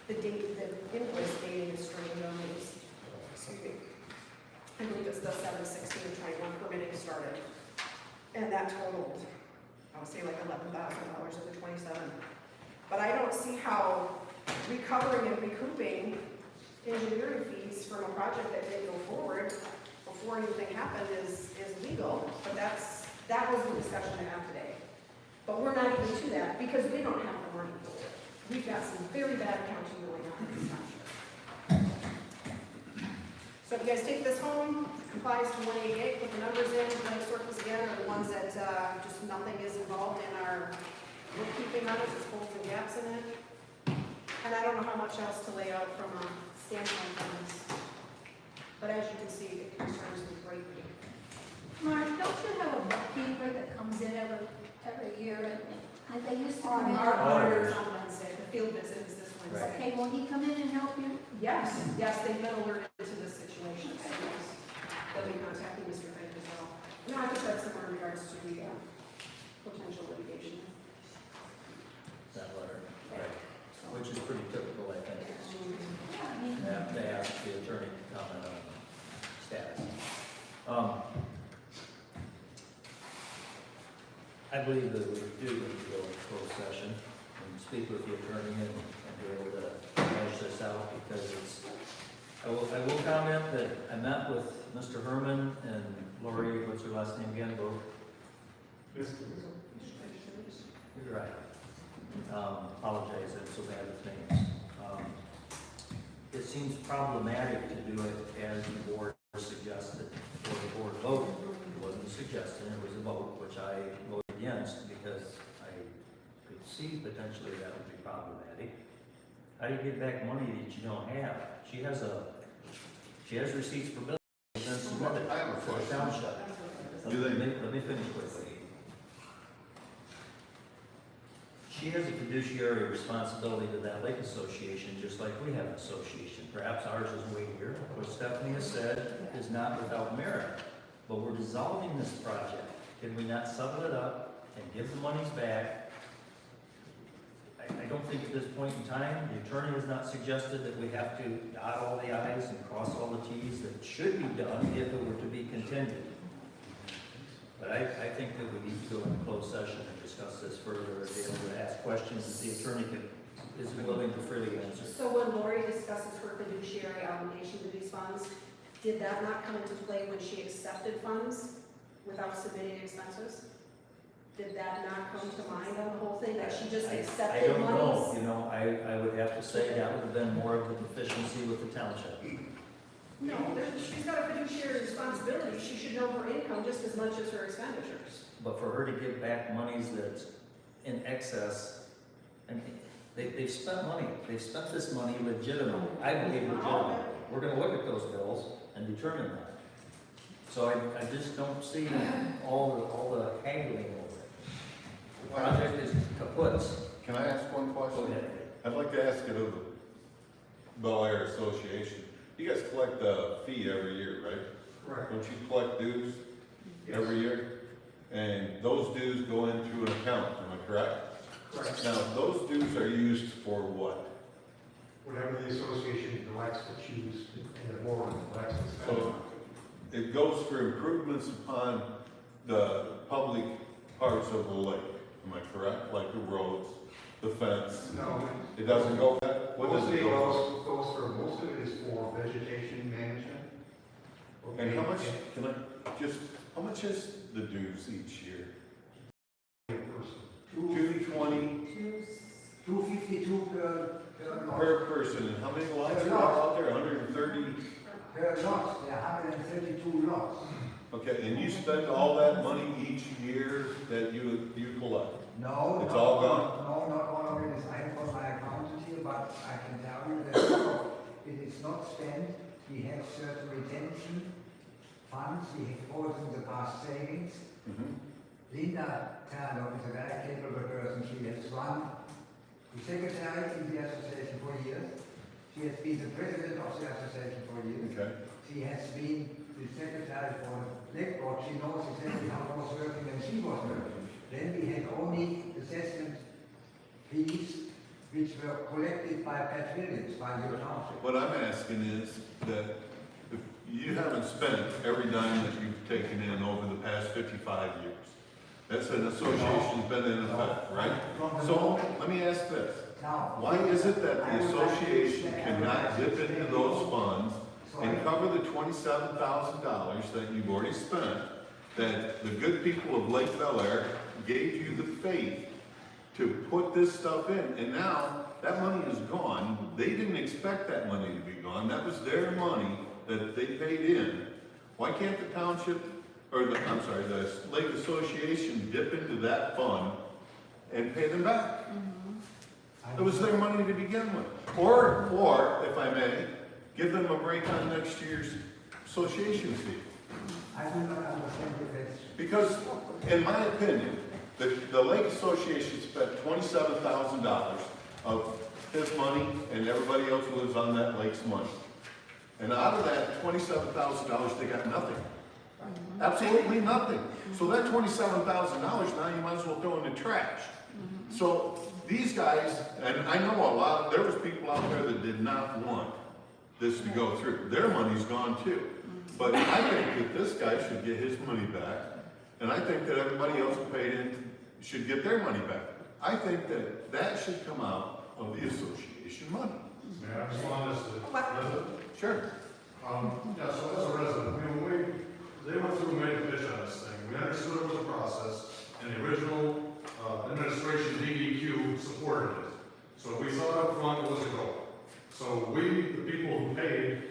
the invoice dating is strange on these. Excuse me. I believe it's the 7/16/21 permitting started. And that totaled, I would say like $11,000 of the 27. But I don't see how recovering and recouping engineering fees from a project that didn't go forward before anything happened is legal, but that was the discussion I have today. But we're not even to that because we don't have the money for it. We've got some very bad accounting going on in this township. So if you guys take this home, complies to 188, put the numbers in, blank circles again are the ones that just nothing is involved in our bookkeeping on it, it's holes and gaps in it. And I don't know how much else to lay out from a standpoint on this. But as you can see, it concerns me greatly. Mark, don't you have a bookkeeper that comes in every year? And they used to come in. Our auditors on Wednesday, the field visit is this Wednesday. Okay, will he come in and help you? Yes, they've been alerted to this situation, so yes. They'll be contacting Mr. Fink as well. No, I think that's somewhere in regards to the potential litigation. That letter, right, which is pretty typical, I think. Yeah, I mean, They ask the attorney to comment on status. I believe that we do need to go into closed session and speak with the attorney and be able to hash this out because I will comment that I met with Mr. Herman and Lori, what's her last name again, both? You're right. Apologize, I'm so bad with names. It seems problematic to do it as the board suggested, or the board voted. It wasn't a suggestion, it was a vote, which I voted against because I could see potentially that would be problematic. How do you get back money that you don't have? She has receipts for bills. I have a question. Township. Let me finish quickly. She has a fiduciary responsibility to that lake association, just like we have an association. Perhaps ours is weightier. What Stephanie has said is not without merit, but we're dissolving this project. Can we not settle it up and give the monies back? I don't think at this point in time, the attorney has not suggested that we have to dot all the i's and cross all the t's that should be done if it were to be continued. But I think that we need to go into closed session and discuss this further, be able to ask questions that the attorney is willing to freely answer. So when Lori discusses her fiduciary obligation to these funds, did that not come into play when she accepted funds without submitting expenses? Did that not come to mind on the whole thing, that she just accepted I don't monies? know, you know, I would have to say that would have been more of a deficiency with the township. No, she's got a fiduciary responsibility. She should know her income just as much as her expenditures. But for her to give back monies that's in excess, and they've spent money, they've spent this money legitimately, I believe legitimately. We're gonna look at those bills and determine that. So I just don't see all the haggling over it. The project is kaput. Can I ask one question? Go ahead. I'd like to ask it of the Bel Air Association. You guys collect a fee every year, right? Correct. Don't you collect dues every year? And those dues go into an account, am I correct? Correct. Now, those dues are used for what? whatever the association elects to choose, and the board elects to spend. So it goes for improvements upon the public parts of the lake, am I correct? Like the roads, the fence? No. It doesn't go that? What does it go Goes for, most of it is for vegetation management. for? And how much, can I, just, how much is the dues each year? 220 252 per lot. per person, and how many lots are out there? 130? Per lot, there are 132 lots. Okay, and you spend all that money each year that you collect? No. It's not all gone? No, not all of it is, I have got my accountant here, but I can tell you that it is not spent. We have certain retention funds, we have also in the past savings. Linda Turner is a very capable person. She has run the secretary in the association for years. She has been the president of the association for years. Okay. She has been the secretary for Lake Board. She knows exactly how it was working when she was working. Then we had only assessment fees which were collected by Pat Williams, by your township. What I'm asking is that if you haven't spent every dime that you've taken in over the past 55 years. That's an association's been in effect, right? So let me ask this. Why is it that the association cannot dip into those funds and cover the $27,000 that you've already spent, that the good people of Lake Bel Air gave you the faith to put this stuff in, and now that money is gone. They didn't expect that money to be gone. That was their money that they paid in. Why can't the township, or the Lake Association dip into that fund and pay them back? It was their money to begin with. Or, if I may, give them a break on next year's association fee. I do not understand the question. Because, in my opinion, the Lake Association spent $27,000 of his money, and everybody else lives on that lake's money. And out of that $27,000, they got nothing. Absolutely nothing. So that $27,000, now you might as well throw in the trash. So these guys, and I know there was people out there that did not want this to go through. Their money's gone too. But I think that this guy should get his money back, and I think that everybody else who paid in should get their money back. I think that that should come out of the association money. Yeah, I just want us to, Sure. yeah, so as a resident, they went through and made a pitch on this thing. We understood it was a process, and the original administration, DEQ, supported it. So we thought up front it was a goal. So we, the people who paid,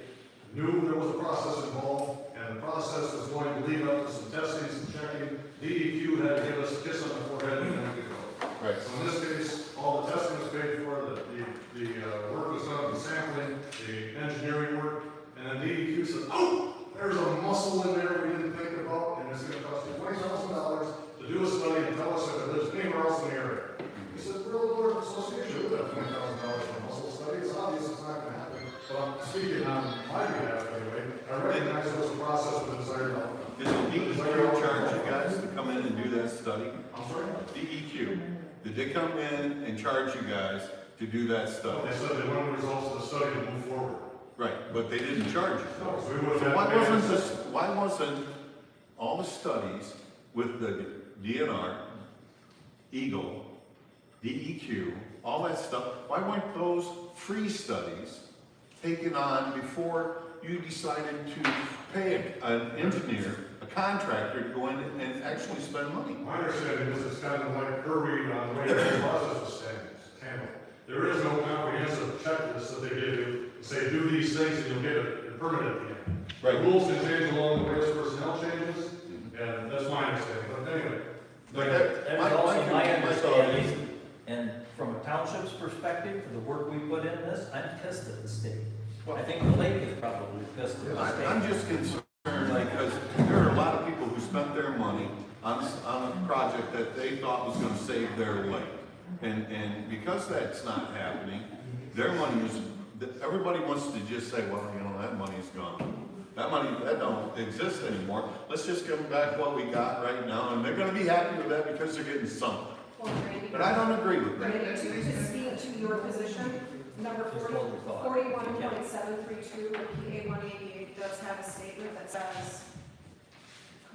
knew there was a process involved, and the process was going to lead up to some testing, some checking. DEQ had to give us a kiss on the forehead and then we could go. Right. So in this case, all the testing was paid for, the work was done, the sampling, the engineering work, and then DEQ said, oh, there's a muscle in there we didn't think about, and it's gonna cost you $20,000 to do a study and tell us if it lives anywhere else in the area. He said, we're a association, we have $20,000 for a muscle study, it's obvious it's not gonna happen. But I'm speaking on my behalf anyway, I recognize there's a process with desired outcome. Did the DEQ charge you guys to come in and do that study? I'm sorry? DEQ, did they come in and charge you guys to do that study? They said they wanted the results of the study to move forward. Right, but they didn't charge you. No, so we would So have. why wasn't all the studies with the DNR, Eagle, DEQ, all that stuff, why weren't those free studies taken on before you decided to pay an engineer, a contractor, to go in and actually spend money? My understanding is it's kind of like hurried on the way the process was handled. There is no comprehensive checklist that they give you, say, do these things and you'll get a permit at the end. Right. The rules can change along the way as personnel changes, and that's my understanding, but anyway. That is also my understanding, and from a township's perspective, for the work we put in this, I'm pissed at the state. I think the lake is probably pissed at the state. I'm just concerned because there are a lot of people who spent their money on a project that they thought was gonna save their lake. And because that's not happening, their money is, everybody wants to just say, well, you know, that money's gone. That money, that don't exist anymore. Let's just give them back what we got right now, and they're gonna be happy with that because they're getting something. Well, Randy, But I don't agree with that. Randy, to speak to your position, Number Just what we thought. 41.732, PA 188 does have a statement that says,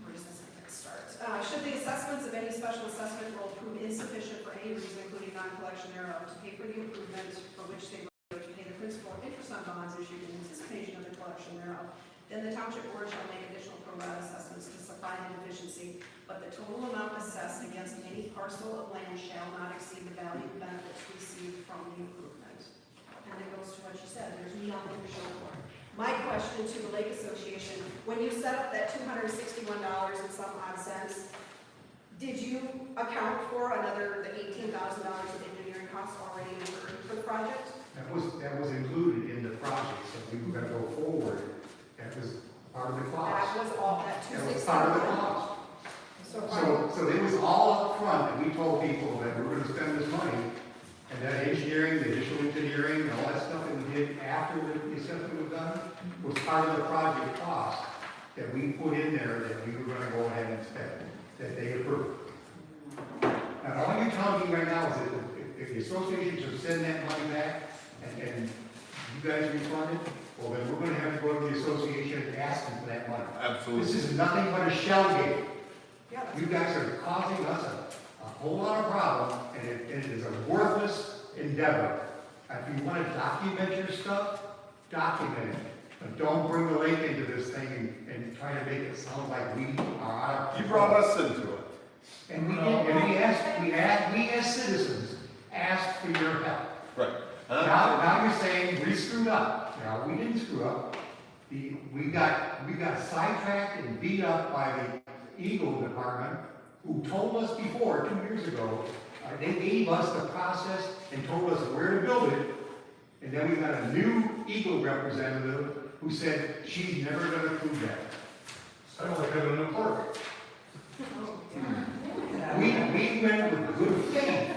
where does this start? Should the assessments of any special assessment will prove insufficient for any reason, including non-collection thereof, to pay for the improvement for which they were to pay the principal and interest on bonds issued in anticipation of the collection thereof, then the township board shall make additional pro rata assessments to supply the deficiency, but the total amount assessed against any parcel of land shall not exceed the value of benefits received from the improvement. And it goes to what you said, there's nothing to show for it. My question to the Lake Association, when you set up that $261 and some odd cents, did you account for the $18,000 of engineering costs already incurred for the project? That was included in the project, so we were gonna go forward. That was part of the cost. That was all, that That was part of the $261. cost. So, So it was all up front, and we told people that we were gonna spend this money, and that engineering, the additional engineering, and all that stuff that we did after the assessment was done, was part of the project cost that we put in there that we were gonna go ahead and spend, that they approved. Now, all you're telling me right now is that if the association should send that money back, and you guys refund it, well, then we're gonna have to go to the association and ask them for that money. Absolutely. This is nothing but a shell game. yeah, that's You guys are causing us a whole lot of problems, and it is a worthless endeavor. If you want to document your stuff, document it. But don't bring the lake into this thing and try to make it sound like we are out of You control. brought us into it. And we did, and we as citizens asked for your help. Right. Now you're saying we screwed up. Now, we didn't screw up. We got sidetracked and beat up by the Eagle Department, who told us before, 2 years ago, they gave us the process and told us where to build it. And then we got a new Eagle representative who said she's never gonna prove that. Sounds like having a new clerk. We went with good faith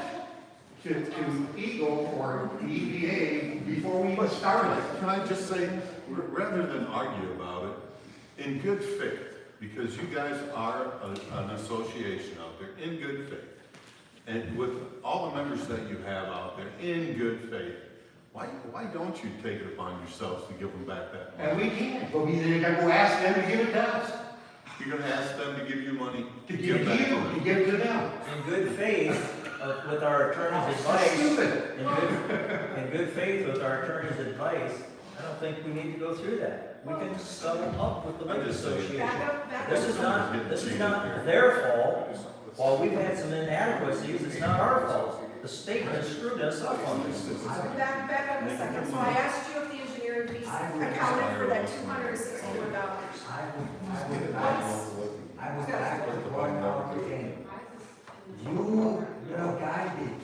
to Eagle or the EPA before we even started. Can I just say, rather than argue about it, in good faith, because you guys are an association out there, in good faith, and with all the members that you have out there, in good faith, why don't you take it upon yourselves to give them back that money? And we can't, but we then gotta go ask them to give it to us. You're gonna ask them to give you money To give to back you, to to them. give to them. In good faith, with our attorney's That's advice, stupid. in good faith with our attorney's advice, I don't think we need to go through that. We can settle up with the I'm Lake just saying. Association. back This is not their fault. While we've had some inadequacies, it's not our fault. The state has screwed us up on this. back up a second. So I asked you if the engineering fees accounted for that $261. I would like to point out again, you were guided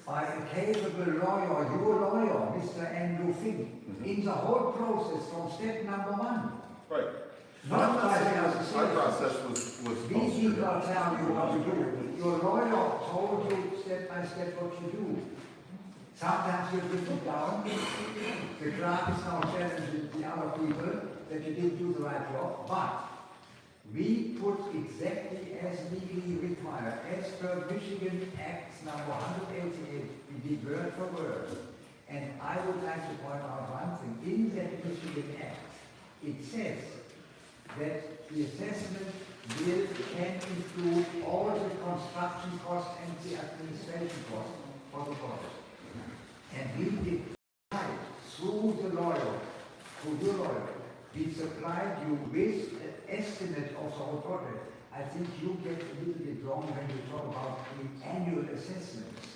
by a capable lawyer, your lawyer, Mr. Andrew Finn, in the whole process from step number one. Right. Not by the Our association. process was These people are telling you what to do. Your lawyer told you step by step what you do. Sometimes you put it down. The clerk is now challenging the other people that you didn't do the right job, but we put exactly as legally required, as per Michigan Acts number 188, we did word for word. And I would like to point out one thing. In that Michigan Act, it says that the assessment can include all the construction costs and the administration costs for the project. And we did right through the lawyer, through your lawyer, we supplied you with an estimate of the whole project. I think you get a little bit wrong when you talk about the annual assessments.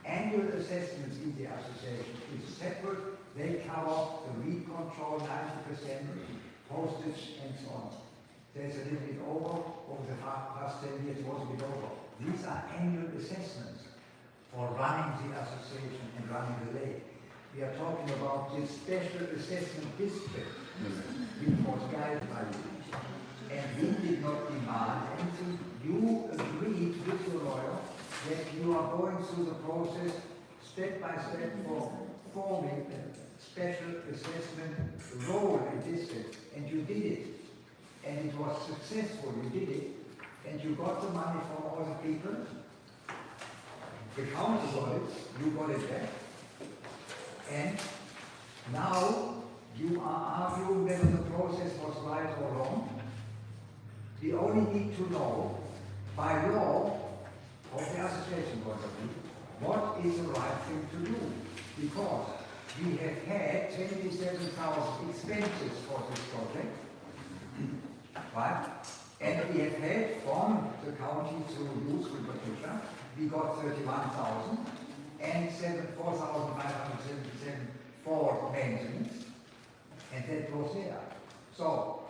Annual assessments in the association is separate. They cover the weed control, 90%, postage, and so on. There's a little bit over the past 10 years was a bit over. These are annual assessments for running the association and running the lake. We are talking about this special assessment district, which was guided by you. And we did not demand anything. You agreed with your lawyer that you are going through the process step by step for forming a special assessment role in district. And you did it. And it was successful, you did it. And you got the money from all the people. The county got it, you got it back. And now you are arguing whether the process was right or wrong. We only need to know, by law, of the association point of view, what is the right thing to do. Because we have had 27,000 expenses for this project, right? And we have had from the county through use in particular, we got 31,000 and 4,577 for maintenance, and that was there. So,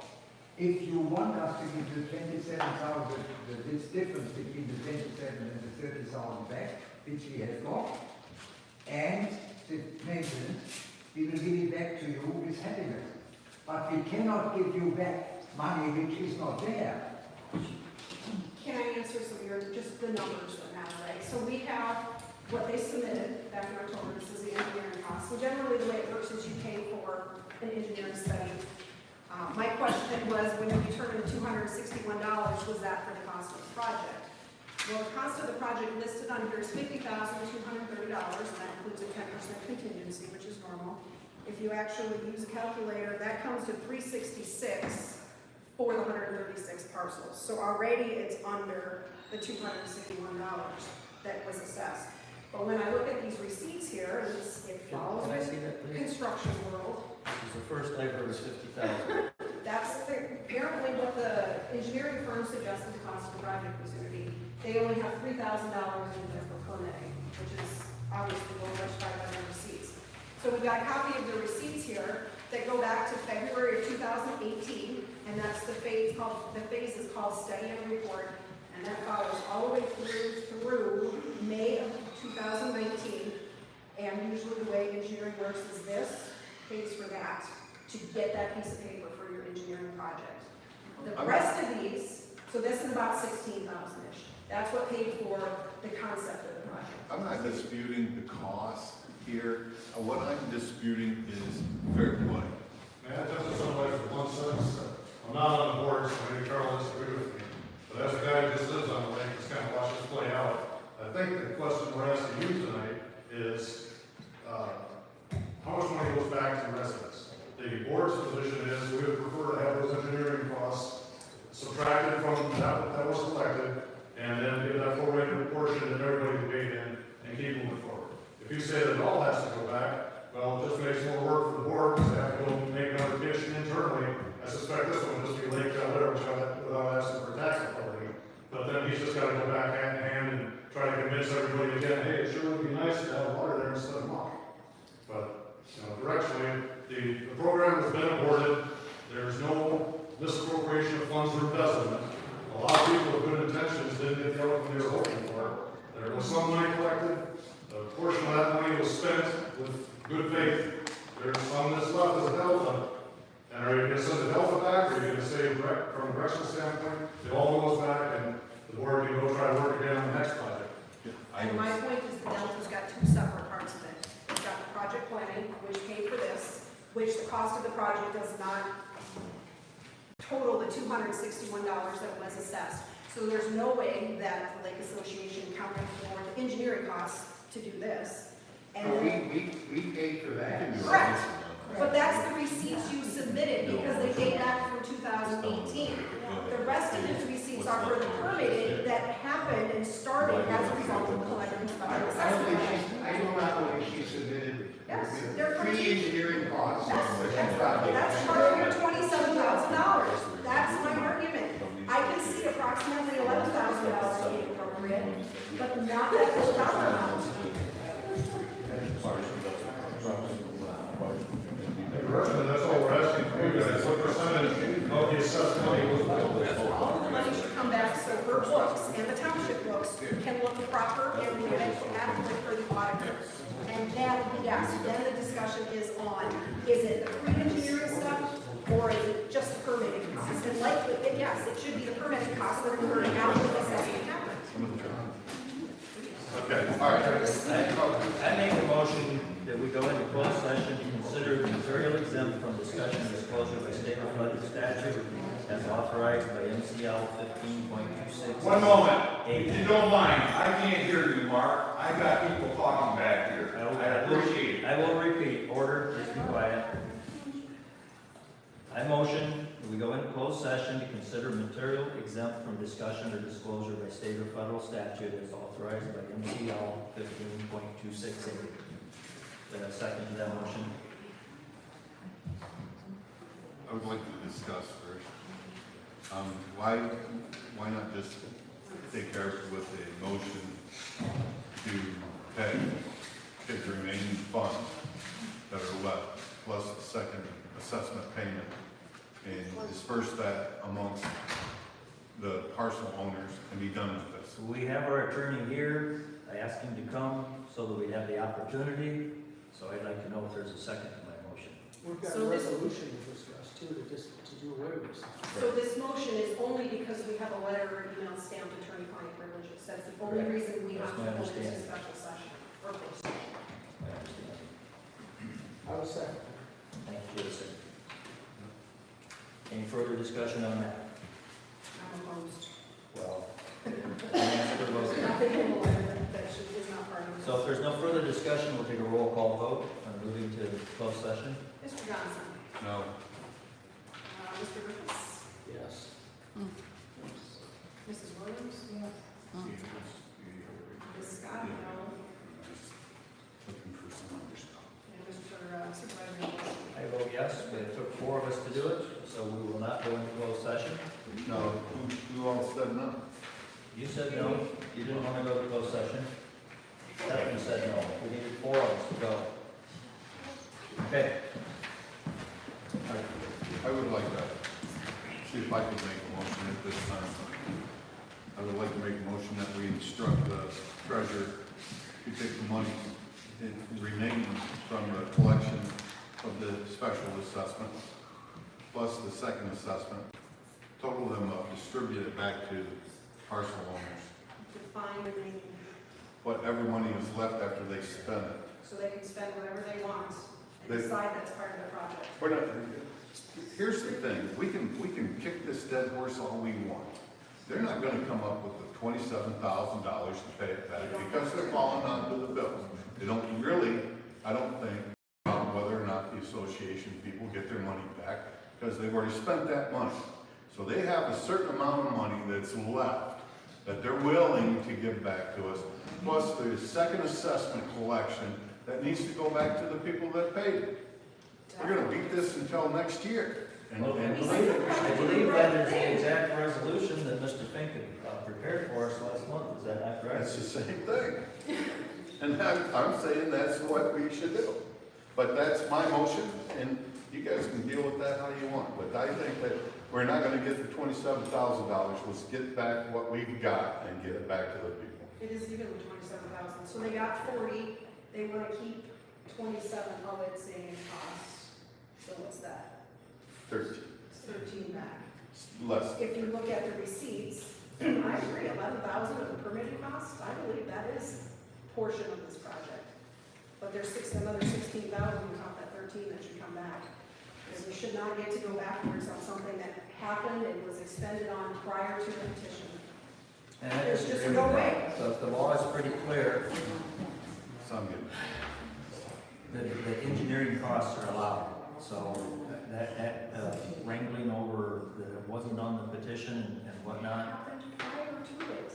if you want us to give the 27,000, this difference between the 27 and the 30,000 back, which we have got, and the maintenance, we will give it back to you with happiness. But we cannot give you back money which is not there. Can I answer some of your, just the numbers that matter, right? So we have what they submitted back in October, this is the engineering cost. So generally the way it works is you pay for an engineering study. My question was, when you determined $261, was that for the cost of the project? Well, the cost of the project listed on here is $50,230, and that includes a 10% contingency, which is normal. If you actually use a calculator, that comes to $366 for the 136 parcels. So already it's under the $261 that was assessed. But when I look at these receipts here, it follows Can I see that, please? construction world. This is the first I heard of 50,000. That's apparently what the engineering firm suggested the cost of the project was going to be. They only have $3,000 in there for permitting, which is obviously well justified by the receipts. So we've got a copy of the receipts here that go back to February of 2018, and that's the phase is called study and report, and that follows all the way through May of 2019. And usually the way engineering works is this pays for that to get that piece of paper for your engineering project. The rest of these, so this is about 16,000-ish. That's what paid for the concept of the project. I'm not disputing the cost here. What I'm disputing is fair play. May I touch on somebody for 1 sentence? I'm not on the board, so maybe Carl disagree with me. But as a guy who just lives on the lake, just kind of watch this play out, I think the question we're asking you tonight is, how much money goes back to the residents? The board's position is we would prefer to have those engineering costs subtracted from that was selected, and then give that prorated portion that everybody paid in and keep moving forward. If you say that it all has to go back, well, it just makes more work for the board because they have to go make an application internally. I suspect this one will just be Lake Bel Air, without asking for tax authority. But then he's just got to go back hand in hand and try to convince everybody again, hey, it sure would be nice to have water there instead of muck. But, directionally, the program has been aborted. There's no misappropriation of funds or embezzlement. A lot of people with good intentions didn't get the outcome they were hoping for. There was some money collected. A portion of that money was spent with good faith. There's some that's left as a delta. And are you going to send the delta back, or are you going to say, from a directional standpoint, it all goes back and the board can go try to work again on the next project? And my point is the delta's got two separate parts of it. It's got the project planning, which paid for this, which the cost of the project does not total the $261 that was assessed. So there's no way that the Lake Association accounted for the engineering costs to do this. And We paid for that. correct. But that's the receipts you submitted because they date back from 2018. The rest of these receipts are for the permitting that happened and started as a result of collecting special assessment. I do not believe she submitted Yes, they're pre-engineering costs. That's part of your $27,000. That's my argument. I can see approximately $11,000 being appropriate, but not that full dollar amount. That's all we're asking for you guys. What percentage of the assessed money was available? All of the money should come back so her books and the township books can look proper and adequate for the auditors. And then, yes, then the discussion is on, is it the pre-engineering stuff or is it just the permitting costs? And likely, yes, it should be the permitting costs that are incurred after the assessment happens. Okay, all right. I make a motion that we go into closed session to consider the material exempt from discussion and disclosure by state or federal statute as authorized by MCL 15.26. 1 moment, if you don't mind, I can't hear you, Mark. I got people talking back here. I appreciate it. I will repeat I motion that we go into closed session to consider material exempt from discussion or disclosure by state or federal statute as authorized by MCL 15.268. Second to that motion. I would like to discuss first, why not just take care of it with a motion to pay the remaining funds that are left, plus the second assessment payment, and disperse that amongst the parcel owners and be done with this. So we have our attorney here. I asked him to come so that we'd have the opportunity. So I'd like to know if there's a second to my motion. We've got a So this- resolution to discuss too, to do away with this. So this motion is only because we have a letter or email stamped attorney-client privileges. That's the only Correct. reason we That's have to my hold this understanding. special session or closed session. I understand. I was second. Thank you, Jason. Any further discussion on that? I'm opposed. Well, ask for a vote. Nothing in the letter that is not part of this. So if there's no further discussion, we'll take a roll call vote on moving to closed session. Mr. Johnson, No. Mr. Griffiths, Yes. Mrs. Williams, Ms. Scott, no, Looking for some other stuff. and Mr. Supervisor Nichols. I vote yes, but it took 4 of us to do it, so we will not go into closed session. No, who all said no? You said no, you didn't want to go to closed session. Stephanie said no, we needed 4 of us to go. Okay. I would like to see if I could make a motion at this time. I would like to make a motion that we instruct the treasurer to take the money remaining from the collection of the special assessment, plus the second assessment, total them up, distribute it back to the parcel owners. Define remaining, Whatever money is left after they spend it. so they can spend whatever they want and They- decide that's part of the project. We're not, here's the thing, we can kick this dead horse all we want. They're not gonna come up with the $27,000 to pay it back because they're falling onto the bills. They don't really, I don't think, about whether or not the association people get their money back because they've already spent that money. So they have a certain amount of money that's left that they're willing to give back to us, plus the second assessment collection that needs to go back to the people that paid it. We're gonna beat this until next year. And I believe that is the exact resolution that Mr. Fink had prepared for us last month, is that not correct? That's the same thing. And I'm saying that's what we should do. But that's my motion, and you guys can deal with that how you want. But I think that we're not gonna get the $27,000. Let's get back what we've got and get it back to the people. It is even with 27,000, so they got 40, they want to keep 27 of it saving costs. So what's that? 13, It's 13 back. less. If you look at the receipts, I agree, 11,000 of the permitting costs, I believe that is a portion of this project. But there's another 16,000 on top of that 13 that should come back. Because we should not get to go backwards on something that happened and was expended on prior to the petition. And I There's disagree just with no that. way. So the law is pretty clear Some get that engineering costs are allowed. So that wrangling over that it wasn't on the petition and whatnot, Happened prior to it.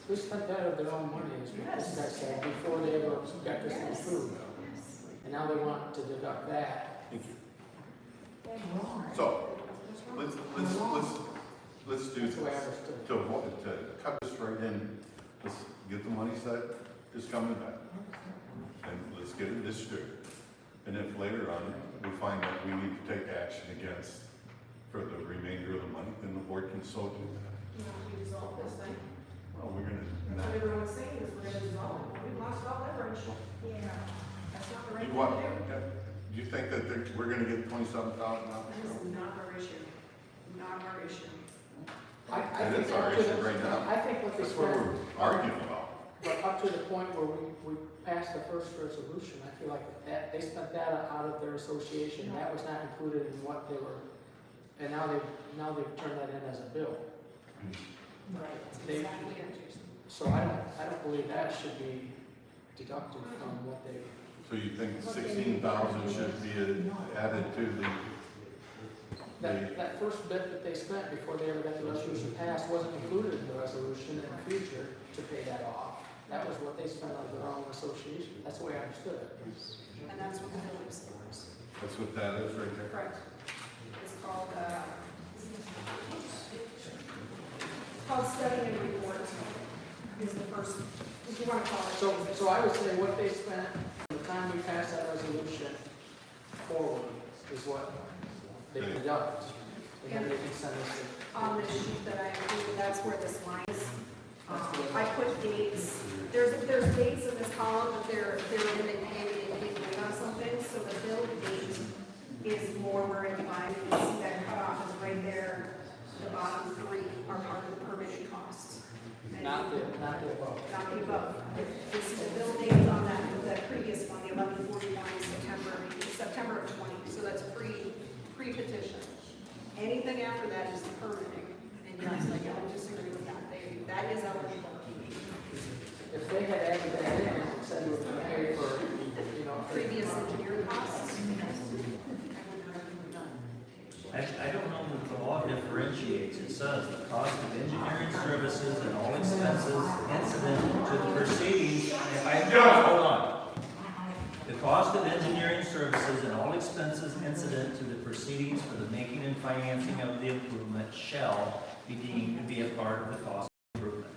Who spent that of their own money, is what this guy said, before they ever got this approved. And now they want to deduct that. So, let's do That's the way I this. understood. To cut this right in, let's get the money set, is coming back. And let's get it distributed. And if later on, we find that we need to take action against, for the remainder of the money, then the board can so do that. You know, we dissolve this thing. Well, we're That's what gonna, everyone's saying is we're gonna dissolve it. We've lost all leverage. Yeah. That's not the right you thing what, to do. do you think that we're gonna get $27,000? That is not our issue. Not our issue. I That think is our up to issue the- right now. I think what they That's what spent, we're arguing about. but up to the point where we passed the first resolution, I feel like that, they spent that out of their association, that was not included in what they were, and now they've turned that in as a bill. Right. They- Exactly. So I don't believe that should be deducted from what they So you think 16,000 should be added to the, That first bit that they spent before they ever got the resolution passed wasn't included in the resolution in the future to pay that off. That was what they spent on their own association. That's the way I understood it. And that's what the building supports. that's what that is right there? Correct. It's called study and report is the first, if you want to call it. So I would say what they spent from the time we passed that resolution forward is what they deduct. And then they can send us it. On the sheet that I included, that's where this line is. I put dates. There's dates in this column, but they're indicating on something, so the bill date is more where it defines. You see that cutoff is right there. The bottom three are part of the permitting costs. And Not the above. Not the above. This is the bill date on that previous one, the 11/41 September of 20. So that's pre-petition. Anything after that is the permitting. And yes, I don't disagree with that. That is eligible. If they had added that in and said we were going to pay for, Previous engineering costs. I don't know that the law differentiates. It says the cost of engineering services and all expenses incident to the proceedings. Hold on. The cost of engineering services and all expenses incident to the proceedings for the making and financing of the improvement shall be deemed to be a part of the cost of improvement.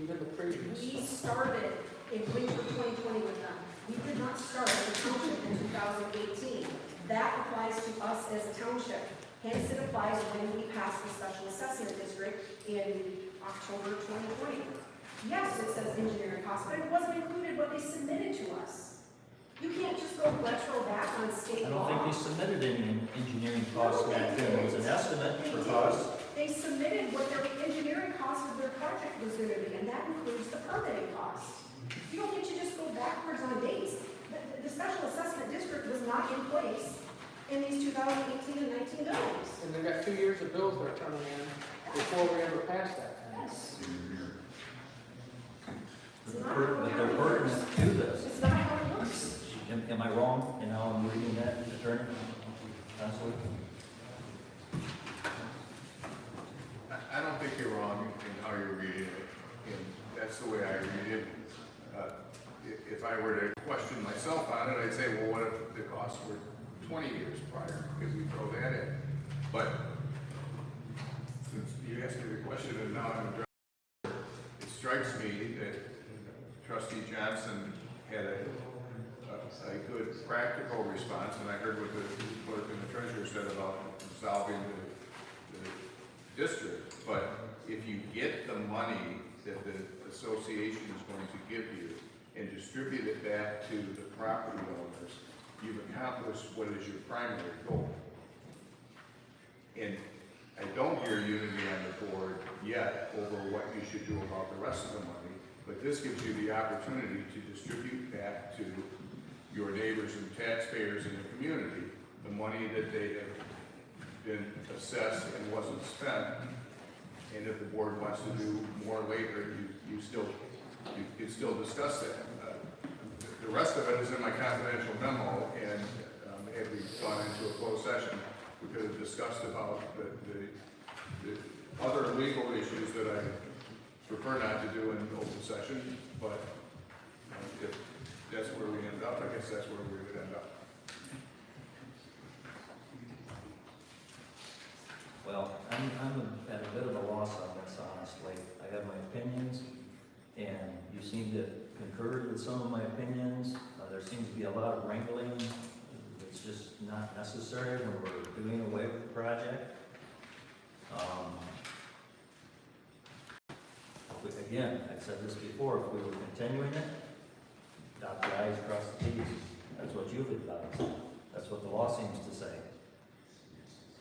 even the previous. We started in winter 2020 with them. We did not start as a township in 2018. That applies to us as a township. Hence, it applies when we pass the special assessment district in October 2020. Yes, it says engineering costs, but it wasn't included what they submitted to us. You can't just go retro back on state I don't law. think they submitted any engineering costs back then. It was an estimate for costs. They submitted what their engineering cost of their project was going to be, and that includes the permitting cost. You don't get to just go backwards on dates. The special assessment district was not in place in these 2018 and 19 bills. And they've got 2 years of bills they're turning in before we ever pass that. Yes. But they're pertinent to this. It's not how it works. Am I wrong in how I'm reading that, Attorney? Counselor? I don't think you're wrong in how you're reading it, and that's the way I read it. If I were to question myself on it, I'd say, well, what if the costs were 20 years prior? Could we throw that in? But since you asked me the question and now I'm addressing it, it strikes me that Trustee Johnson had a good practical response, and I heard what the clerk and the treasurer said about resolving the district. But if you get the money that the association is going to give you and distribute it back to the property owners, you've accomplished what is your primary goal. And I don't hear unity on the board yet over what you should do about the rest of the money, but this gives you the opportunity to distribute back to your neighbors and taxpayers in the community the money that they have been assessed and wasn't spent. And if the board wants to do more later, you can still discuss that. The rest of it is in my confidential memo, and had we gone into a closed session, we could have discussed about the other legal issues that I prefer not to do in open session, but if that's where we end up, I guess that's where we would end up. Well, I'm at a bit of a loss on this, honestly. I have my opinions, and you seem to concur with some of my opinions. There seems to be a lot of wrangling. It's just not necessary when we're doing away with the project. Again, I've said this before, if we were continuing it, dot the i's, cross the t's. That's what you've advised. That's what the law seems to say.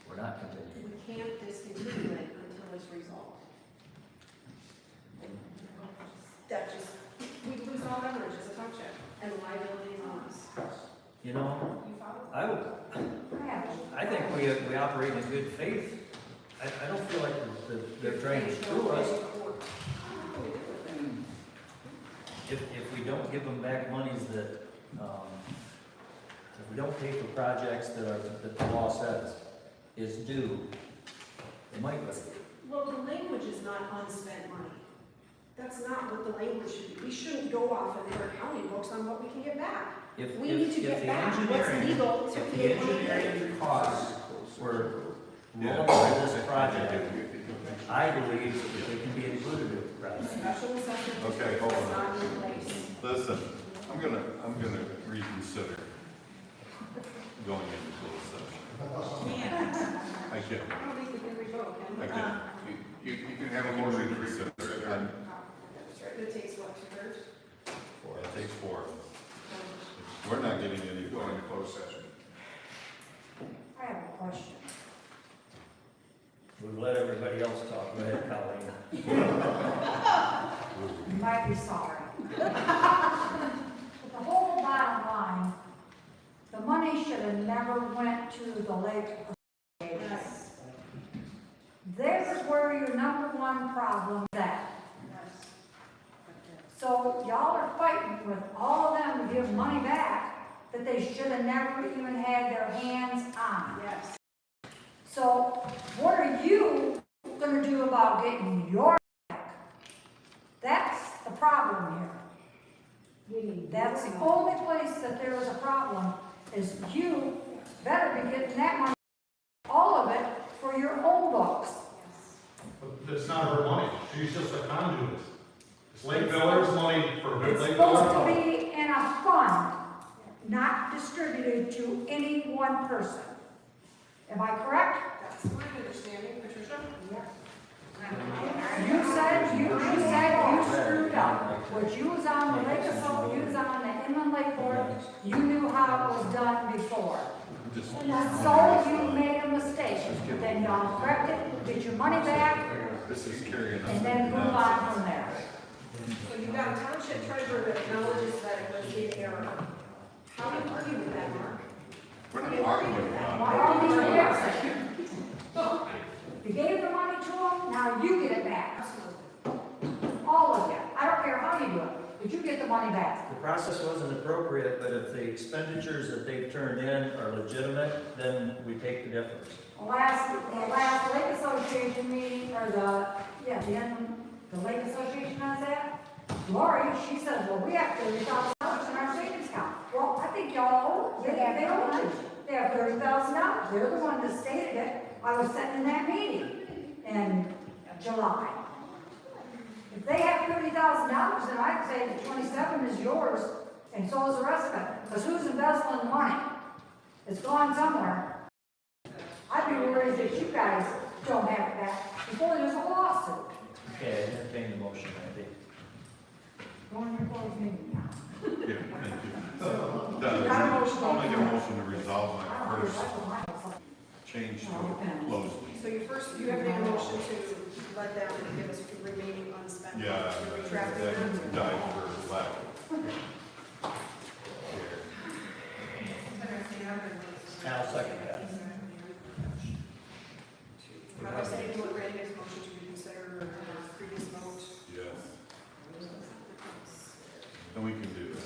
We're not continuing. We can't discontinue it until it's resolved. That just, we lose all leverage as a township, and liability is on us. You know, You follow? I think we operate in good faith. I don't feel like they're trying to screw us. If we don't give them back monies that If we don't pay for projects that the law says is due, they might litigate. Well, the language is not unspent money. That's not what the language should be. We shouldn't go off of their accounting books on what we can get back. We need to get back what's legal to If be the able to pay. engineering costs were rolled into this project, I believe that they can be included in the project. Special assessment Okay, district hold is on. not in place. Listen, I'm gonna reconsider going into closed session. I can't. I don't think we can revoke, can we? I can't. You can have a motion to reconsider. That's right, it takes what, 2/3? It takes 4. We're not getting any. Go into closed session. I have a question. We've let everybody else talk. Go ahead, Colleen. You might be sorry. But the whole bottom line, the money should have never went to the lake association. Yes. This is where your number one problem is at. So y'all are fighting with all of them to give money back that they should have never even had their hands on. Yes. So what are you gonna do about getting your back? That's the problem here. That's the only place that there is a problem, is you better be getting that money, all of it, for your own books. But it's not her money, she's just a conduit. It's Lake Beller's money for Lake It's Beller. supposed to be in a fund, not distributed to any one person. Am I correct? That's my understanding, Patricia. You said you screwed up. What you was on the Lake Association, you was on the Inland Lake Board, you knew how it was done before. So you made a mistake. Then y'all correct it, get your money back, This is carrying us. and then move on from there. So you've got a township treasurer that acknowledges that it was in error. How do you argue with that, Mark? We're not arguing that. about Why don't you fix it? You gave the money to them, now you get it back. All of you. I don't care how you do it, but you get the money back. The process wasn't appropriate, but if the expenditures that they've turned in are legitimate, then we take the difference. The last Lake Association meeting, or the Lake Association has that, Lori, she says, well, we have $30,000 in our savings account. Well, I think y'all, they don't, they have $30,000. They're the one that stated it. I was sitting in that meeting in July. If they have $30,000, then I'd say the 27 is yours, and so is the rest of it. Because who's embezzling the money? It's gone somewhere. I'd be worried that you guys don't have it back before there's a lawsuit. Okay, I entertain the motion, Randy. Go on your closed meeting now. Yeah, thank you. You got a motion. I'll make a motion to resolve I my don't know, first that's what mine was like. change to a closed. So you have made a motion to let them give us remaining unspent. Yeah, You're retracting that that? died for lack of. Now, second that. Have I said what Randy makes a motion to reconsider the previous vote? Yes. And we can do that.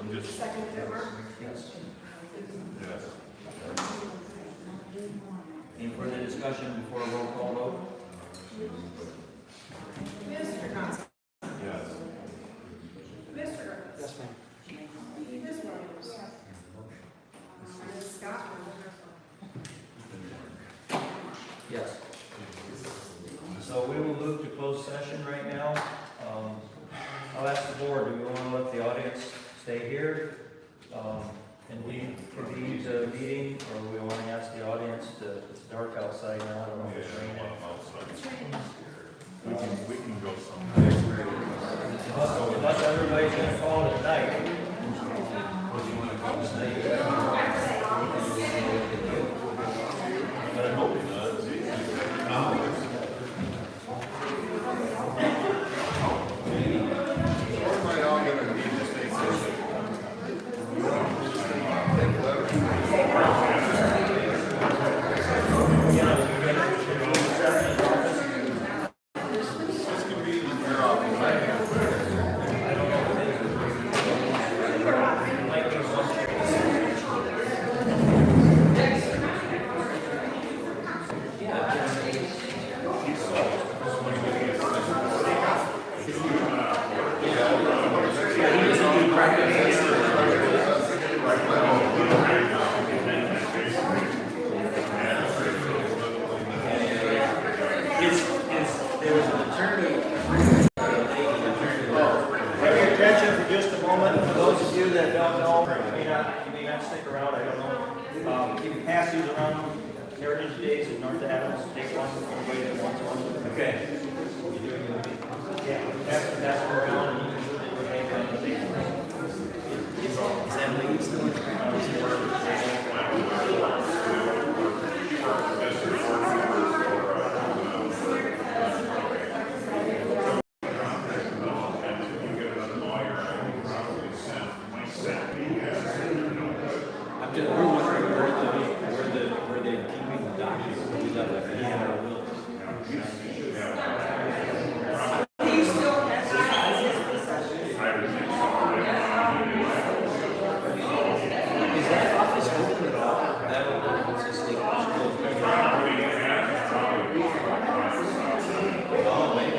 I'm just, Second, Mark? Yes. yes. Any further discussion before a roll call vote? Mr. Johnson? Yes. Mr. Griffiths? Yes, ma'am. Ms. Williams? Ms. Scott? Yes. So we will move to closed session right now. I'll ask the board, do we want to let the audience stay here and we convene the meeting, or do we want to ask the audience to, it's dark outside now, I don't know if it's raining. We can go somewhere. Unless everybody's going to call it a night. But I hope it does. We're right all gonna need to stay safe. Take letters. This can be in your office. Heritage Days in North Adams, take one, everybody that wants one. Okay. Yeah, that's where we're going, you can move it, we're taking one, take one. Where they're keeping the documents, we left it in our wills. Is that office open at all? That it's just like, oh, maybe.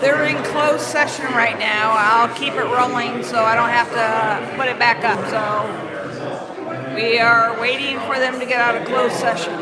They're in closed session right now. I'll keep it rolling so I don't have to put it back up. So we are waiting for them to get out of closed session.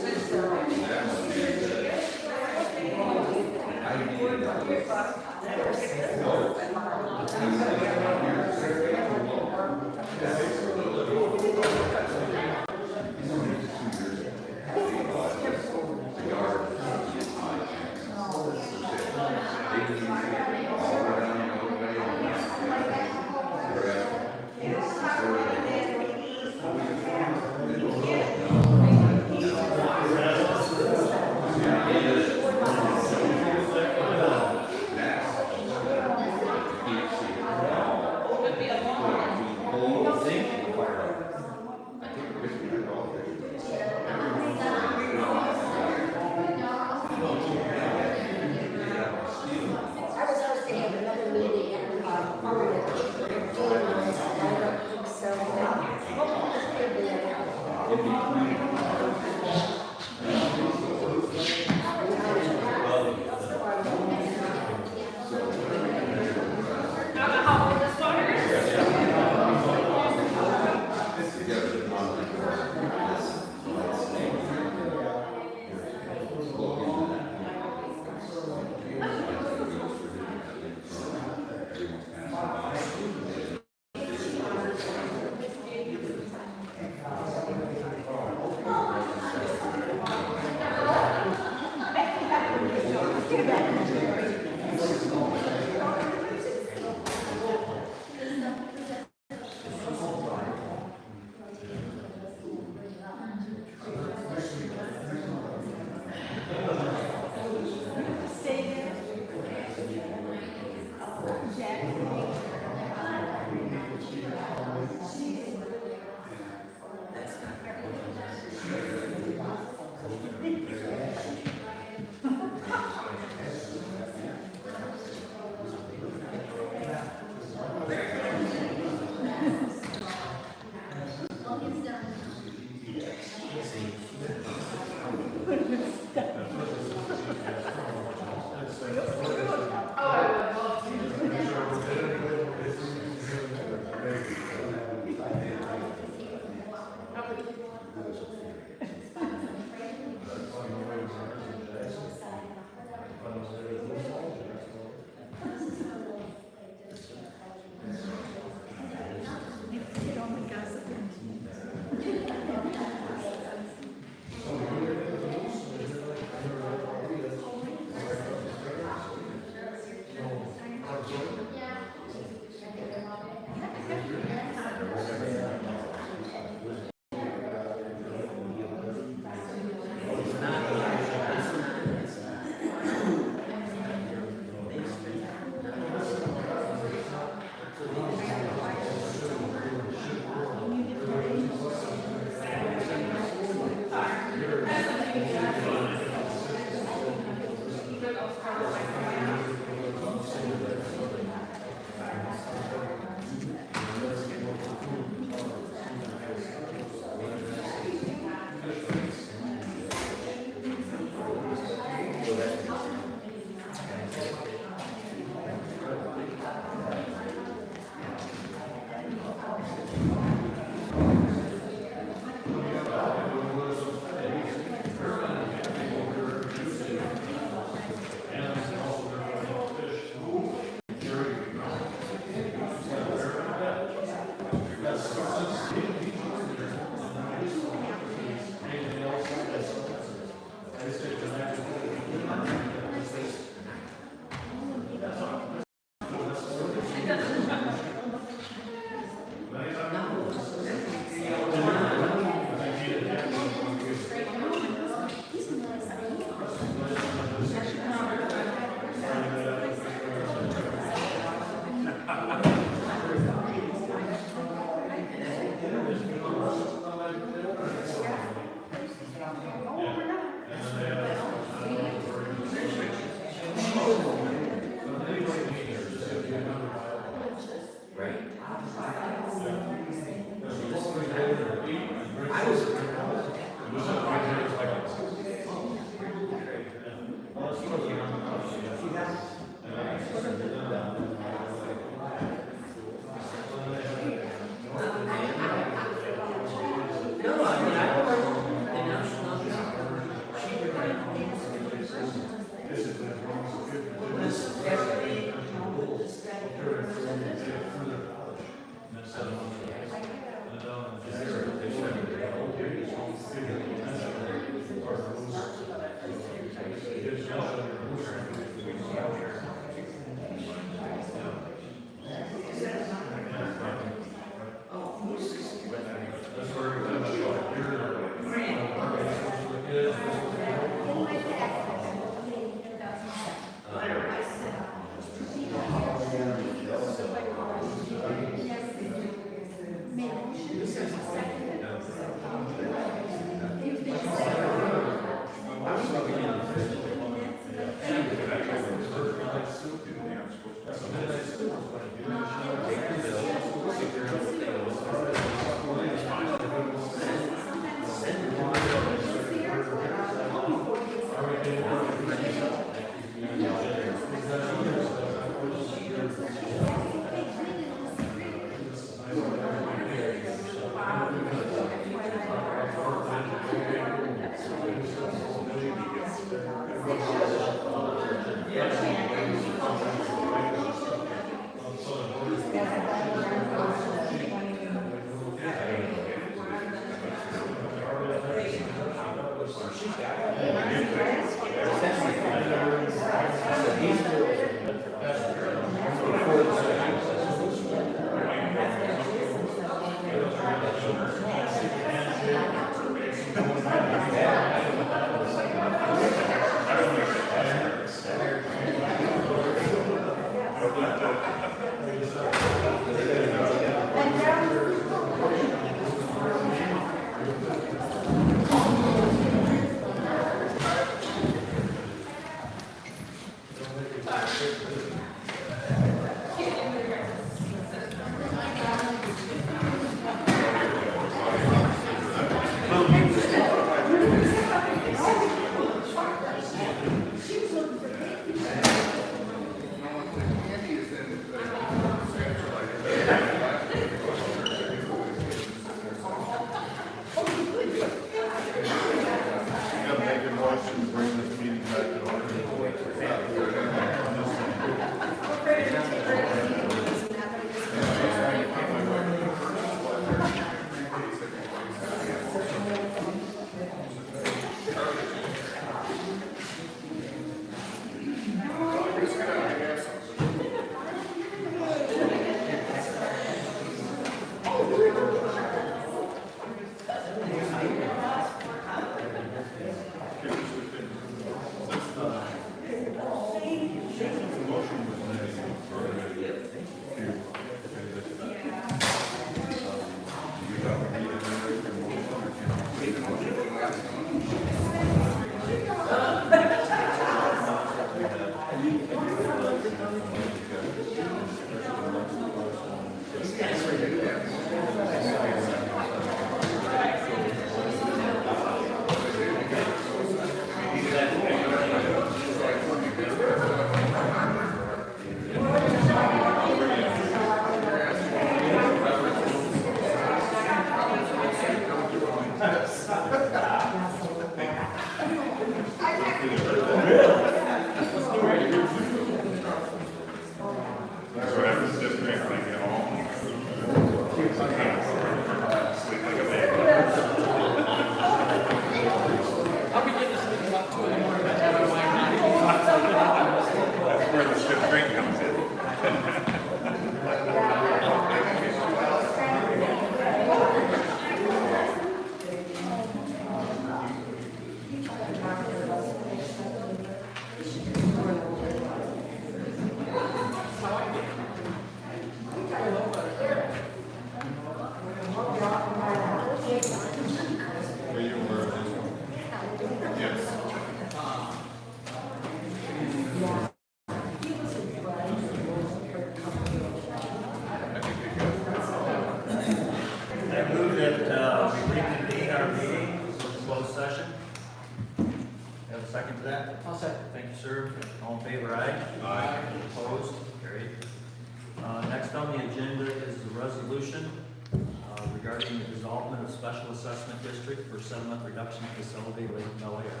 Regarding the development of special assessment district for settlement reduction facility Lake Bel Air.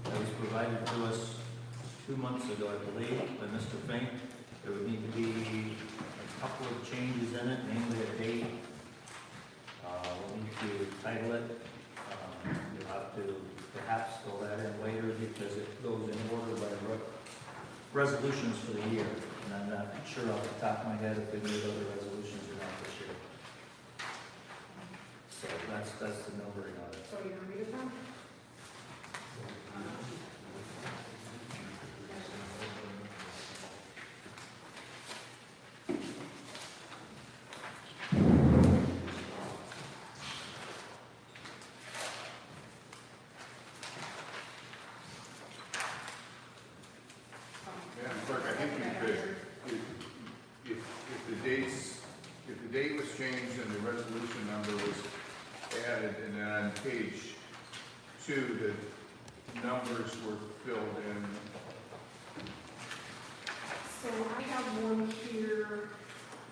That was provided to us 2 months ago, I believe, by Mr. Fink. There would need to be a couple of changes in it, namely a date. We'll need to title it. You'll have to perhaps fill that in later because it goes in order by resolutions for the year. And I'm not sure off the top of my head if we made other resolutions or not this year. So that's the numbering on it. So you're gonna read it now? Madam Clerk, I think you could, if the date was changed and the resolution number was added, and then on page 2, the numbers were filled in. So I have one here.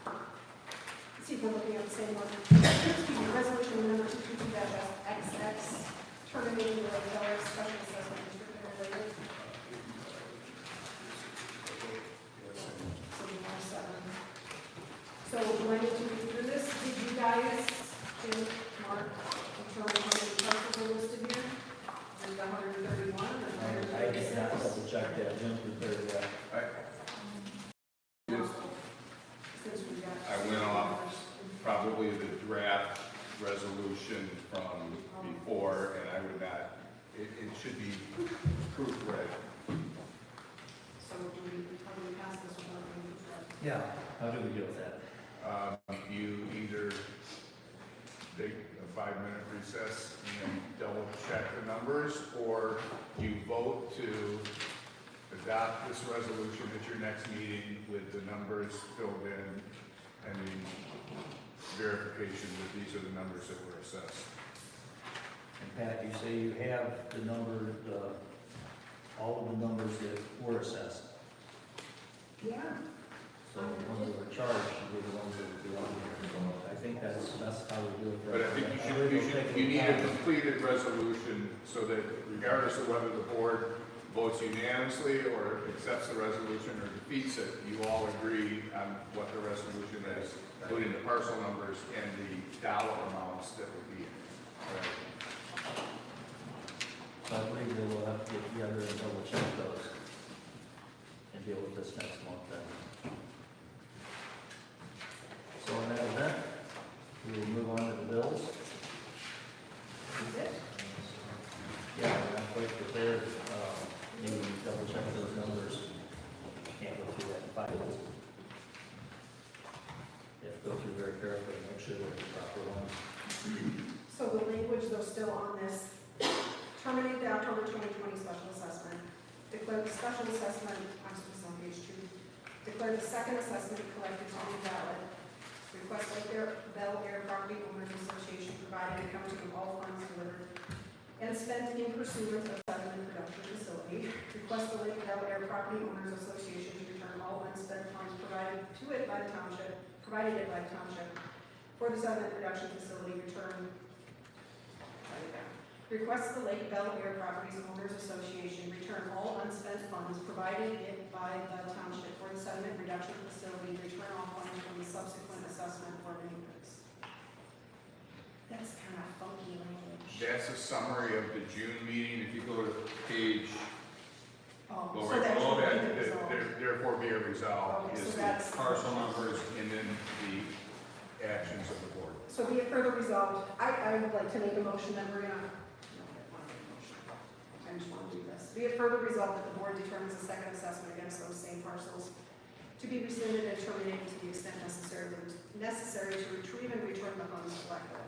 Let's see if we're looking at the same one. Excuse me, resolution number 222-XX, terminating the Lake Bel Air Special Assessment District interrelated. So we have 7. So do I need to read through this? Did you guys, Jim, Mark, determine how many parcels are listed here? There's 131 or I did not 136? double check that, Jim prepared that. Since we got. I went off probably the draft resolution from before, and I would not, it should be proofread. So do we, how do we pass this without being read? Yeah, how do we deal with that? You either take a 5-minute recess and double check the numbers, or you vote to adopt this resolution at your next meeting with the numbers filled in and the verification that these are the numbers that were assessed. And Pat, you say you have the number, all of the numbers that were assessed. Yeah. So when we were charged, we were the ones that would be on here. So I think that's how we do it. But I think you need a completed resolution so that regardless of whether the board votes unanimously or accepts the resolution or defeats it, you all agree on what the resolution is, including the parcel numbers and the dollar amounts that would be in it. So I believe that we'll have to get together and double check those and deal with this next month then. So in that event, we will move on to the bills. Is it? Yeah, we're not quite prepared, maybe double check those numbers. Can't go through that in 5 minutes. You have to go through very carefully, make sure they're the proper ones. So the language though still on this, terminate the October 2020 special assessment, declare the special assessment, I'm supposed to on page 2, declare the second assessment collected to be valid, request Lake Bell Air Property Owners Association provide an accounting of all funds delivered and spent in pursuant of settlement production facility, request the Lake Bell Air Property Owners Association to return all unspent funds provided by the township for the settlement production facility return. Request the Lake Bell Air Properties Owners Association return all unspent funds provided by the township for the sediment reduction facility, return all funds from the subsequent assessment for maintenance. That's kind of funky language. That's a summary of the June meeting. If you go to page, Oh, well, so right that below should that, be resolved. therefore be a resolve, Okay, is so the that's- parcel numbers and then the actions of the board. So be it further resolved, I would like to make a motion that we're gonna, I just want to do this. Be it further resolved that the board determines a second assessment against those same parcels to be rescinded and terminated to the extent necessary to retrieve and return the funds collected.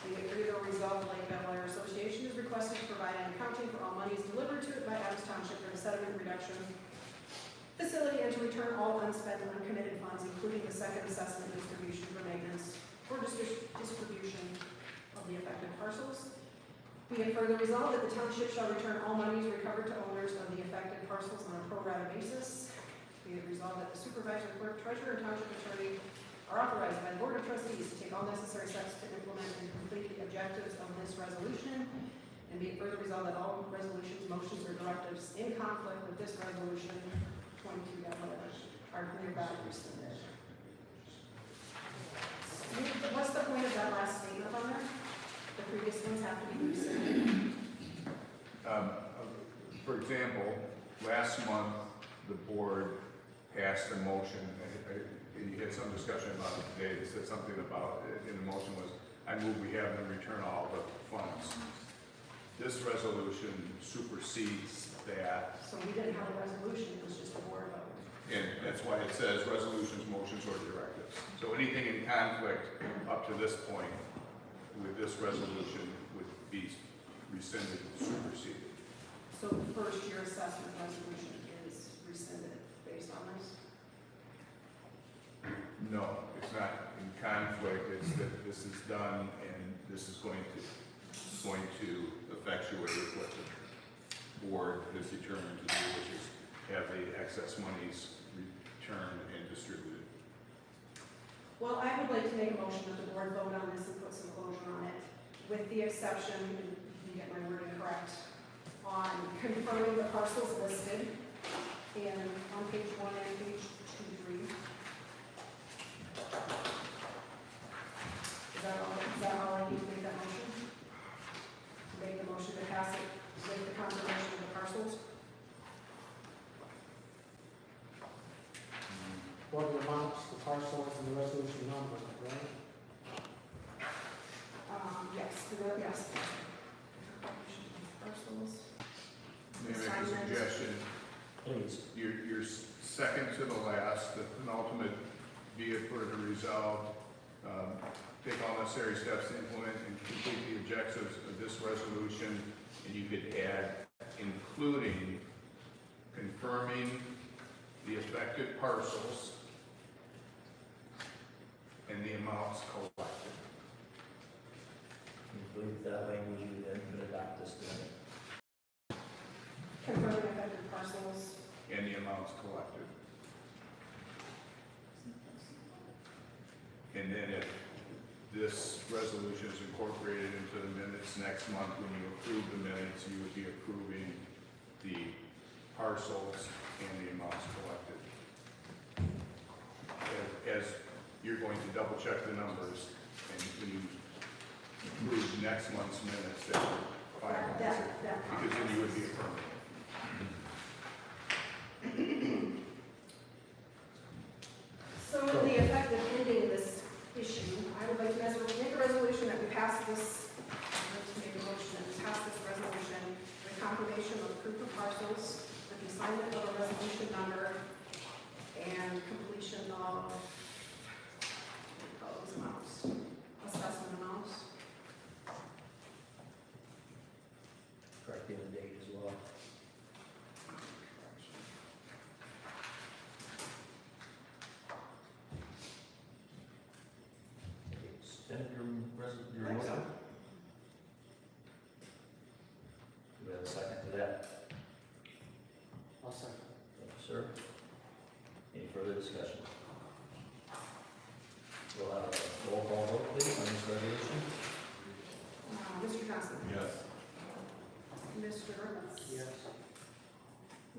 Be it further resolved, Lake Bell Air Association is requested to provide an accounting for all monies delivered to it by Adams Township for the sediment reduction facility and to return all unspent and uncommitted funds, including the second assessment distribution for maintenance for distribution of the affected parcels. Be it further resolved that the township shall return all monies recovered to owners of the affected parcels on a pro rata basis. Be it resolved that the supervisor, clerk, treasurer, and township attorney are authorized by the board of trustees to take all necessary steps to implement and complete the objectives of this resolution. And be it further resolved that all resolutions, motions, or directives in conflict with this resolution, 22 are hereby rescinded. What's the point of that last statement on there? The previous ones have to be rescinded. For example, last month, the board passed a motion, and you had some discussion about it today, that said something about, in the motion was, I move we have them return all the funds. This resolution supersedes that, So we didn't have a resolution, it was just a board vote. and that's why it says resolutions, motions, or directives. So anything in conflict up to this point with this resolution would be rescinded and superseded. So the first year assessment resolution is rescinded based on this? No, it's not in conflict, it's that this is done and this is going to effectuate what the board has determined to do, which is have the excess monies returned and distributed. Well, I would like to make a motion that the board vote on this and put some closure on it, with the exception, and you get my wording correct, on confirming the parcels listed in, on page 1 and page 2, 3. Is that all I need to make that motion? To make the motion to pass it with the confirmation of the parcels? Or the amounts, the parcels, and the resolution number, right? Yes. Parcels. May I make a suggestion? Please. Your second to the last, the penultimate, be it for to resolve, take all necessary steps to implement and complete the objectives of this resolution, and you could add, including confirming the affected parcels and the amounts collected. I believe that language you then could adopt this today. Confirming affected parcels. And the amounts collected. And then if this resolution is incorporated into the minutes next month, when you approve the minutes, you would be approving the parcels and the amounts collected. As you're going to double check the numbers, and when you approve next month's minutes, that will finalize it, because then you would be affirming. So in the effect of ending this issue, I would like to make a resolution that we pass this, I'd like to make a motion that we pass this resolution with confirmation of proof of parcels, with the assignment of a resolution number, and completion of those amounts, assessment amounts. Correcting the date as well. Extend your Think so. motion. Do we have a second to that? I'll second. Thank you, sir. Any further discussion? We'll have a roll call vote, please, on this resolution. Mr. Johnson? Yes. Mr. Reynolds? Yes.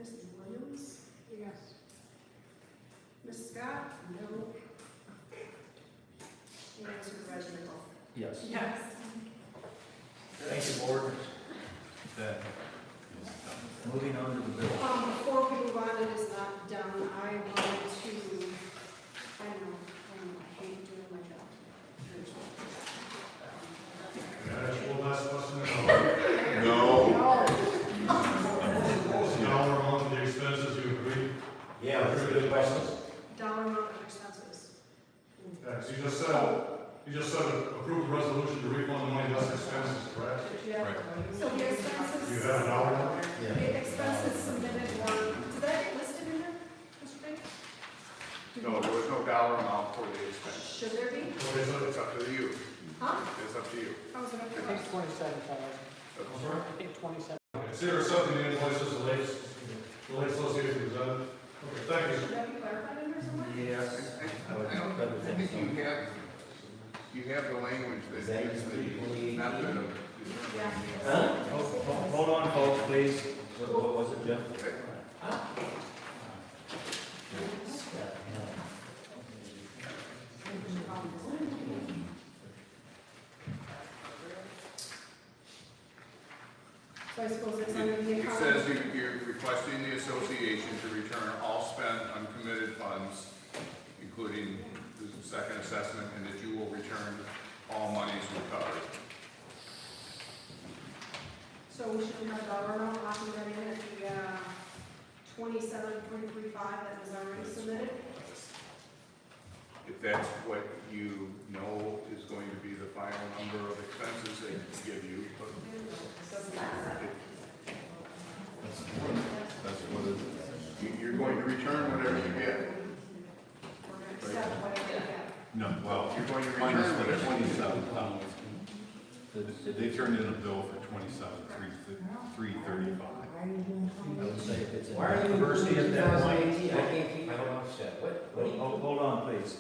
Mrs. Williams? Yes. Ms. Scott? No. And Supervisor Nicole? Yes. Yes. Thank you, board. That Moving on to the bill. Before we move on, it is not done, I wanted to, I hate doing my job. That's one last question. No. Dollar amount of the expenses you agree? Yeah, that's a good question. Dollar amount of expenses. Yeah, so you just said approve the resolution to refund the money less expenses, correct? Yeah. So the expenses. You have a dollar amount? The expenses submitted were, did that get listed in there, Mr. Frank? No, there was no dollar amount for the expense. Should there be? Okay, so It's up to you. Huh? It's up to you. How is it up I there? think 27,000. I think 27. consider accepting the invoices the late association presented. Okay, thank you. Should that be clarified in there somewhere? Yes. I would I think you have the language that gives the method of. Yeah. Hold on, folks, please. What was it, Jeff? So I suppose it's under the It account. says you're requesting the association to return all spent uncommitted funds, including the second assessment, and that you will return all monies recovered. So we should have a dollar amount locking that in at the 27.35 that was already submitted. If that's what you know is going to be the final number of expenses they give you, but That's what it is. you're going to return whatever you get. We're going to accept whatever we get. No, well, You're going to minus return the whatever. 27. They turned in a bill for 27,335. I would say if it's in Why are you diversity at that point. 2018? I can't keep my mouth shut. What do you? Hold on, please.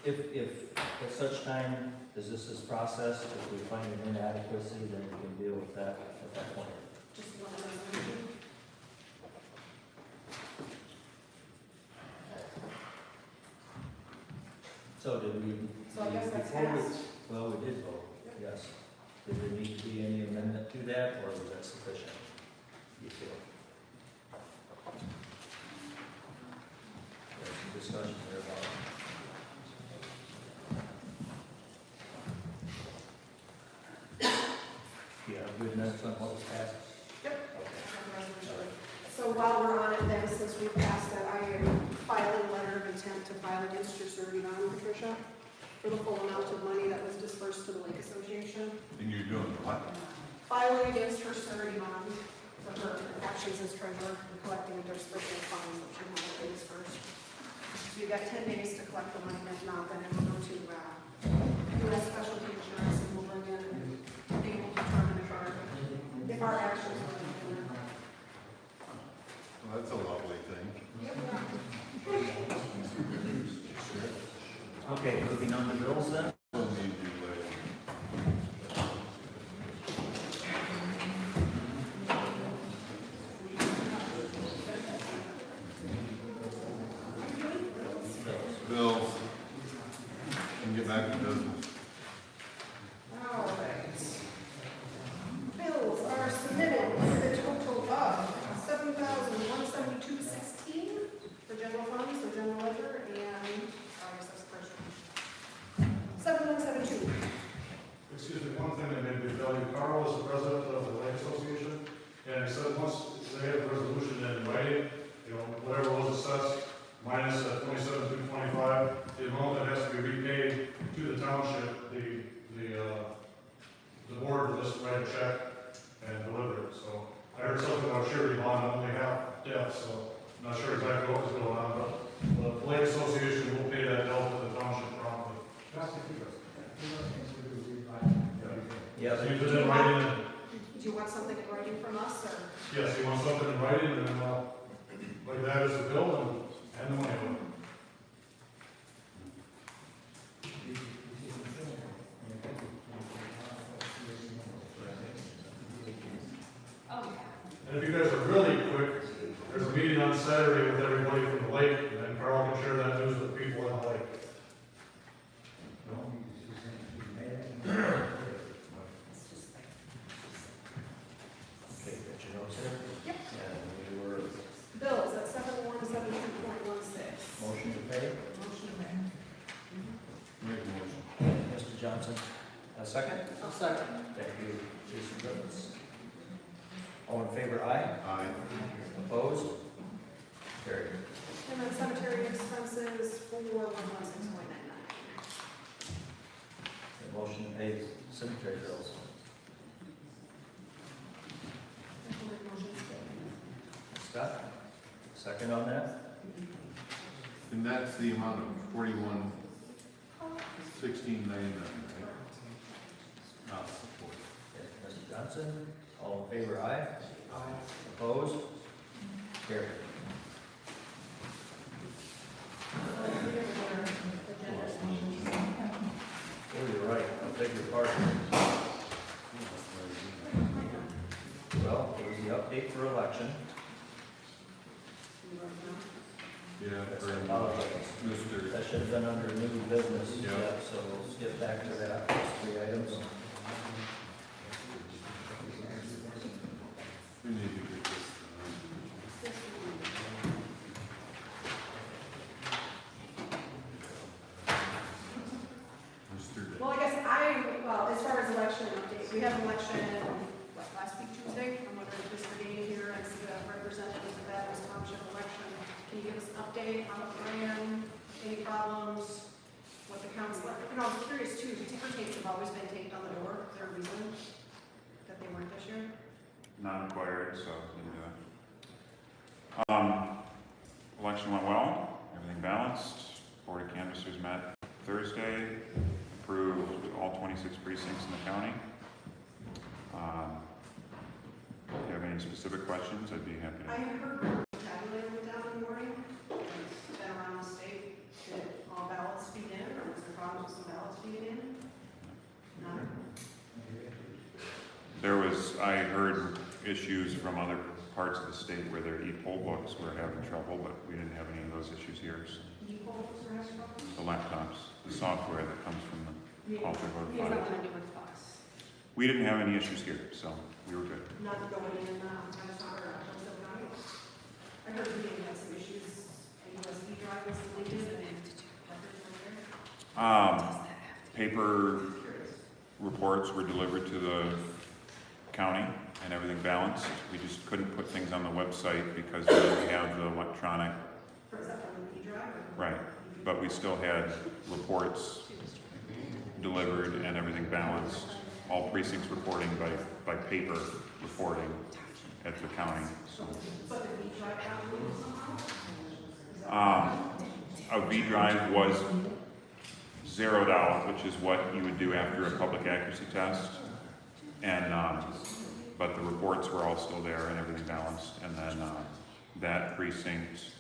If at such time as this is processed, if we find an inadequacy, then we can deal with that at that point. Just one resolution. So did we? So I guess that's before we- passed. Well, we did vote, yes. Did there need to be any amendment to that, or was that sufficient? You feel? There's some discussion there about it. You have good notes on what was passed? Yep. Okay. Resolution. So while we're on it then, since we passed that, I am filing letter of intent to file against your surety bond, Patricia, for the full amount of money that was dispersed to the Lake Association. And you're doing what? Filing against her surety bond for her actions as treasurer and collecting the disbursement funds that she has been dispersed. So you've got 10 days to collect the money, if not, then it will go to U.S. Specialty Insurance and we'll bring in and they will determine if our actions are within their. Well, that's a lovely thing. Okay, moving on to bills then. We'll need you later. Bills. And get back to business. All right. Bills are submitted with a total of $7,172.16 for general funds, so general ledger, and, I guess that's the first one. 7172. Excuse me, one thing that made me tell you, Carl is the president of the Lake Association, and he said once they have the resolution in writing, you know, whatever was assessed, minus that 27,225, the amount that has to be repaid to the township, the board will just write a check and deliver it, so. I heard something about surety bond, only half debt, so I'm not sure exactly what was going on, but the Lake Association will pay that bill to the township promptly. Yeah, So you put it in writing, and Do you want something in writing from us, or? yes, you want something in writing, and then, like that is the bill and the money. And if you guys are really quick, there's a meeting on Saturday with everybody from the lake, and then Carl can share that news with people in the lake. Okay, got your notes here? Yep. And we were, Bills at 7172.16. motion to pay? Motion to pay. Make a motion. Mr. Johnson, a second? I'll second. Thank you, Jason Griffiths. All in favor, aye? Aye. Opposed? Carried. And then cemetery expenses for 116.99. The motion to pay cemetery bills. Scott, second on that? And that's the amount of 41,1699, right? Not support. Okay, Mr. Johnson, all in favor, aye? Aye. Opposed? Carried. Oh, you're right, I beg your pardon. Well, it was the update for election. Yeah, That's for apologize. Mr. That should have been under new business, Yeah. so we'll skip back to that, those three items. We need to get this. Mr. Well, I guess as far as election updates, we have election, what, last week Tuesday? I'm wondering if Mr. Dean here as the representative of that Township election. Can you give us an update on the plan, any problems, what the council, I was curious too, the ticker tapes have always been taped on the door. Is there a reason that they weren't this year? Not required, so didn't do it. Election went well, everything balanced. Board of canvassers met Thursday, approved all 26 precincts in the county. If you have any specific questions, I'd be happy I to. heard the tabulator went down in the morning, it's been around the state. Did all ballots feed in, or was there problems with some ballots feeding in? None. There was, I heard issues from other parts of the state where their e-poll books were having trouble, but we didn't have any of those issues here. So E-polls are having problems? the laptops. the software that comes from the alter voter He has file. nothing to do with us. We didn't have any issues here, so we were good. Not going in, I just not heard, I heard we didn't have some issues, a USB drive was deleted and records were there. Paper reports were delivered to the county and everything balanced. We just couldn't put things on the website because we didn't have the electronic. Is that from the P drive? Right, but we still had reports delivered and everything balanced. All precincts reporting by paper reporting at the county, so. But the V drive got moved somehow? A V drive was $0, which is what you would do after a public accuracy test. And, but the reports were all still there and everything balanced. And then, that precinct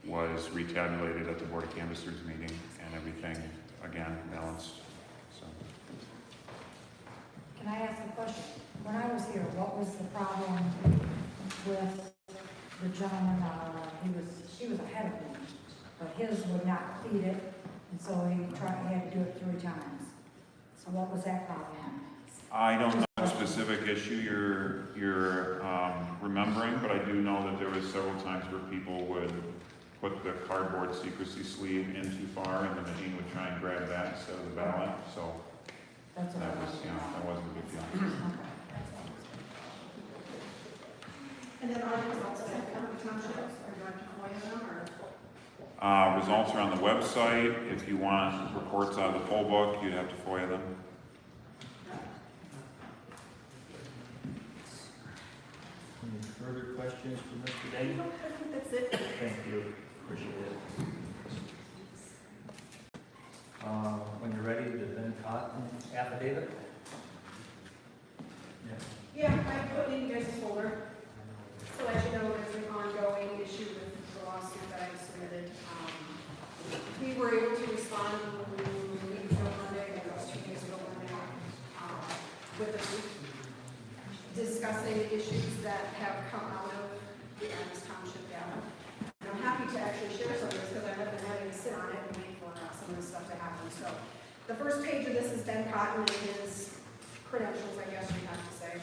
was retabulated at the Board of Canvassers meeting and everything, again, balanced, so. Can I ask a question? When I was here, what was the problem with the gentleman, he was ahead of me, but his would not feed it, and so he had to do it 3 times. So what was that problem? I don't know the specific issue you're remembering, but I do know that there was several times where people would put the cardboard secrecy sleeve in too far and the machine would try and grab that instead of the ballot, so That's what that I was, was. you know, that wasn't a big deal. And then our results that come to township, are you going to FOIA them or? Results are on the website. If you want reports out of the poll book, you'd have to FOIA them. Any further questions for Mr. Day? I think that's it. Thank you, appreciate it. When you're ready, the Ben Cotton affidavit? Yeah, I put it in you guys' folder. So as you know, there's an ongoing issue with the lawsuit that I submitted. We were able to respond week ago Monday, and it was 2 days ago Monday, with the group discussing issues that have come out of the Adams Township data. And I'm happy to actually share some of this because I have been having to sit on it and wait for some of this stuff to happen. So the first page of this is Ben Cotton and his credentials, I guess you have to say.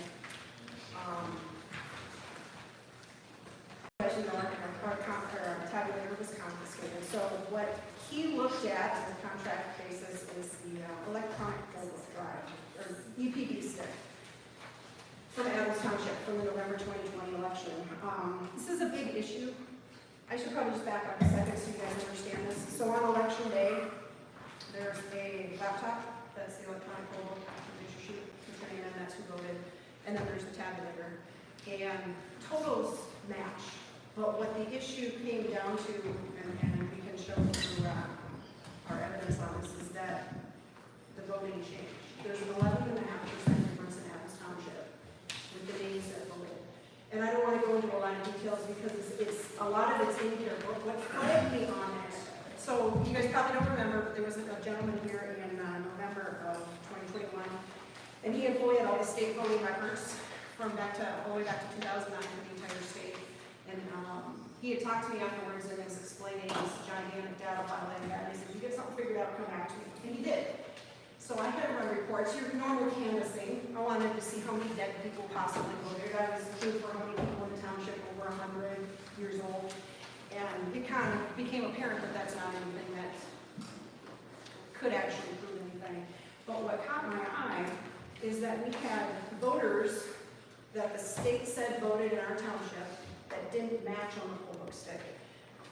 As you know, our tabulator was confiscated. So what he looked at on a contract basis is the electronic vote drive, or EPD stick, from Adams Township from the November 2020 election. This is a big issue. I should probably just back up a second so you guys understand this. So on election day, there's a laptop, that's the electronic poll book, you shoot your name in, that's who voted, and then there's the tabulator. And totals match, but what the issue came down to, and we can show through our evidence on this, is that the voting changed. There's an 11.5% difference in Adams Township with the names that voted. And I don't want to go into a lot of details because it's a lot of it's in here, but what flagged me on it, so you guys probably don't remember, but there was a gentleman here in November of 2021, and he had FOIA'd all the state voting records from all the way back to 2009 for the entire state. And he had talked to me afterwards and was explaining this gigantic data file that he had. And he said, "You get something figured out, come back to me." And he did. So I had run reports, your normal canvassing. I wanted to see how many dead people possibly voted. I was looking for how many people in the township over 100 years old. And it kind of became apparent that that's not anything that could actually prove anything. But what caught my eye is that we had voters that the state said voted in our township that didn't match on the poll book stick.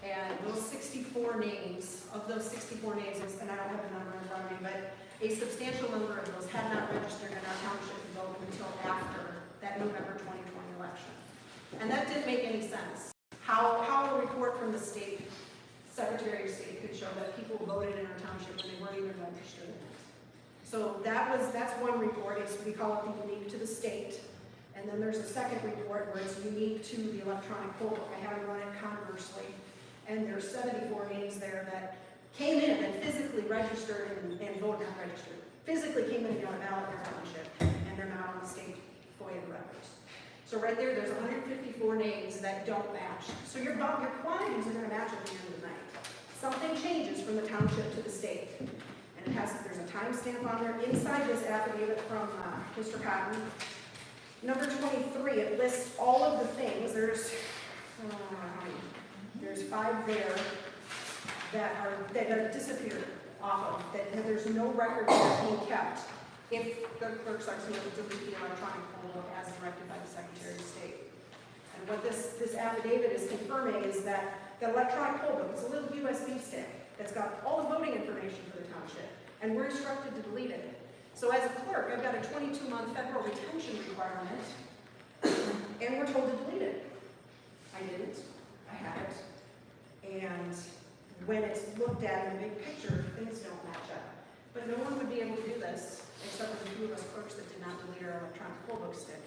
And those 64 names, of those 64 names, and I don't have the number in front of me, but a substantial number of those had not registered in our township to vote until after that November 2020 election. And that didn't make any sense. How a report from the state, Secretary of State, could show that people voted in our township when they weren't even registered in it. So that's one report. We call it the unique to the state. And then there's a second report where it's unique to the electronic poll book. I haven't run it conversely. And there's 74 names there that came in and physically registered and voted, not registered, physically came in and got a ballot in our township, and they're not on the state FOIA records. So right there's 154 names that don't match. So your quantities are going to match at the end of the night. Something changes from the township to the state. timestamp on there, inside this affidavit from Mr. Cotton. Number 23, it lists all of the things, there's 5 there that are disappeared off of, that there's no record of that being kept if the clerk starts to delete the electronic poll book as directed by the Secretary of State. And what this affidavit is confirming is that the electronic poll book is a little USB stick that's got all the voting information for the township, and we're instructed to delete it. So as a clerk, I've got a 22-month federal retention requirement, and we're told to delete it. I didn't. I have it. And when it's looked at in the big picture, things don't match up. But no one would be able to do this, except for the few of us clerks that did not delete our electronic poll book stick.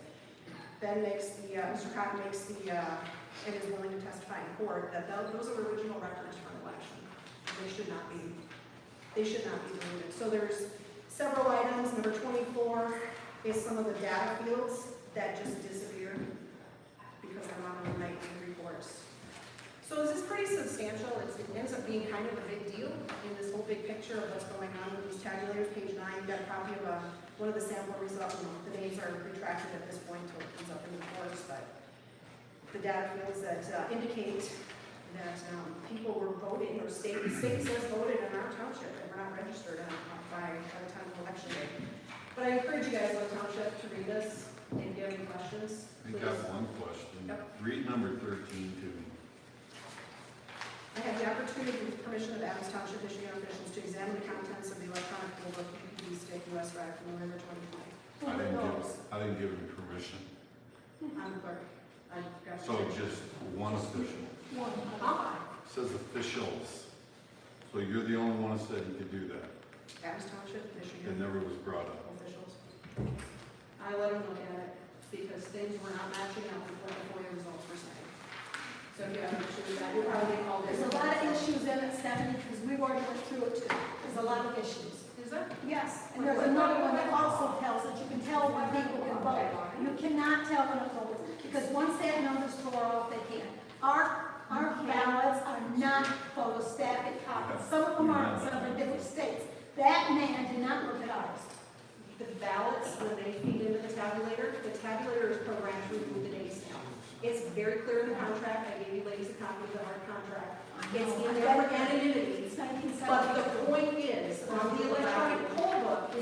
Ben makes Mr. Cotton makes and is willing to testify in court that those are original records for an election. They should not be deleted. So there's several items. Number 24 is some of the data fields that just disappeared because they're not on the nightly reports. So this is pretty substantial. It ends up being kind of a big deal in this whole big picture of what's going on with these tabulators. Page 9, you've got a copy of one of the sample results. The names are retracted at this point until it comes up in the courts, but the data fields that indicate that people were voting, or state says voted in our township, and we're not registered by the time of election day. But I encourage you guys in the township to read this, and if you have any questions, I got one question. Yep. Read number 13 to me. I have the opportunity with permission of the Adams Township Michigan officials to examine the contents of the electronic poll book UPD stick US RAC from November 2020. I didn't give him permission. I'm the clerk. I've got So just one official. Says officials. So you're the only one that said you could do that. Adams Township, Michigan. It never was brought up. Officials. I let them look at it because things were not matching up with what the FOIA results were saying. So if you have an issue with that, you'll probably call this. There's a lot of issues in it, Stephanie, because we've already went through it too. There's a lot of issues. Is there? Yes, and there's another one that also tells that you can tell when people can vote. You cannot tell when a vote, because once that number's tore off, they can't. Our ballots are not photostatic copies. Some of them are, some are in different states. That man did not look at ours. The ballots, when they feed into the tabulator is programmed to remove the date stamp. It's very clear in the contract. I gave you ladies a copy of the hard contract. It's in there for anonymity. But the point is, on the electronic poll book,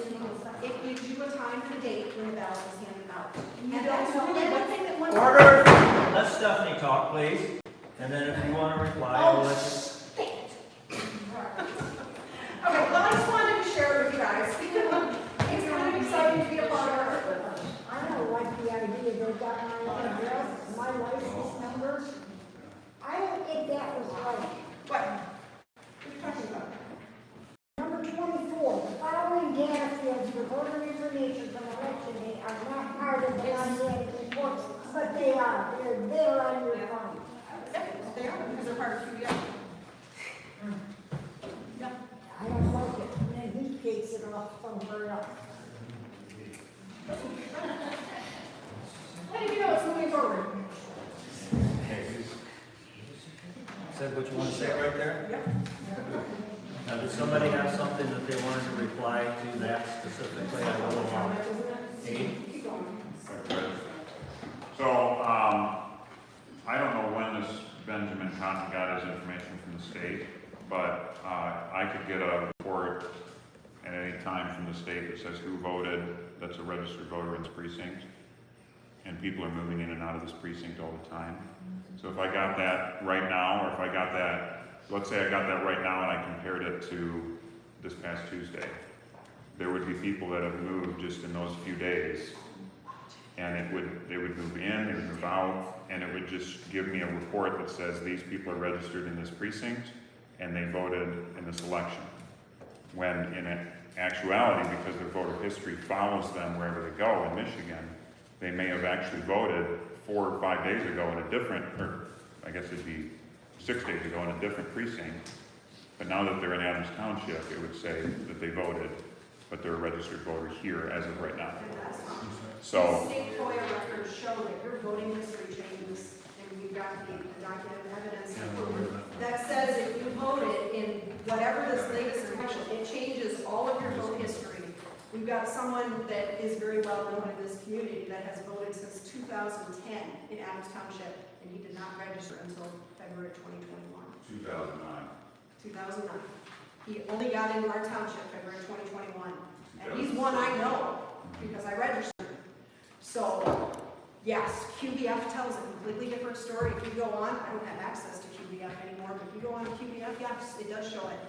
it gives you a time and a date when the ballot is handed out. And that's really what. Order! Let Stephanie talk, please. And then if you want to reply, I'll let you. Okay, well, I just wanted to share it with you guys. It's kind of exciting to be a part of it. I don't like the idea they got my address, my license number. I don't think that was right. What? What are you talking about? Number 24, the following data fields for voter information from election day are not part of the automatic reports, but they are. They're there on your phone. Yep, they are, because they're part of QBI. I don't like it. And then he takes it off from her up. What do you know? It's moving forward. Said what you want to say right there? Yep. Now, does somebody have something that they wanted to reply to that specifically? I don't know. Keep going. So, I don't know when this Benjamin Cotton got his information from the state, but I could get a report at any time from the state that says who voted, that's a registered voter in this precinct. And people are moving in and out of this precinct all the time. So if I got that right now, or if I got that, let's say I got that right now and I compared it to this past Tuesday, there would be people that have moved just in those few days. And they would move in, they would move out, and it would just give me a report that says these people are registered in this precinct and they voted in this election. When in actuality, because their voter history follows them wherever they go in Michigan, they may have actually voted 4 or 5 days ago in a different, or I guess it'd be 6 days ago in a different precinct. But now that they're in Adams Township, it would say that they voted, but they're a registered voter here as of right now. So. State FOIA records show that your voting history changes, and we've got the documented evidence that says if you voted in whatever this latest election, it changes all of your vote history We've got someone that is very well known in this community that has voted since 2010 in Adams Township, and he did not register until February 2021. 2009. 2009. He only got into our township February 2021, and he's one I know because I registered. So, yes, QBF tells a completely different story. If you go on, I don't have access to QBF anymore, but if you go on to QBF, yes, it does show it.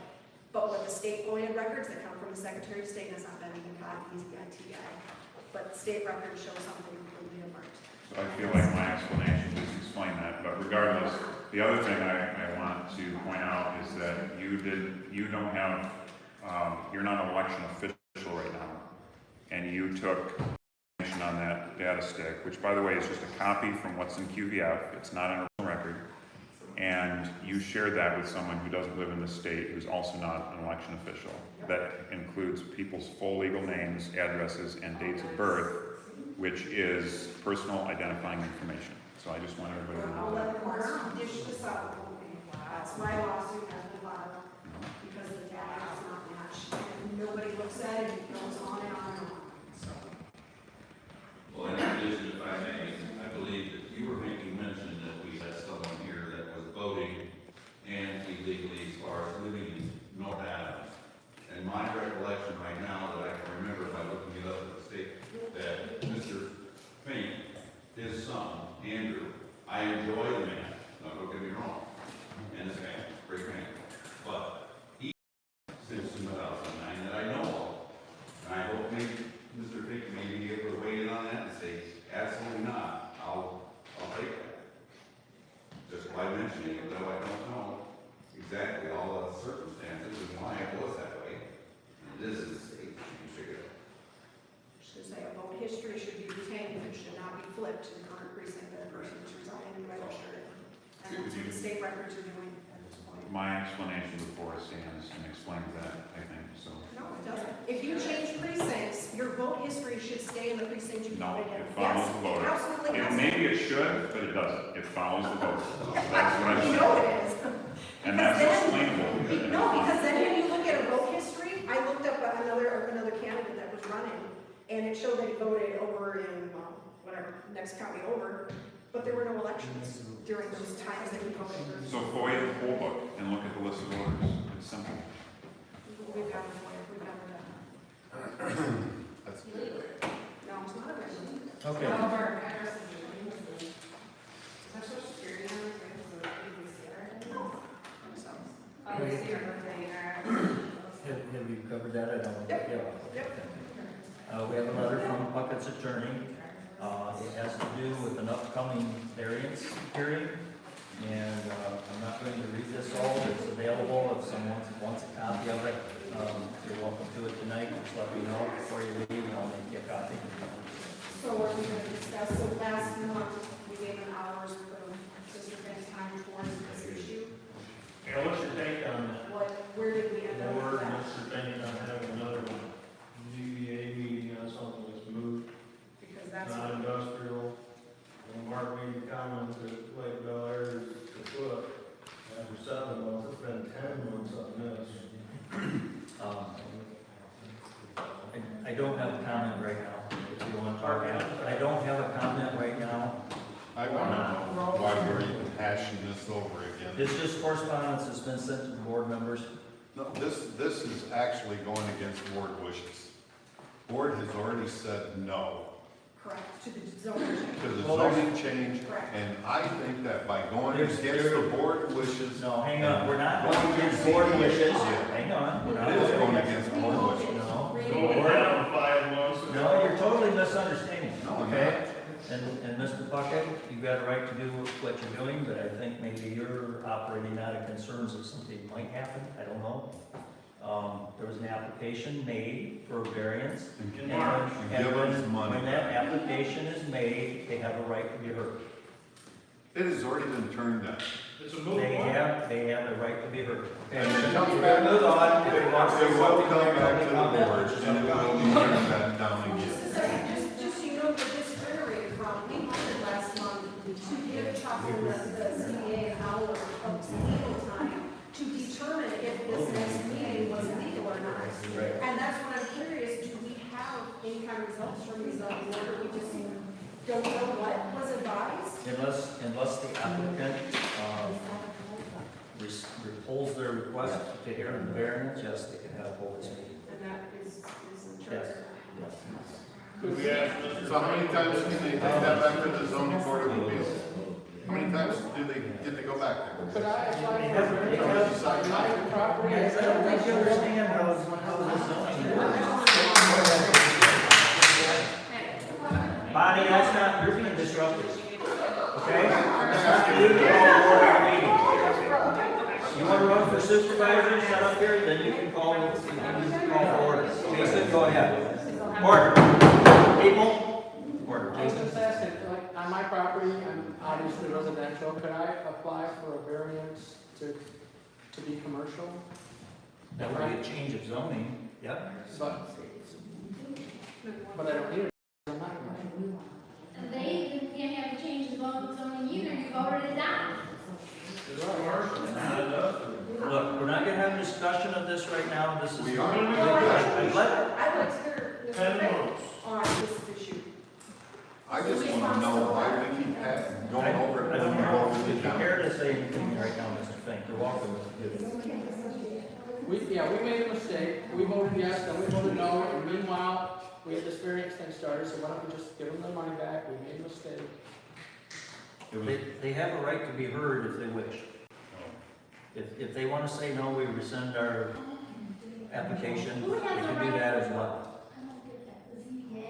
But with the state FOIA records that come from the Secretary of State, that's not been even caught, he's the IT guy. But state records show something completely different. So I feel like my explanation just explained that, but regardless, the other thing I want to point out is that you don't have, you're not an election official right now, and you took information on that data stick, which by the way is just a copy from what's in QVF, it's not an original record, and you shared that with someone who doesn't live in the state, who's also not an election official. That includes people's full legal names, addresses, and dates of birth, which is personal identifying information. So I just want everybody to I'll know let that. the courts dish this out. That's why lawsuit has been filed, because the data does not match. And nobody looks at it, it goes on and on and on. So, Well, in addition, if I may, I believe that you were making mention that we had someone here that was voting and illegally as far as living in North Adams. And my recollection right now that I can remember by looking it up at the state, that Mr. Fink, his son, Andrew, I enjoy the man, don't get me wrong, and his family, great family. But he, since 2009, that I know of, and I hope maybe Mr. Fink may be able to weigh in on that and say, absolutely not, I'll take that. Just by mentioning it, though I don't know exactly all the circumstances and why it was that way. And it is in the state, you can figure it out. should say a vote history should be retained, and should not be flipped to the current precinct that a person is residing and registered. And that's what the state records are doing at this point. My explanation before stands and explains that, I think, so. No, it doesn't. If you change precincts, your vote history should stay in the precinct you No, voted in. it follows the voter. Absolutely. Maybe it should, but it doesn't. It follows the voter. That's what I'm You saying. know it is. And that's explainable. No, because then when you look at a vote history, I looked up another candidate that was running, and it showed that he voted over in, whatever, next county over, but there were no elections during those times that he voted. So FOIA the whole book and look at the list of voters. It's simple. We've got it, we've got it. That's No, it's not a regular. Okay. All of our addresses are legal. Is that social security number? Obviously, your birthday, Have you covered that? I don't. Yep. Yeah. Yep. We have a letter from Puckett's attorney. It has to do with an upcoming variance hearing. And I'm not going to read this all. It's available if someone wants a copy of it. You're welcome to it tonight. Just let me know before you leave and I'll make you a copy. So what are we going to discuss? So last month, we gave an hour's worth of Sister Ben's time towards this issue. Yeah, what's your take on that? Where did we end up Board, with that? Mr. Bennett, on having another ZBA meeting on something that's moved, Because that's, non-industrial, and Mark made the comment that Lake Bel Air is the foot. After 7 months, it's been 10 months on this. I don't have a comment right now, if you want to talk about it. I don't have a comment right now. I want to know why we're even hashing this over again. This just correspondence has been sent to the board members. No, this is actually going against board wishes. Board has already said no correct, to the zoning change. to the Well, there's- zoning change, Correct. and I think that by going There's- against the board wishes. No, hang on, we're not going against board wishes. Hang on, we're not It is going going against board wishes. No. Going down 5 months. No, you're totally misunderstanding, No, I'm okay? And Mr. Bucket, you've got a right to do what you're doing, but I think maybe you're operating out of concerns that something might happen, I don't know. There was an application made for a variance. In March. And Give us money. when that application is made, they have a right to be heard. It has already been turned down. It's a move. They have a right to be heard. Okay, And it so comes we're back- gonna move on. If you want to It say will something, come back to the comment, board, just and it comment. will be turned back down Just a again. second, just so you know where this generated from, we voted last month to give Chocolate the ZBA an hour of legal time to determine if this next meeting was legal or not. Right. And that's what I'm curious, do we have from the zoning board, or we just don't know what was advised? Unless the applicant, pulls their request to hear the variance, yes, they can hold this meeting. And that is in Yes. charge. Could we ask, so how many times can they take that back to the zoning board of appeals? How many times did they go back there? Could I apply They for have- a they variance have- on my property? I don't think you understand how the zoning works. Bonnie, that's not, you're being disruptive. Okay? That's not you to call order meeting. You wanna run for supervisor, shut up here, then you can call for order. Jason, go ahead. Order. People, order. I was Jason. just asking, like, on my property, I'm obviously residential, could I apply for a variance to be commercial? That would be a change of zoning, yep. But I don't need it, I'm not commercial. They can't have a change in zoning either, you voted it down. Look, we're not gonna have a discussion of this right now, this is. We are. I'd like- I'd like to hear Mr. Fink on this issue. I just wanna know why we keep going over I it. don't know if you care to say anything right now, Mr. Fink, you're welcome. We made a mistake, we voted yes, then we voted no, and meanwhile, we had this variance thing started, so why don't we just give them their money back, we made a mistake. They have a right to be heard if they wish. If they wanna say no, we rescind our application, they can do that as well.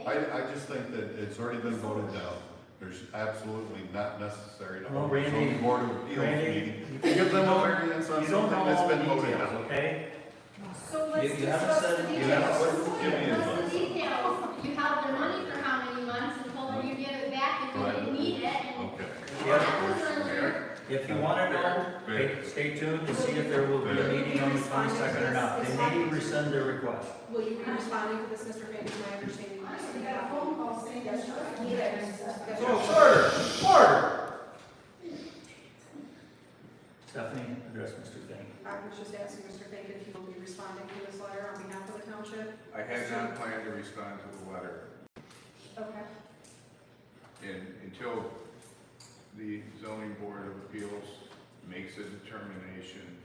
I just think that it's already been voted down. There's absolutely not necessary to Well, hold a Randy, zoning board of appeals Randy, meeting. Give them a variance on You don't know something that's all the been voted details, down. okay? So let's You haven't discuss said, the you details. haven't, Give me a What's the details? You held their money for how many months and told them you give it back if you didn't need it, and Okay. if you wanna know, stay tuned to see if there will be a meeting on the 22nd or not. They may rescind their request. Will you be responding to this, Mr. Fink, is my understanding? We got a phone call saying Yes, that. yes. Order! Stephanie, address Mr. Fink. I was just asking Mr. Fink if he will be responding to this letter on behalf of the township. I had not planned to respond to the letter, Okay. and until the zoning board of appeals makes a determination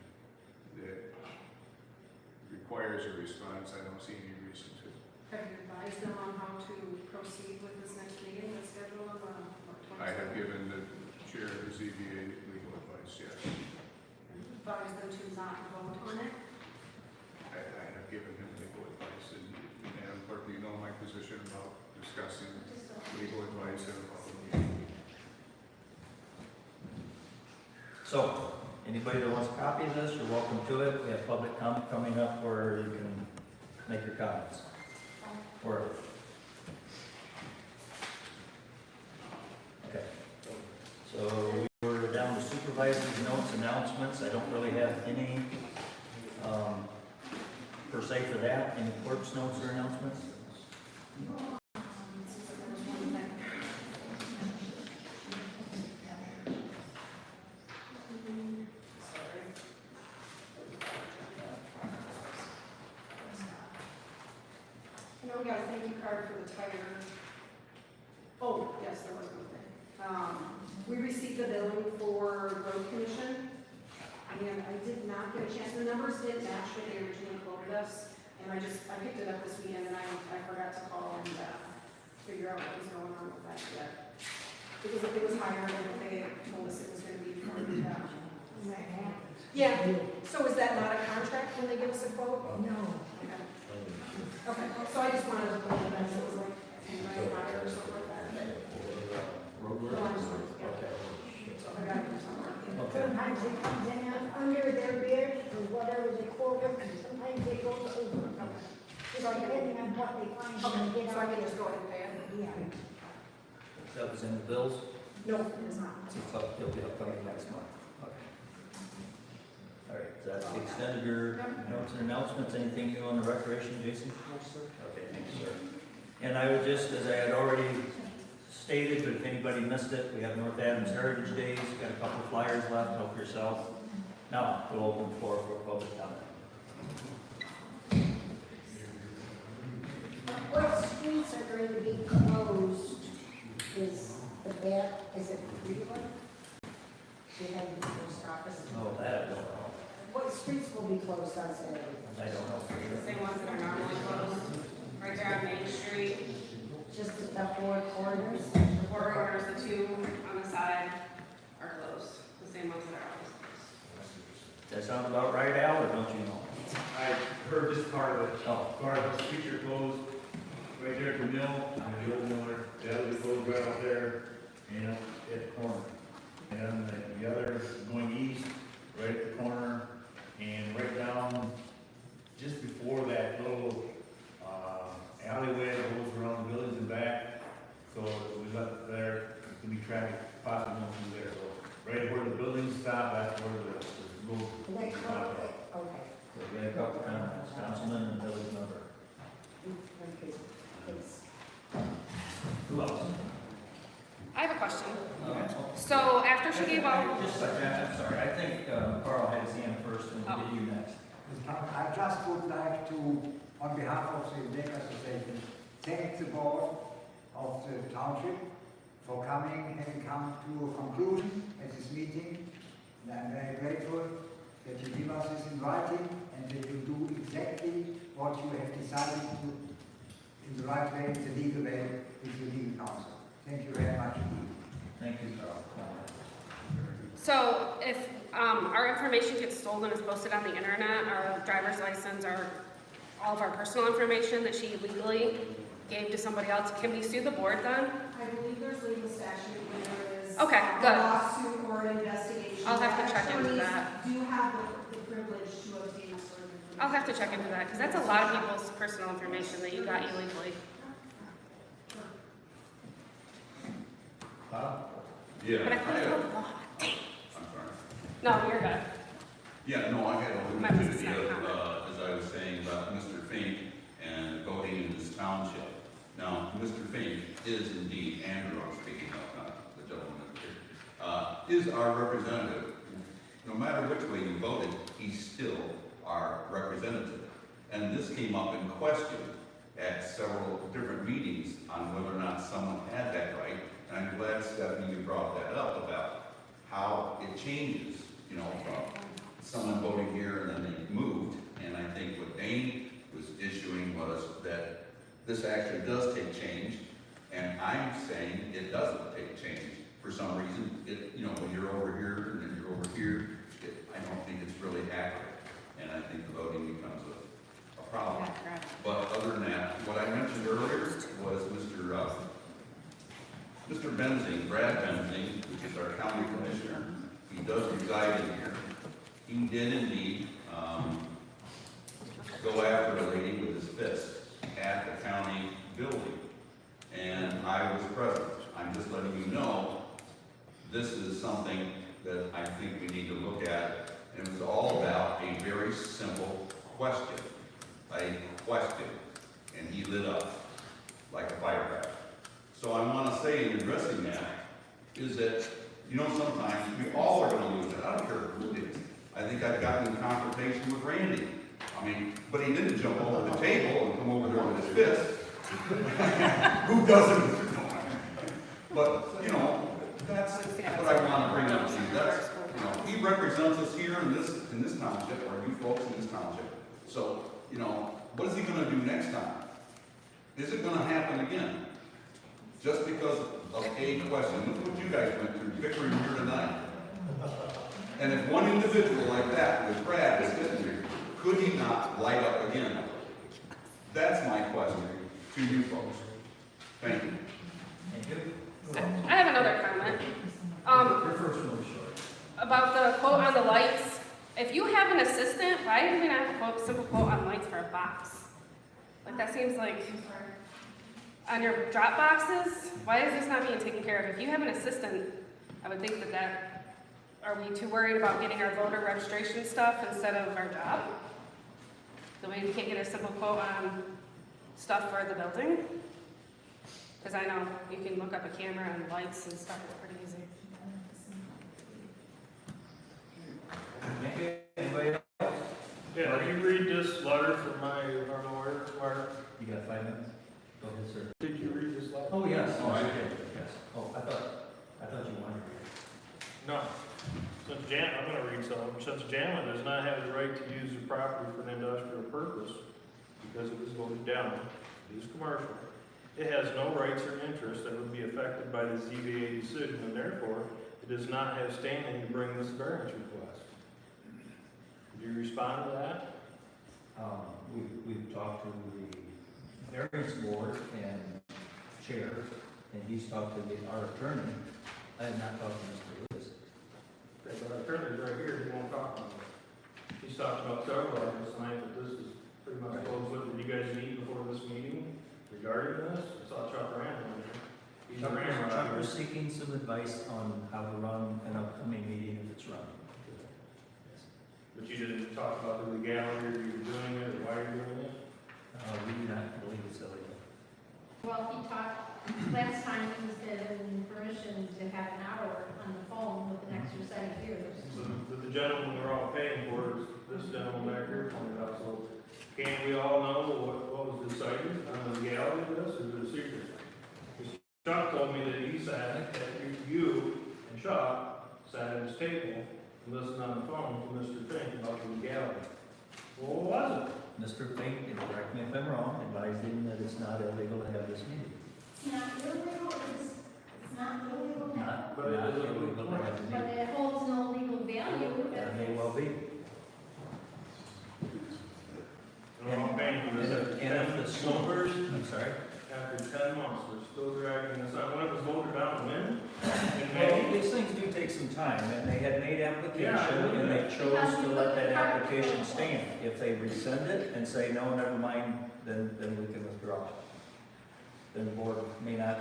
that requires a response, I don't see any reason to. Have you advised them on how to proceed with this next meeting that's scheduled on the 22nd? I have given the chair of the ZBA legal advice, yes. Advised them to not vote on it? I have given him legal advice, and Madam Clerk, you know my position about discussing legal advice in a public meeting. So, anybody that wants a copy of this, you're welcome to it. We have public comment coming up where you can make your comments. Or, okay. So we're down to supervisors' notes, announcements. I don't really have any, per se for that. Any clerk's notes or announcements? I know we got a thank you card for the tire. Oh, yes, there was one thing. We received the billing for road commission, and I did not get a chance, the numbers didn't match what they originally quoted us, and I picked it up this weekend, and I forgot to call and, figure out what was going on with that yet. Because it was higher than what they told us it was gonna be for the, yeah, so is that not a contract when they give us a quote? No. Okay. Okay, so I just wanted to put that, so it was like, higher or something like that. So I got it from somewhere. Sometimes it comes in under their bid or whatever they quote them, and sometimes they go over. So depending on what they find, Okay, they so I can just go ahead and pay it? Yeah. That was in the bills? No, it is not. It'll be upcoming next month. Okay. All right, so that's the extent of your notes and announcements. Anything new on the recreation, Jason? No, sir. Okay, thank you, sir. And I would just, as I had already stated, but if anybody missed it, we have North Adams Heritage Days, got a couple flyers left, help yourself. Now, we'll open the floor for public comment. What school streets are going to be closed, is the back, is it Cleveland? Do you have the post office? No, that I don't know. What streets will be closed on Saturday? I don't know. The same ones that are normally closed, right there on Main Street, Just the four corners? the four corners, the two on the side are closed, the same ones that are always closed. That sound about right, Al, or don't you know? I heard this part of it. Oh. Part of the streets are closed, right there at the mill, on the old miller, the other is closed right out there, you know, at the corner. And the other going east, right at the corner, and right down, just before that little, alleyway that goes around the buildings and back. So we left it there, it can be traffic possibly going through there, so right where the buildings stop, that's where the road. Okay. So we got a couple comments, councilman and village member. Okay, please. Who else? I have a question. So after she gave out, Just a second, I'm sorry, I think Carl had his hand first, and we'll get you next. I just would like to, on behalf of the Deck Association, thank the board of the township for having come to a conclusion at this meeting. And I'm very grateful that you give us this in writing and that you do exactly what you have decided to in the right way, the legal way, with the legal counsel. Thank you very much indeed. Thank you, Carl. so if our information gets stolen, is posted on the internet, our driver's license, all of our personal information that she legally gave to somebody else, can we sue the board then? I believe there's legal statute when there is Okay, a good. lawsuit or an investigation. I'll have to check into Attorneys that. do have the privilege to obtain certain information. I'll have to check into that, because that's a lot of people's personal information that you got illegally. Yeah. But I couldn't had- find the law. Dang. I'm sorry. No, you're good. Yeah, no, I had My alluded to mistake, as I was saying about Mr. Fink and voting in this township. Now, Mr. Fink is indeed, Andrew, I'm speaking of, not the gentleman here, is our representative. No matter which way you voted, he's still our representative. And this came up in question at several different meetings on whether or not someone had that right. And I'm glad, Stephanie, you brought that up about how it changes, you know, from someone voting here and then they moved. And I think what Dane was issuing was that this actually does take change. And I'm saying it doesn't take change. For some reason, you know, when you're over here and then you're over here, I don't think it's really accurate. And I think the voting becomes a problem. But other than that, what I mentioned earlier was Mr. Benzing, Brad Benzing, which is our county commissioner. He does reside in here. He did indeed go after a lady with his fist at the county building. And I was present. I'm just letting you know, this is something that I think we need to look at. And it was all about a very simple question. A question. And he lit up like a firecracker. So I want to say in addressing that is that, you know, sometimes we all are going to lose it. I don't care who it is. I think I've gotten in confrontation with Randy. I mean, but he didn't jump over the table and come over there with his fist. Who doesn't? But, you know, that's what I want to bring up to you. That's, you know, he represents us here in this township, or you folks in this township. So, you know, what is he going to do next time? Is it going to happen again? Just because of a question. Look what you guys went through, bickering here tonight. And if one individual like that, with Brad, is sitting here, could he not light up again? That's my question to you folks. Thank you. Thank you. I have another comment. Your first one was short. About the quote on the lights. If you have an assistant, why do we not have a quote, simple quote on lights for a box? Like, that seems like, on your drop boxes, why is this not being taken care of? If you have an assistant, I would think that, are we too worried about getting our voter registration stuff instead of our job? The way we can't get a simple quote on stuff for the building? Because I know you can look up a camera and lights and stuff, it's pretty easy. Thank you. Anybody else? Yeah, can you read this letter from my, I don't know where, You got 5 minutes? Go ahead, sir. Did you read this letter? Oh, yes, oh, I did, yes. Oh, I thought you wanted to read it. No. I'm gonna read some. Since Jamlin does not have the right to use the property for an industrial purpose, because it was voted down, it is commercial, it has no rights or interests that would be affected by the ZBA decision, and therefore, it does not have standing to bring this variance request. Did you respond to that? We've talked to the variance board and chair, and he's talked to our attorney. I have not talked to Mr. Lewis. Okay, but our attorney's right here, he won't talk about it. He's talked about several items tonight, but this is pretty much closed with. Did you guys meet before this meeting regarding this? I saw Chuck Randall in there. He's a rammer out Chuck here. was seeking some advice on how to run an upcoming meeting if it's run. But you didn't talk about the legality, or you were doing it, or why you're doing it? We do not believe it's illegal. Well, he talked, last time he was given permission to have an hour on the phone with an extra set of ears. So the gentleman we're all paying for is this gentleman back here pointed out, so can we all know what was decided on the legality of this, or is it a secret? Chuck told me that he sat, that you and Chuck sat at his table and listened on the phone to Mr. Fink about the legality. Well, what was it? Mr. Fink, and correct me if I'm wrong, advised him that it's not illegal to have this meeting. It's not illegal, it's not illegal now. Not illegal to have the But meeting. it holds no legal value. That may well be. And we're all paying for this. And if the Snowbirds, I'm sorry? After 10 months, we're still dragging this on. When it was voted down, when? In Well, May? these things do take some time, and they had made application, Yeah. and they chose to let that application stand. If they rescind it and say, no, never mind, then we can withdraw. Then the board may not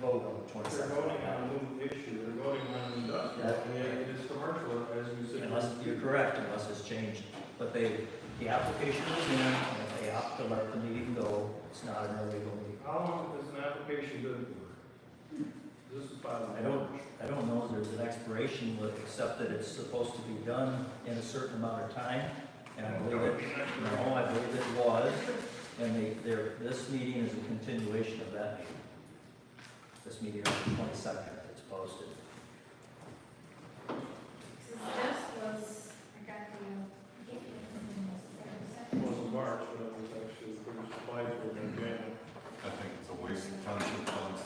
vote on the They're 22nd. voting on a new issue. They're voting on industrial. And yet it is commercial, as you said. Unless, you're correct, unless it's changed. But the application was in, and if they opt to let the meeting go, it's not an illegal meeting. How long is an application good for? This is filed. I don't know if there's an expiration, except that it's supposed to be done in a certain amount of time. And I believe it was, and this meeting is a continuation of that meeting. This meeting on the 22nd, it's posted. This was, I got It wasn't March, but it was actually pretty applied for in January. I think it's a waste of township funds.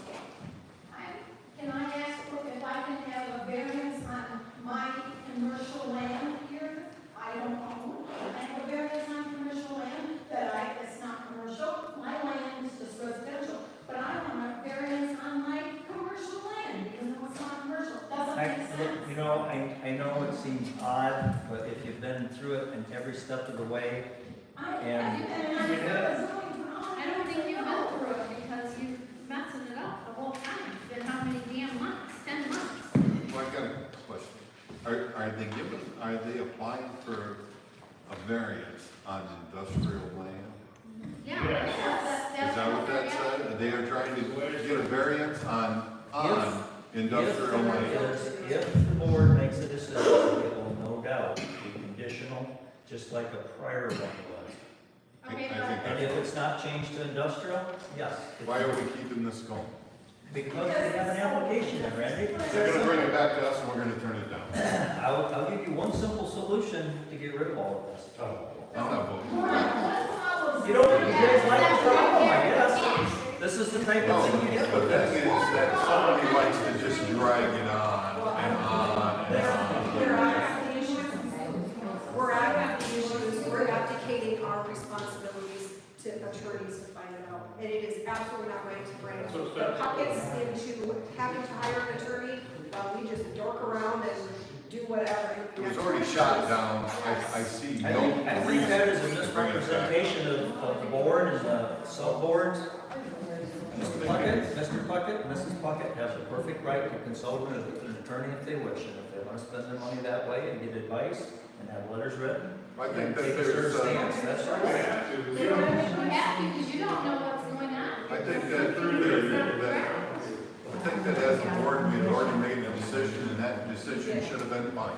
Can I ask if I can have a variance on my commercial land here? I don't own. I have a variance on commercial land it's not commercial. My land is just residential. But I want a variance on my commercial land, even though it's not commercial. Doesn't make sense. You know, I know it seems odd, but if you've been through it in every step of the way, Have you been in any zoning? I don't think you've been through it because you're messing it up the whole time. It's been how many damn months? 10 months. Well, I got a question. Are they applying for a variance on industrial land? Yeah. Is that what that said? They are trying to get a variance on industrial land? If the board makes a decision, it will no doubt be conditional, just like a prior one was. Okay, And if it's not changed to industrial, yes. Why are we keeping this going? Because they have an application in, Randy. They're gonna bring it back to us and we're gonna turn it down. I'll give you one simple solution to get rid of all of this. I'm not voting. You guys like the problem, I guess. This is the type No, of thing you get but with that this. means that somebody likes to just drag it on and on and on. We're out of the issues, we're abdicating our responsibilities to attorneys to find it out. And it is absolutely not right to bring the puppets into having to hire an attorney, while we just dork around and do whatever. It was already shot down. I see no I think reason that is a to bring it back. misrepresentation of the board and the sub-boards. Mr. Puckett, Mrs. Puckett has a perfect right to consult with an attorney if they wish, and if they want to spend their money that way and get advice and have letters written. I think and that take a there's, certain stance, that's right. You have to because you don't know what's going on. I think that as a board, we had already made a decision, and that decision should have been fine.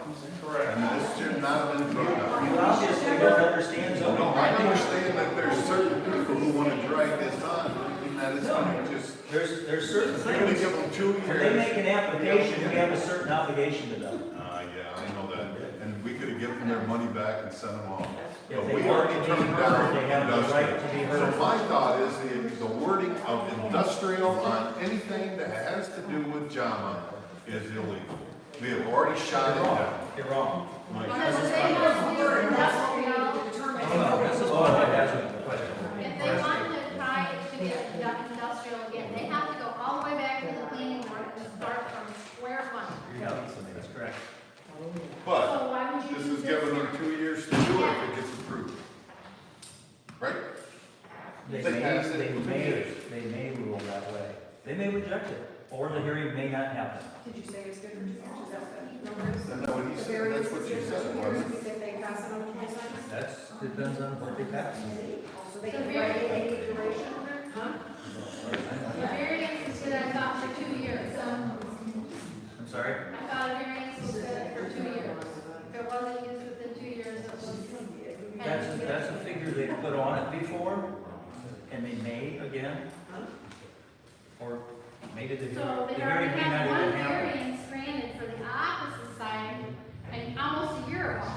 Correct. And this should not have been thrown out. You obviously don't understand zoning. No, I understand that there's certain people who want to drag this on, there's certain We're gonna things, give them 2 years. when they make an application, we have a certain obligation to them. Yeah, I know that, and we could have given their money back and sent them home. If But they we want already to be turned heard, down they have the right industrial. to be heard. So my thought is the wording of industrial on anything that has to do with JAMA is illegal. We have already shot it down. You're wrong. Because if they want to do industrial, This is what I asked you the question. if they want to try to get industrial again, they have to go all the way back to the planning board and start from square one. Yeah, that's correct. But So why would you this do is this giving here? them 2 years to do it if it gets approved. Right? They They pass it may, in 2 years. they may rule that way. They may reject it, or the hearing may not happen. Did you say it's good for 2 years? Is that what the number is? Isn't that what he The said? variance That's what is you good said, for 2 wasn't years if they pass it on the 22nd? That depends on what they pass. So they can write any duration on there? Huh? The variance is good, I thought, for 2 years. I'm sorry? I thought a variance was good for 2 years. If it wasn't used within 2 years, it was. That's a figure they put on it before, and they may again. Or maybe the So they hearing already may had not one even happen. variance granted for the opposite side, and almost a year ago.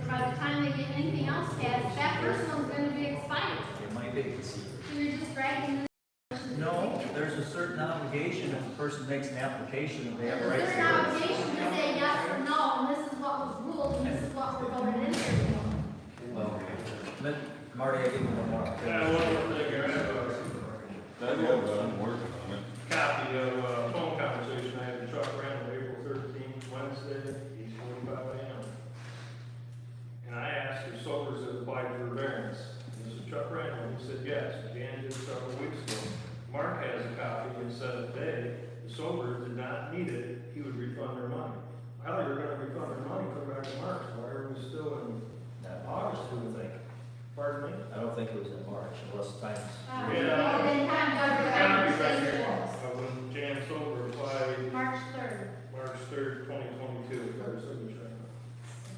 So by the time they get anything else passed, that first one's gonna be expired. It might be. So you're just dragging No, there's a certain obligation if a person makes an application, if they have a right to There's be an heard. obligation to say yes or no, and this is what was ruled, and this is what we're voted into. Well, Marty, I give you one more. Yeah, one more thing here, I have a copy of a phone conversation I had with Chuck Randall, April 13th, Wednesday, 8:45 a.m. And I asked if Sobers had applied for variance. And this is Chuck Randall, he said yes, Dan did several weeks ago. Mark has a copy and said today, the Sobers did not need it, he would refund their money. I thought you were gonna refund their money, come back to March, why are we still in August, who would think? Pardon me? I don't think it was in March, unless times. Yeah. They have Copy other right here, conversations. when Jan Sober applied March 3rd. March 3rd, 2022, got her signature.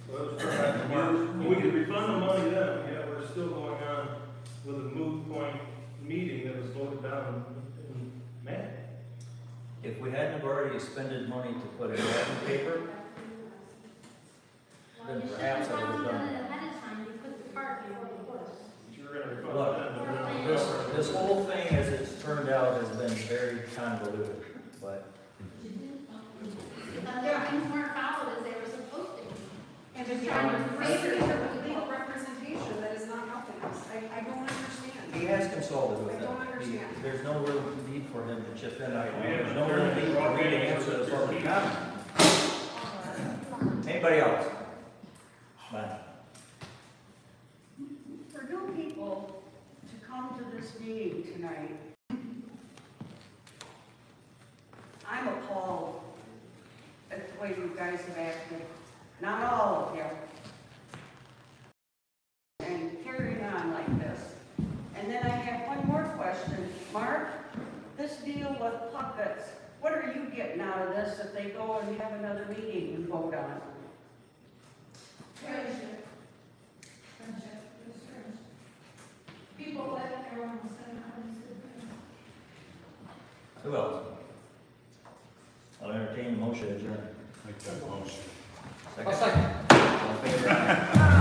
So that was back in March. We could refund the money then, yeah, we're still going on with a moot point meeting that was voted down in May. If we hadn't have already expended money to put it in paper, Well, you should perhaps have I would've probably done done it ahead of time, you put the cart before the horse. But you were gonna refund look, them, but then- this whole thing, as it's turned out, has been very convoluted, but Things weren't followed as they were supposed to. And the Trying to raise legal representation that is not helping us. I don't understand. he has consulted with I them. don't understand. There's no real need for him to chip in. There's no real need for me to answer the public comment. Anybody else? Bye. For new people to come to this meeting tonight, I'm appalled at the way you guys have acted. Not all of you. And carrying on like this. And then I have one more question. Mark, this deal with puppets, what are you getting out of this if they go and have another meeting and vote on it? Friendship. People let everyone say, Who else? I'll entertain the motion to adjourn. Make that motion. Second. I'll second. All in favor, aye.